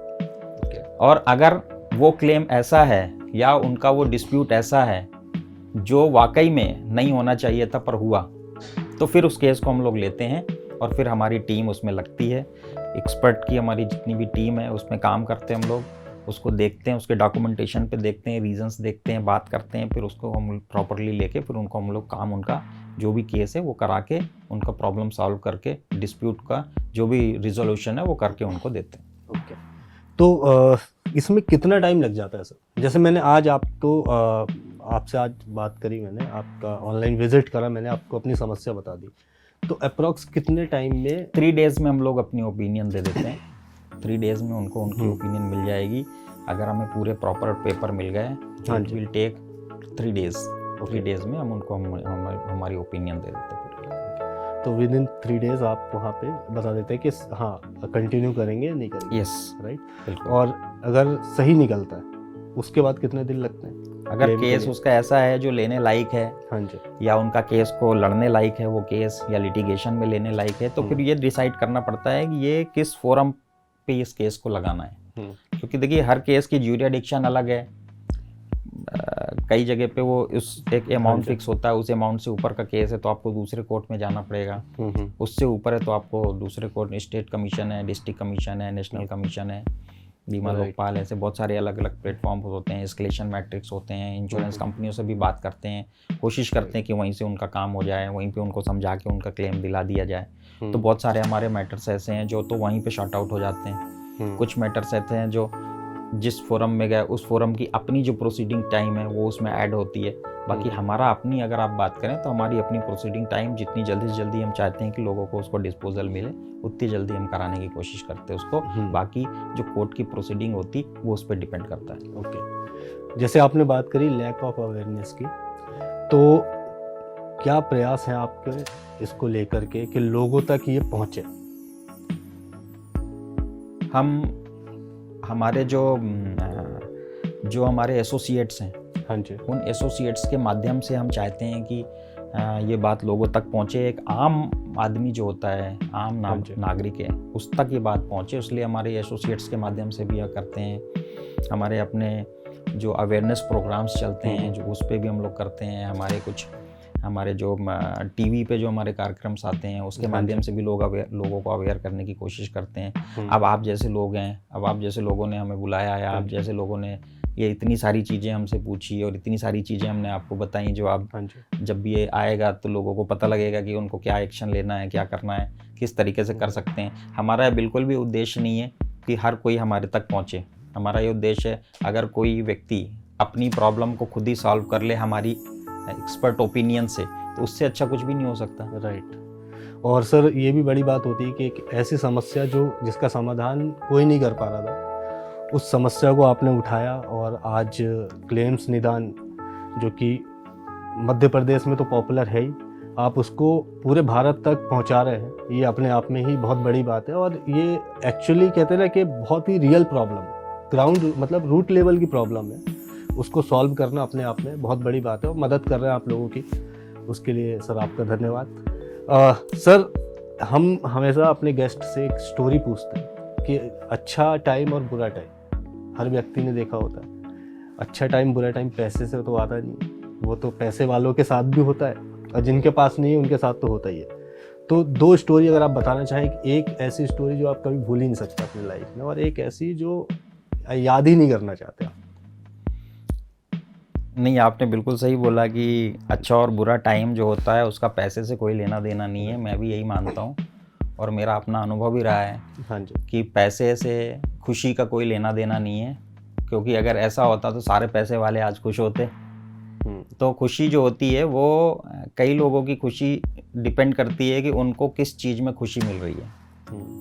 और अगर वो क्लेम ऐसा है या उनका वो डिस्प्यूट ऐसा है जो वाकई में नहीं होना चाहिए था पर हुआ, तो फिर उस केस को हम लोग लेते हैं और फिर हमारी टीम उसमें लगती है। एक्सपर्ट की हमारी जितनी भी टीम है उसमें काम करते हैं हम लोग, उसको देखते हैं, उसके डॉक्यूमेंटेशन पे देखते हैं, रीजंस देखते हैं, बात करते हैं, फिर उसको हम प्रॉपरली लेके फिर उनको हम लोग काम उनका जो भी केस है वो करा के उनका प्रॉब्लम सॉल्व करके डिस्प्यूट का जो भी रिजोल्यूशन है वो करके उनको देते हैं। ओके, तो इसमें कितना टाइम लग जाता है सर? जैसे मैंने आज आपसे आज बात करी, मैंने आपका ऑनलाइन विजिट करा, मैंने आपको अपनी समस्या बता दी, तो अप्रॉक्स कितने टाइम में? 3 डेज़ में हम लोग अपनी ओपिनियन दे देते हैं। 3 डेज़ में उनको उनकी ओपिनियन मिल जाएगी। अगर हमें पूरे प्रॉपर पेपर मिल गए, हाँ इट जी। Will take 3 days. Okay. 3 days में हम उनको हमारी ओपिनियन दे देते हैं। तो विद इन 3 डेज आप वहाँ पे बता देते हैं कि हाँ कंटिन्यू करेंगे या नहीं करेंगे। Yes, right. बिल्कुल। और अगर सही निकलता है उसके बाद कितने दिन लगते हैं? अगर claim के केस लिए? उसका ऐसा है जो लेने लायक है हाँ जी। या उनका केस को लड़ने लायक है वो केस या लिटिगेशन में लेने लायक है, तो फिर ये डिसाइड करना पड़ता है कि ये किस फोरम पे इस केस को लगाना है। क्योंकि देखिए हर केस की ज्यूरिडिक्शन अलग है। कई जगह पे वो उस एक अमाउंट फिक्स होता है, उस अमाउंट से ऊपर का केस है तो आपको दूसरे कोर्ट में जाना पड़ेगा, उससे ऊपर है तो आपको दूसरे कोर्ट, स्टेट कमीशन है, डिस्ट्रिक्ट कमीशन है, नेशनल कमीशन है, बीमा लोकपाल, ऐसे बहुत सारे अलग अलग प्लेटफॉर्म होते हैं, एस्केलेशन मैट्रिक्स होते हैं। इंश्योरेंस कंपनियों से भी बात करते हैं, कोशिश करते हैं कि वहीं से उनका काम हो जाए, वहीं पे उनको समझा के उनका क्लेम दिला दिया जाए। तो बहुत सारे हमारे मैटर्स ऐसे हैं जो तो वहीं पे शॉर्ट आउट हो जाते हैं। कुछ मैटर्स ऐसे हैं जो जिस फोरम में गए उस फोरम की अपनी जो प्रोसीडिंग टाइम है वो उसमें ऐड होती है। बाकी हमारा अपनी अगर आप बात करें तो हमारी अपनी प्रोसीडिंग टाइम जितनी जल्दी से जल्दी हम चाहते हैं कि लोगों को उसको डिस्पोजल मिले, उतनी जल्दी हम कराने की कोशिश करते हैं उसको। बाकी जो कोर्ट की प्रोसीडिंग होती वो उस पर डिपेंड करता है। ओके, जैसे आपने बात करी लैक ऑफ अवेयरनेस की, तो क्या प्रयास है आपके इसको लेकर के कि लोगों तक ये पहुँचे? हमारे जो हमारे एसोसिएट्स हैं, हाँ जी, उन एसोसिएट्स के माध्यम से हम चाहते हैं कि ये बात लोगों तक पहुंचे। एक आम आदमी जो होता है, आम नागरिक है, उस तक ये बात पहुंचे, इसलिए हमारे एसोसिएट्स के माध्यम से भी करते हैं। हमारे अपने जो अवेयरनेस प्रोग्राम्स चलते हैं जो उस पर भी हम लोग करते हैं। हमारे जो टीवी पे जो हमारे कार्यक्रम्स आते हैं उसके माध्यम से भी लोगों को अवेयर करने की कोशिश करते हैं। अब आप जैसे लोग हैं, अब आप जैसे लोगों ने हमें बुलाया है, आप जैसे लोगों ने ये इतनी सारी चीज़ें हमसे पूछी और इतनी सारी चीज़ें हमने आपको बताई, जो आप जब भी ये आएगा तो लोगों को पता लगेगा कि उनको क्या एक्शन लेना है, क्या करना है, किस तरीके से कर सकते हैं। हमारा बिल्कुल भी उद्देश्य नहीं है कि हर कोई हमारे तक पहुँचे। हमारा ये उद्देश्य है अगर कोई व्यक्ति अपनी प्रॉब्लम को खुद ही सॉल्व कर ले हमारी एक्सपर्ट ओपिनियन से, तो उससे अच्छा कुछ भी नहीं हो सकता। राइट। और सर ये भी बड़ी बात होती है कि एक ऐसी समस्या जिसका समाधान कोई नहीं कर पा रहा था, उस समस्या को आपने उठाया और आज क्लेम्स निदान जो कि मध्य प्रदेश में तो पॉपुलर है ही, आप उसको पूरे भारत तक पहुंचा रहे हैं। ये अपने आप में ही बहुत बड़ी बात है और ये एक्चुअली कहते हैं ना कि बहुत ही रियल प्रॉब्लम है, ग्राउंड मतलब रूट लेवल की प्रॉब्लम है। उसको सॉल्व करना अपने आप में बहुत बड़ी बात है और मदद कर रहे हैं आप लोगों की, उसके लिए सर आपका धन्यवाद। सर हम हमेशा अपने गेस्ट से एक स्टोरी पूछते हैं कि अच्छा टाइम और बुरा टाइम हर व्यक्ति ने देखा होता है। अच्छा टाइम बुरा टाइम पैसे से तो आता नहीं, वो तो पैसे वालों के साथ भी होता है और जिनके पास नहीं है उनके साथ तो होता ही है। तो 2 स्टोरी अगर आप बताना चाहें, एक ऐसी स्टोरी जो आप कभी भूल ही नहीं सकते अपनी लाइफ में और एक ऐसी जो याद ही नहीं करना चाहते आप। नहीं, आपने बिल्कुल सही बोला कि अच्छा और बुरा टाइम जो होता है उसका पैसे से कोई लेना देना नहीं है। मैं भी यही मानता हूँ और मेरा अपना अनुभव भी रहा है। हाँ जी। कि पैसे से खुशी का कोई लेना देना नहीं है, क्योंकि अगर ऐसा होता तो सारे पैसे वाले आज खुश होते। तो खुशी जो होती है वो कई लोगों की खुशी डिपेंड करती है कि उनको किस चीज़ में खुशी मिल रही है।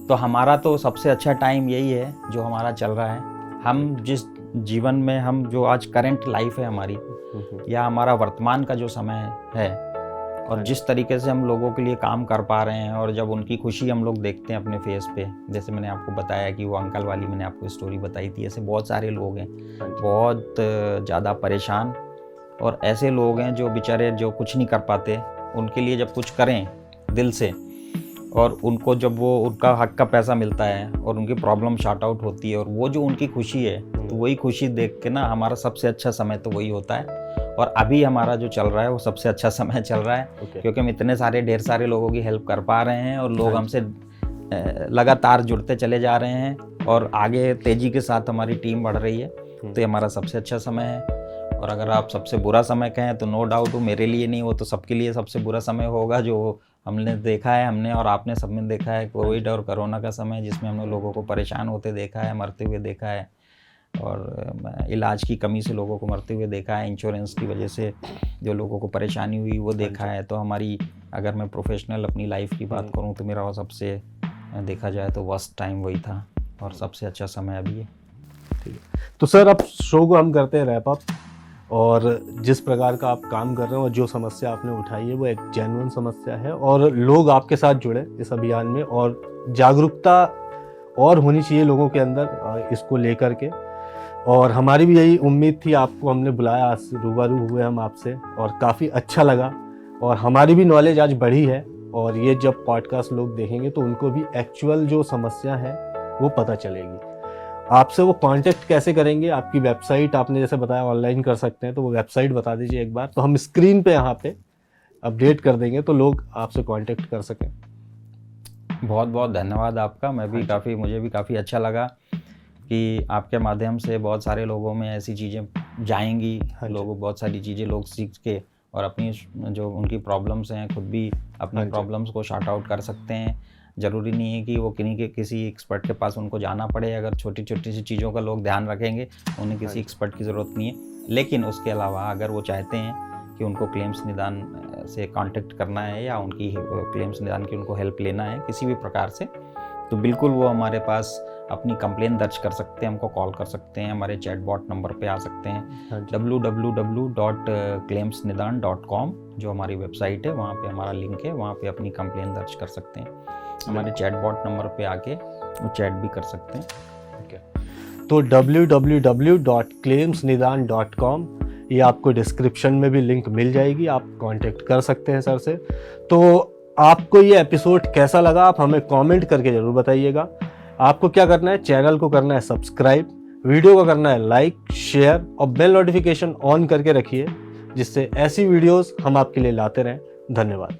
तो हमारा तो सबसे अच्छा टाइम यही है जो हमारा चल रहा है। हम जिस जीवन में हम जो आज करंट लाइफ है हमारी या हमारा वर्तमान का जो समय है और जिस तरीके से हम लोगों के लिए काम कर पा रहे हैं और जब उनकी खुशी हम लोग देखते हैं अपने फेस पे, जैसे मैंने आपको बताया कि वो अंकल वाली मैंने आपको स्टोरी बताई थी, ऐसे बहुत सारे लोग हैं बहुत ज़्यादा परेशान और ऐसे लोग हैं जो बेचारे जो कुछ नहीं कर पाते, उनके लिए जब कुछ करें दिल से और उनको जब वो उनका हक का पैसा मिलता है और उनकी प्रॉब्लम शॉर्ट आउट होती है और वो जो उनकी खुशी है, तो वही खुशी देख के ना हमारा सबसे अच्छा समय तो वही होता है। और अभी हमारा जो चल रहा है वो सबसे अच्छा समय चल रहा है, क्योंकि हम इतने सारे ढेर सारे लोगों की हेल्प कर पा रहे हैं और लोग हमसे लगातार जुड़ते चले जा रहे हैं और आगे तेज़ी के साथ हमारी टीम बढ़ रही है। तो ये हमारा सबसे अच्छा समय है। और अगर आप सबसे बुरा समय कहें तो नो डाउट वो मेरे लिए नहीं, वो तो सबके लिए सबसे बुरा समय होगा जो हमने देखा है, हमने और आपने सबने देखा है, कोविड और कोरोना का समय, जिसमें हमने लोगों को परेशान होते देखा है, मरते हुए देखा है और इलाज की कमी से लोगों को मरते हुए देखा है, इंश्योरेंस की वजह से जो लोगों को परेशानी हुई वो देखा है। तो हमारी, अगर मैं प्रोफेशनल अपनी लाइफ की बात करूं तो मेरा सबसे देखा जाए तो वर्स्ट टाइम वही था और सबसे अच्छा समय अभी है। ठीक है, तो सर अब शो को हम करते हैं रैप अप। और जिस प्रकार का आप काम कर रहे हैं और जो समस्या आपने उठाई है वो एक जेन्युइन समस्या है और लोग आपके साथ जुड़े इस अभियान में और जागरूकता और होनी चाहिए लोगों के अंदर इसको लेकर के। और हमारी भी यही उम्मीद थी, आपको हमने बुलाया, आज रूबरू हुए हम आपसे और काफ़ी अच्छा लगा और हमारी भी नॉलेज आज बढ़ी है। और ये जब पॉडकास्ट लोग देखेंगे तो उनको भी एक्चुअल जो समस्या है वो पता चलेगी। आपसे वो कांटेक्ट कैसे करेंगे? आपकी वेबसाइट आपने जैसे बताया ऑनलाइन कर सकते हैं, तो वो वेबसाइट बता दीजिए एक बार, तो हम स्क्रीन पे यहाँ पे अपडेट कर देंगे तो लोग आपसे कांटेक्ट कर सकें। बहुत बहुत धन्यवाद आपका। मुझे भी काफ़ी अच्छा लगा कि आपके माध्यम से बहुत सारे लोगों में ऐसी चीज़ें जाएंगी, लोगों बहुत सारी चीज़ें लोग सीख के और अपनी जो उनकी प्रॉब्लम्स हैं खुद भी अपनी प्रॉब्लम्स को शॉर्ट आउट कर सकते हैं। ज़रूरी नहीं है कि वो किसी एक्सपर्ट के पास उनको जाना पड़े। अगर छोटी छोटी सी चीज़ों का लोग ध्यान रखेंगे, उन्हें किसी एक्सपर्ट की ज़रूरत नहीं है। लेकिन उसके अलावा अगर वो चाहते हैं कि उनको क्लेम्स निदान से कांटेक्ट करना है या उनकी क्लेम्स निदान की उनको हेल्प लेना है किसी भी प्रकार से, तो बिल्कुल वो हमारे पास अपनी कंप्लेन दर्ज कर सकते हैं, हमको कॉल कर सकते हैं, हमारे चैटबॉट नंबर पे आ सकते हैं www.claimsnidan.com जो हमारी वेबसाइट है, वहाँ पे हमारा लिंक है, वहाँ पे अपनी कंप्लेन दर्ज कर सकते हैं। हमारे चैटबॉट नंबर पे आके वो चैट भी कर सकते हैं। ठीक है, तो www.claimsnidan.com ये आपको डिस्क्रिप्शन में भी लिंक मिल जाएगी, आप कांटेक्ट कर सकते हैं सर से। तो आपको ये एपिसोड कैसा लगा आप हमें कमेंट करके ज़रूर बताइएगा। आपको क्या करना है, चैनल को करना है सब्सक्राइब, वीडियो को करना है लाइक, शेयर और बेल नोटिफिकेशन ऑन करके रखिए, जिससे ऐसी वीडियोस हम आपके लिए लाते रहें। धन्यवाद।